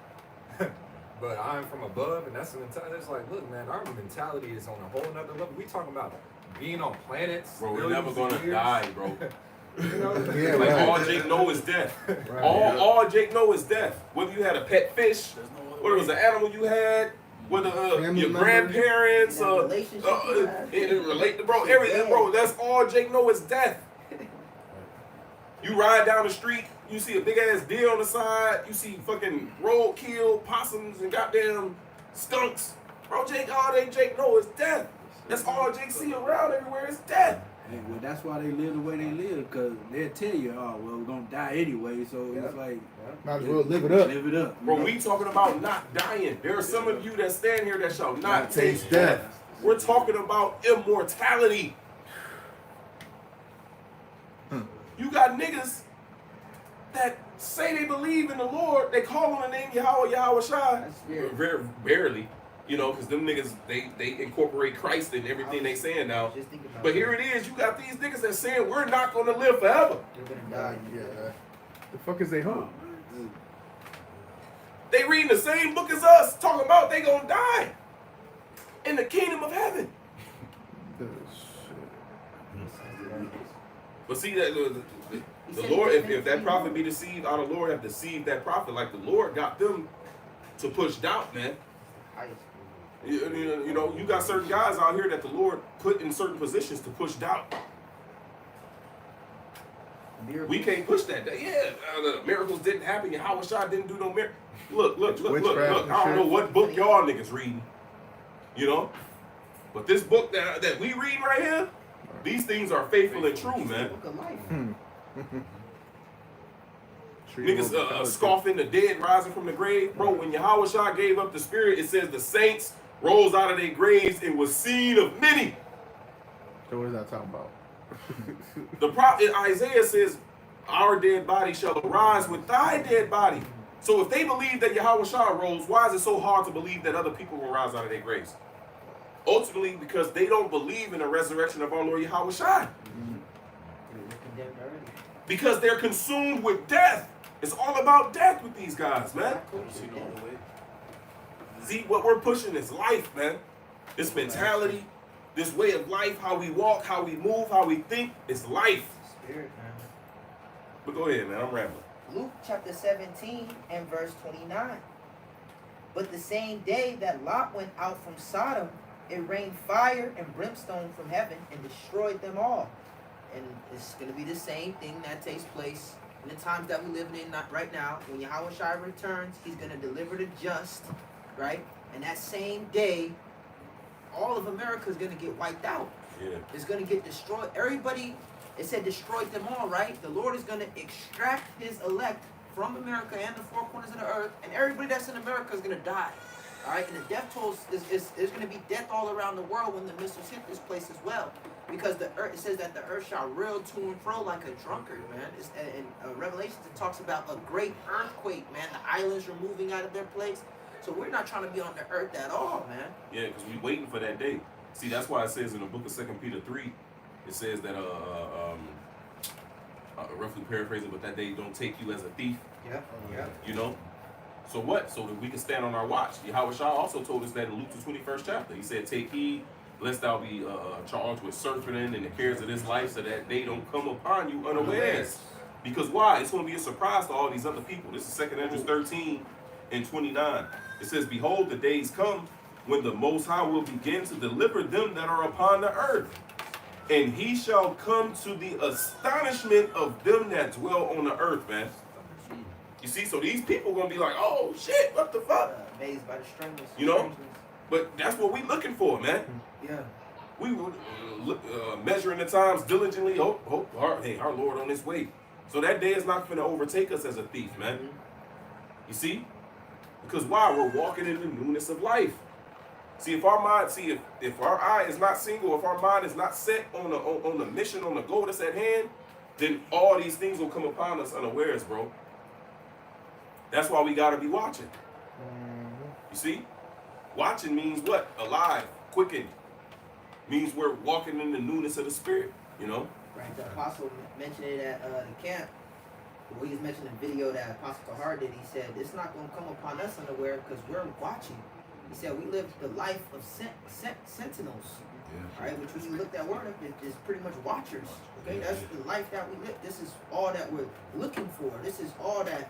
but I'm from above, and that's the mentality. It's like, look, man, our mentality is on a whole nother level. We talking about being on planets, Bro, we're never billions gonna of years. die, bro. You know, Yeah, Like right. all Jake know is death. Right. All Jake know is death. Whether you had a pet fish, There's no other whether it way. was an animal you had, whether Family your member. grandparents, Yeah, relationship you have. it relate to bro, everything, bro. That's all Jake know is death. You ride down the street, you see a big ass deer on the side, you see fucking roadkill, possums, and goddamn skunks. Bro, Jake know is death. That's all Jake see around everywhere is death. And well, that's why they live the way they live, because they'll tell you, oh, well, we're going to die anyway, so it's like, Might as well live it up. live it up. Bro, we talking about not dying. There are some of you that stand here that shall not taste death. We're talking about immortality. You got niggas that say they believe in the Lord. They call on the name Yahweh Shai. That's weird. Very barely, you know, because them niggas, they incorporate Christ in everything they saying now. Just think about But here it is. You got these niggas that saying we're not going to live forever. You're gonna die. Yeah. The fuck is they hope? They reading the same book as us, talking about they gonna die in the kingdom of heaven. But see that the Lord, if that prophet be deceived, our Lord have deceived that prophet. Like the Lord got them to push doubt, man. You know, you got certain guys out here that the Lord put in certain positions to push doubt. Miracles. We can't push that. The miracles didn't happen. Yahweh Shai didn't do no miracle. Look. Witchcraft and I don't know shit. what book y'all niggas reading. You know? But this book that we read right here, these things are faithful and true, man. Book of life. Niggas scoffing the dead rising from the grave. Bro, when Yahweh Shai gave up the spirit, it says the saints rose out of their graves and was seen of many. So what is that talking about? The prophet Isaiah says, our dead body shall arise with thy dead body. So if they believe that Yahweh Shai rose, why is it so hard to believe that other people will rise out of their graves? Ultimately, because they don't believe in the resurrection of our Lord Yahweh Shai. Because they're consumed with death. It's all about death with these guys, man. See, what we're pushing is life, man. This mentality, this way of life, how we walk, how we move, how we think, is life. Spirit, man. But go ahead, man. I'm rambling. Luke chapter 17 and verse 29. But the same day that Lot went out from Sodom, it rained fire and brimstone from heaven and destroyed them all. And it's going to be the same thing that takes place in the times that we live in right now. When Yahweh Shai returns, he's going to deliver the just, right? And that same day, all of America is going to get wiped out. Yeah. It's going to get destroyed. Everybody, it said destroyed them all, right? The Lord is going to extract his elect from America and the four corners of the earth, and everybody that's in America is going to die. All right, and the death tolls there's going to be death all around the world when the missiles hit this place as well, because the earth, it says that the earth shall reel to and fro like a drunkard, man. In Revelations it talks about a great earthquake, man. The islands are moving out of their place, so we're not trying to be on the earth at all, man. Yeah, because we waiting for that day. See, that's why it says in the book of 2 Peter 3, it says that, roughly paraphrasing, but that day don't take you as a thief. Yeah. You know? So what? So that we can stand on our watch. Yahweh Shai also told us that in Luke the 21st chapter. He said, take heed lest thou be charged with surfeiting and the cares of this life, so that they don't come upon you unawares. Because why? It's going to be a surprise to all these other people. This is 2 Andrews 13 and 29. It says, behold, the days come when the Most High will begin to deliver them that are upon the earth. And he shall come to the astonishment of them that dwell on the earth, man. You see, so these people are going to be like, oh, shit, what the fuck? Amazed by the strangeness. You know? But that's what we looking for, man. Yeah. We were measuring the times diligently. Our Lord on his way. So that day is not going to overtake us as a thief, man. You see? Because why? We're walking in the newness of life. See, if our mind, if our eye is not single, if our mind is not set on the mission, on the goal that's at hand, then all these things will come upon us unawares, bro. That's why we gotta be watching. You see? Watching means what? Alive, quickened. Means we're walking in the newness of the spirit, you know? Right. The apostle mentioned it at the camp. He was mentioning the video that Apostle Kahar did. He said, it's not going to come upon us unaware because we're watching. He said, we live the life of sentinels. Yeah. Right? Which when you look that word up, is pretty much watchers. Okay? That's the life that we live. This is all that we're looking for. This is all that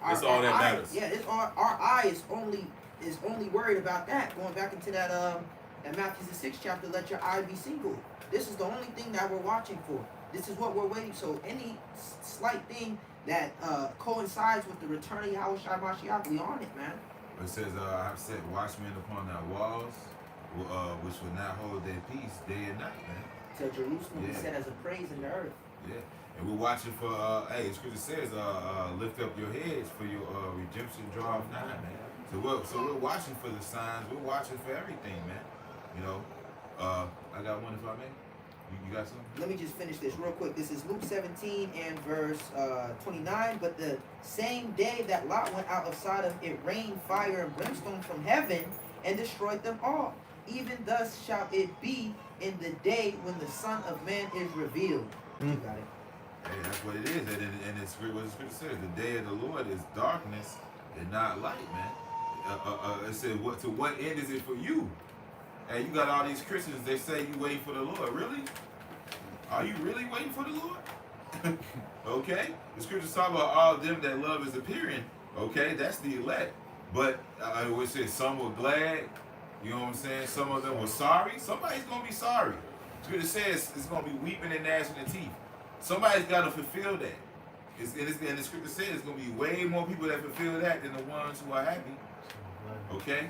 our matters. Yeah, our eye is only worried about that. Going back into that Matthew the 6th chapter, let your eye be single. This is the only thing that we're watching for. This is what we're waiting. So any slight thing that coincides with the return of Yahweh Shai Mashiach, we on it, man. It says, I have set watchmen upon thy walls, which will not hold their peace day and night, man. So Jerusalem is set as a praise in the earth. Yeah. And we're watching for, Scripture says, lift up your heads for your redemption draweth nigh, man. So we're watching for the signs. We're watching for everything, man. You know, I got one if I may. You got something? Let me just finish this real quick. This is Luke 17 and verse 29. But the same day that Lot went out of Sodom, it rained fire and brimstone from heaven and destroyed them all. Even thus shall it be in the day when the Son of Man is revealed. You got it. Hey, that's what it is. And it's what the Scripture says. The day of the Lord is darkness and not light, man. It said, to what end is it for you? Hey, you got all these Christians, they say you waiting for the Lord. Really? Are you really waiting for the Lord? Okay? The Scriptures talk about all them that love is appearing. Okay? That's the elect. But it says some were glad. You know what I'm saying? Some of them were sorry. Somebody's going to be sorry. Scripture says it's going to be weeping and gnashing of teeth. Somebody's got to fulfill that. And the scripture says it's going to be way more people that fulfill that than the ones who are happy. Okay?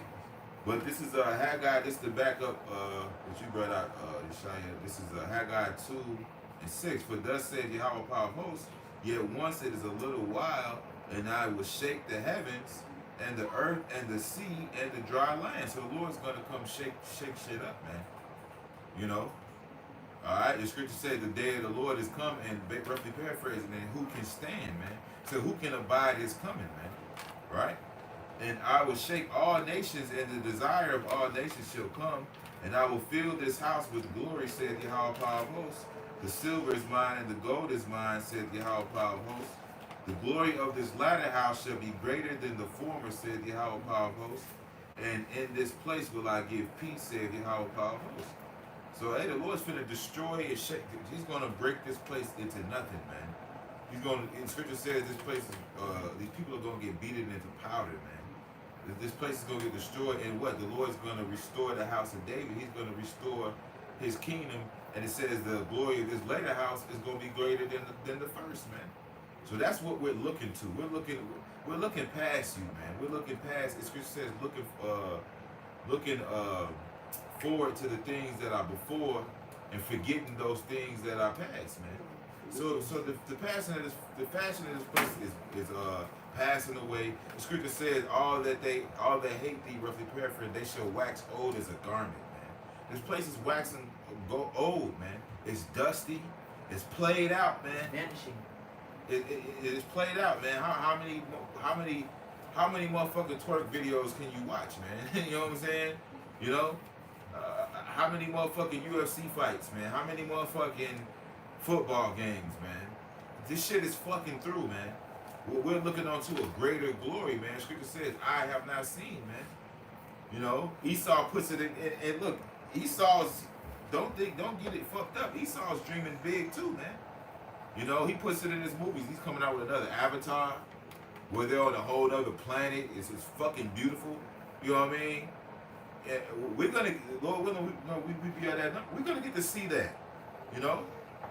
But this is Haggai, this is the backup that you brought out, Yeshaya. This is Haggai 2:6. For thus said Yahweh Power of Hosts, yet once it is a little while, and I will shake the heavens and the earth and the sea and the dry land. So the Lord's going to come shake shit up, man. You know? All right, the scripture says the day of the Lord is come, and roughly paraphrasing, and who can stand, man? So who can abide his coming, man? Right? And I will shake all nations, and the desire of all nations shall come, and I will fill this house with glory, said Yahweh Power of Hosts. The silver is mine, and the gold is mine, said Yahweh Power of Hosts. The glory of this latter house shall be greater than the former, said Yahweh Power of Hosts. And in this place will I give peace, said Yahweh Power of Hosts. So, hey, the Lord's finna destroy and shake. He's gonna break this place into nothing, man. He's gonna. And Scripture says this place is. These people are gonna get beaten into powder, man. This place is gonna get destroyed, and what? The Lord's gonna restore the house of David. He's gonna restore His kingdom, and it says the glory of this later house is gonna be greater than the first, man. So that's what we're looking to. We're looking past you, man. We're looking past. The Scripture says looking forward to the things that are before and forgetting those things that are past, man. So the fashion of this place is passing away. The scripture says all that hate thee, roughly paraphrased, they shall wax old as a garment, man. This place is waxing old, man. It's dusty. It's played out, man. Vanishing. It is played out, man. How many motherfucking twerk videos can you watch, man? You know what I'm saying? You know? How many motherfucking UFC fights, man? How many motherfucking football games, man? This shit is fucking through, man. We're looking onto a greater glory, man. Scripture says, I have not seen, man. You know, Esau puts it in, and look, Esau's, don't get it fucked up. Esau's dreaming big too, man. You know, he puts it in his movies. He's coming out with another Avatar, where they're on a whole other planet. It's fucking beautiful. You know what I mean? And we're gonna, Lord willing, we be at that. We're gonna get to see that. You know,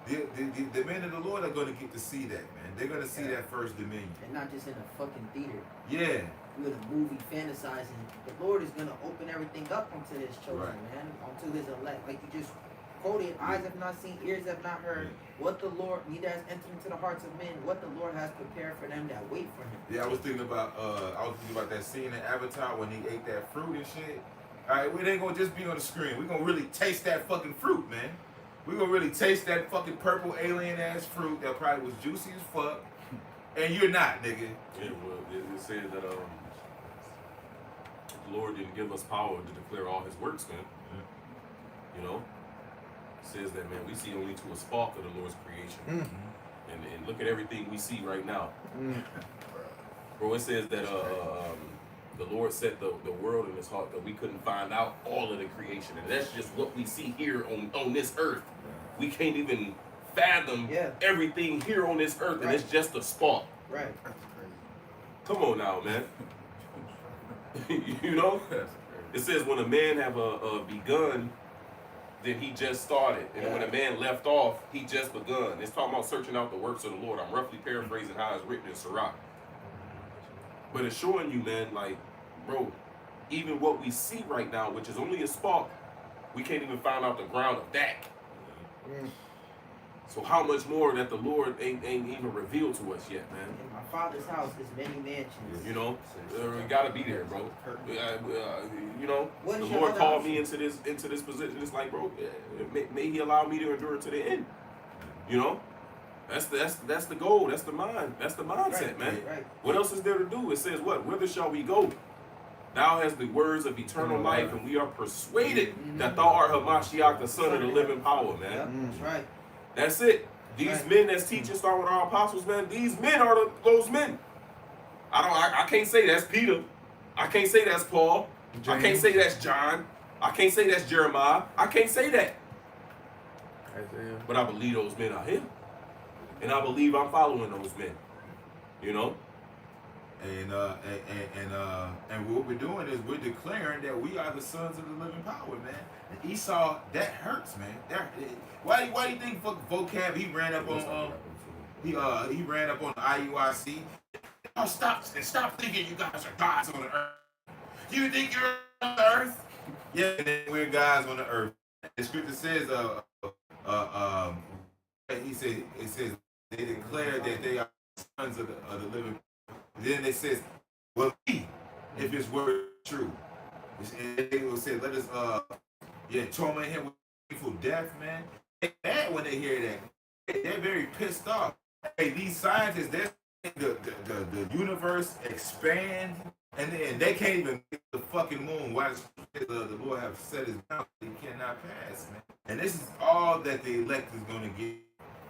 the men of the Lord are gonna get to see that, man. They're gonna see that first dominion. And not just in a fucking theater. Yeah. We're in a movie fantasizing. The Lord is gonna open everything up onto His children, man, onto His elect. Like you just quoted, eyes have not seen, ears have not heard. What the Lord, neither has entered into the hearts of men, what the Lord has prepared for them that wait for Him. Yeah, I was thinking about that scene in Avatar when he ate that fruit and shit. All right, we ain't gonna just be on the screen. We're gonna really taste that fucking fruit, man. We're gonna really taste that fucking purple alien ass fruit that probably was juicy as fuck. And you're not, nigga. Yeah, well, it said that the Lord didn't give us power to declare all His works, man. You know? It says that, man, we see only to a spark of the Lord's creation. And look at everything we see right now. Bro, it says that the Lord set the world in His heart that we couldn't find out all of the creation. And that's just what we see here on this earth. We can't even fathom everything here on this earth, and it's just a spark. Right. Come on now, man. You know? It says when a man have begun, then he just started. And when a man left off, he just begun. It's talking about searching out the works of the Lord. I'm roughly paraphrasing how it's written in Sirach. But it's showing you, man, like, bro, even what we see right now, which is only a spark, we can't even find out the ground of that. So how much more that the Lord ain't even revealed to us yet, man? In my Father's house is many mansions. You know, we gotta be there, bro. You know, What the is your Lord other called option? me into this position. It's like, bro, may He allow me to endure to the end. You know, that's the goal. That's the mindset, man. Right. What else is there to do? It says what? Whither shall we go? Thou hast the words of eternal life, and we are persuaded that Thou art Hamashiach, the Son of the living power, man. Yep, that's right. That's it. These men that's teaching, start with our apostles, man. These men are those men. I can't say that's Peter. I can't say that's Paul. I can't say that's John. I can't say that's Jeremiah. I can't say that. Isaiah. But I believe those men are Him. And I believe I'm following those men. You know? And what we're doing is we're declaring that we are the sons of the living power, man. And Esau, that hurts, man. Why do you think vocab he ran up on he ran up on the IUIC? Oh, stop thinking you guys are gods on the earth. You think you're on the earth? Yeah, we're gods on the earth. The scripture says it says they declare that they are sons of the living. Then it says, well, if his word is true, it will say, let us torment him with painful death, man. They mad when they hear that. They're very pissed off. Hey, these scientists, the universe expand, and they can't even get the fucking moon. Why the Lord have set his mouth, he cannot pass, man. And this is all that the elect is gonna get.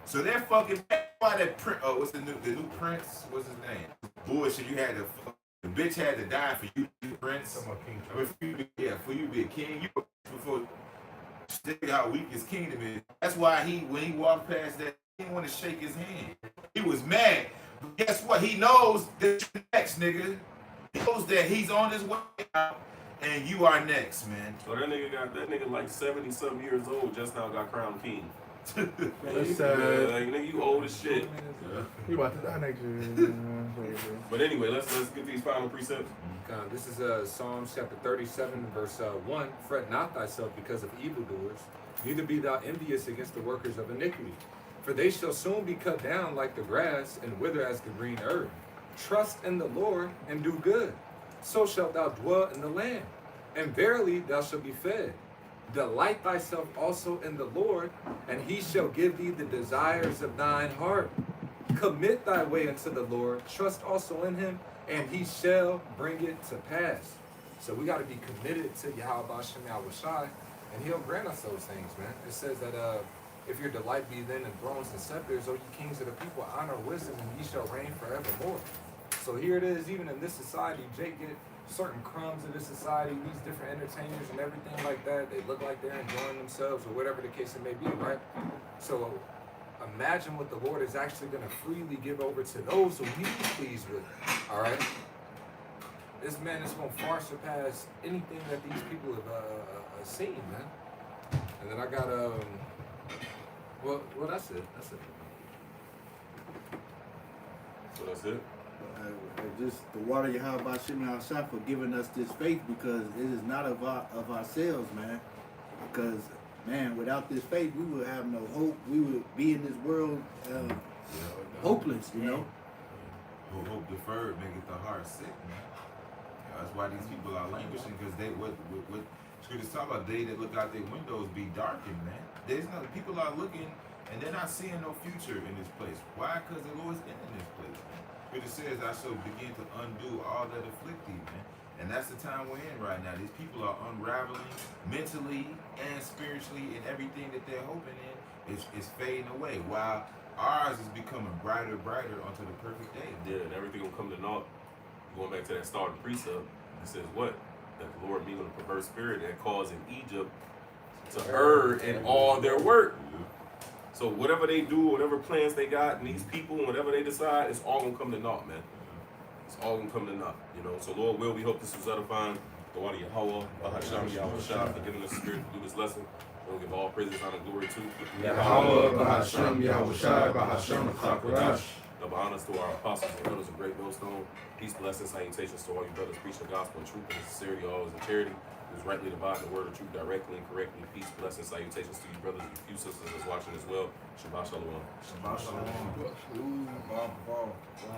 So they're fucking mad. Why that what's the new prince? What's his name? Bullshit. You had the bitch had to die for you to be prince. For you to be a king. You before stick how weak his kingdom is. That's why when he walked past that, he didn't want to shake his hand. He was mad. But guess what? He knows that you're next, nigga. He knows that he's on his way out, and you are next, man. So that nigga like 70-something years old just now got crowned king. That's like nigga, you old as shit. You about to die next year. But anyway, let's get these final precepts. This is Psalms chapter 37, verse 1. Fret not thyself because of evildoers, neither be thou envious against the workers of iniquity. For they shall soon be cut down like the grass and wither as the green herb. Trust in the Lord and do good. So shalt thou dwell in the land, and verily thou shalt be fed. Delight thyself also in the Lord, and he shall give thee the desires of thine heart. Commit thy way unto the Lord, trust also in him, and he shall bring it to pass. So we got to be committed to Yahweh Shem Yahushai, and he'll grant us those things, man. It says that if your delight be then in thrones and scepters, O ye kings of the people, honor wisdom, and ye shall reign forevermore. So here it is, even in this society, Jake get certain crumbs of this society, these different entertainers and everything like that. They look like they're enjoying themselves or whatever the case it may be, right? So imagine what the Lord is actually going to freely give over to those who he's pleased with, all right? This man is going to far surpass anything that these people have seen, man. And then I got, well, that's it. That's it. So that's it. Just the water Yahweh Shem Yahushua for giving us this faith, because it is not of ourselves, man. Because, man, without this faith, we would have no hope. We would be in this world hopeless, you know. Hope deferred maketh the heart sick, man. That's why these people are languishing, because they what scriptures talk about, they that look out their windows be darkened, man. People are looking and they're not seeing no future in this place. Why? Because the Lord's in this place, man. Scripture says, I shall begin to undo all that afflict thee, man. And that's the time we're in right now. These people are unraveling mentally and spiritually, and everything that they're hoping in is fading away, while ours is becoming brighter unto the perfect day. Yeah, and everything will come to naught. Going back to that starting precept, it says what? That the Lord mean with a perverse spirit that caused in Egypt to err in all their work. So whatever they do, whatever plans they got, and these people, whatever they decide, it's all gonna come to naught, man. It's all gonna come to naught, you know. So Lord will, we hope this was edifying. The water Yahweh, Bahasham Yahushua, for giving us the spirit to do this lesson. We'll give all praises, honor, and glory to Yahweh, Bahasham Yahushua, Bahasham Chakodash. Double honors to our apostles and brothers of Great Millstone. Peace, blessings, salutations to all you brothers preaching the gospel in truth and sincerity, always in charity. Who's rightly dividing the word of truth directly and correctly. Peace, blessings, salutations to you brothers and few sisters that's watching as well. Shabbat Shalom. Shabbat shalom.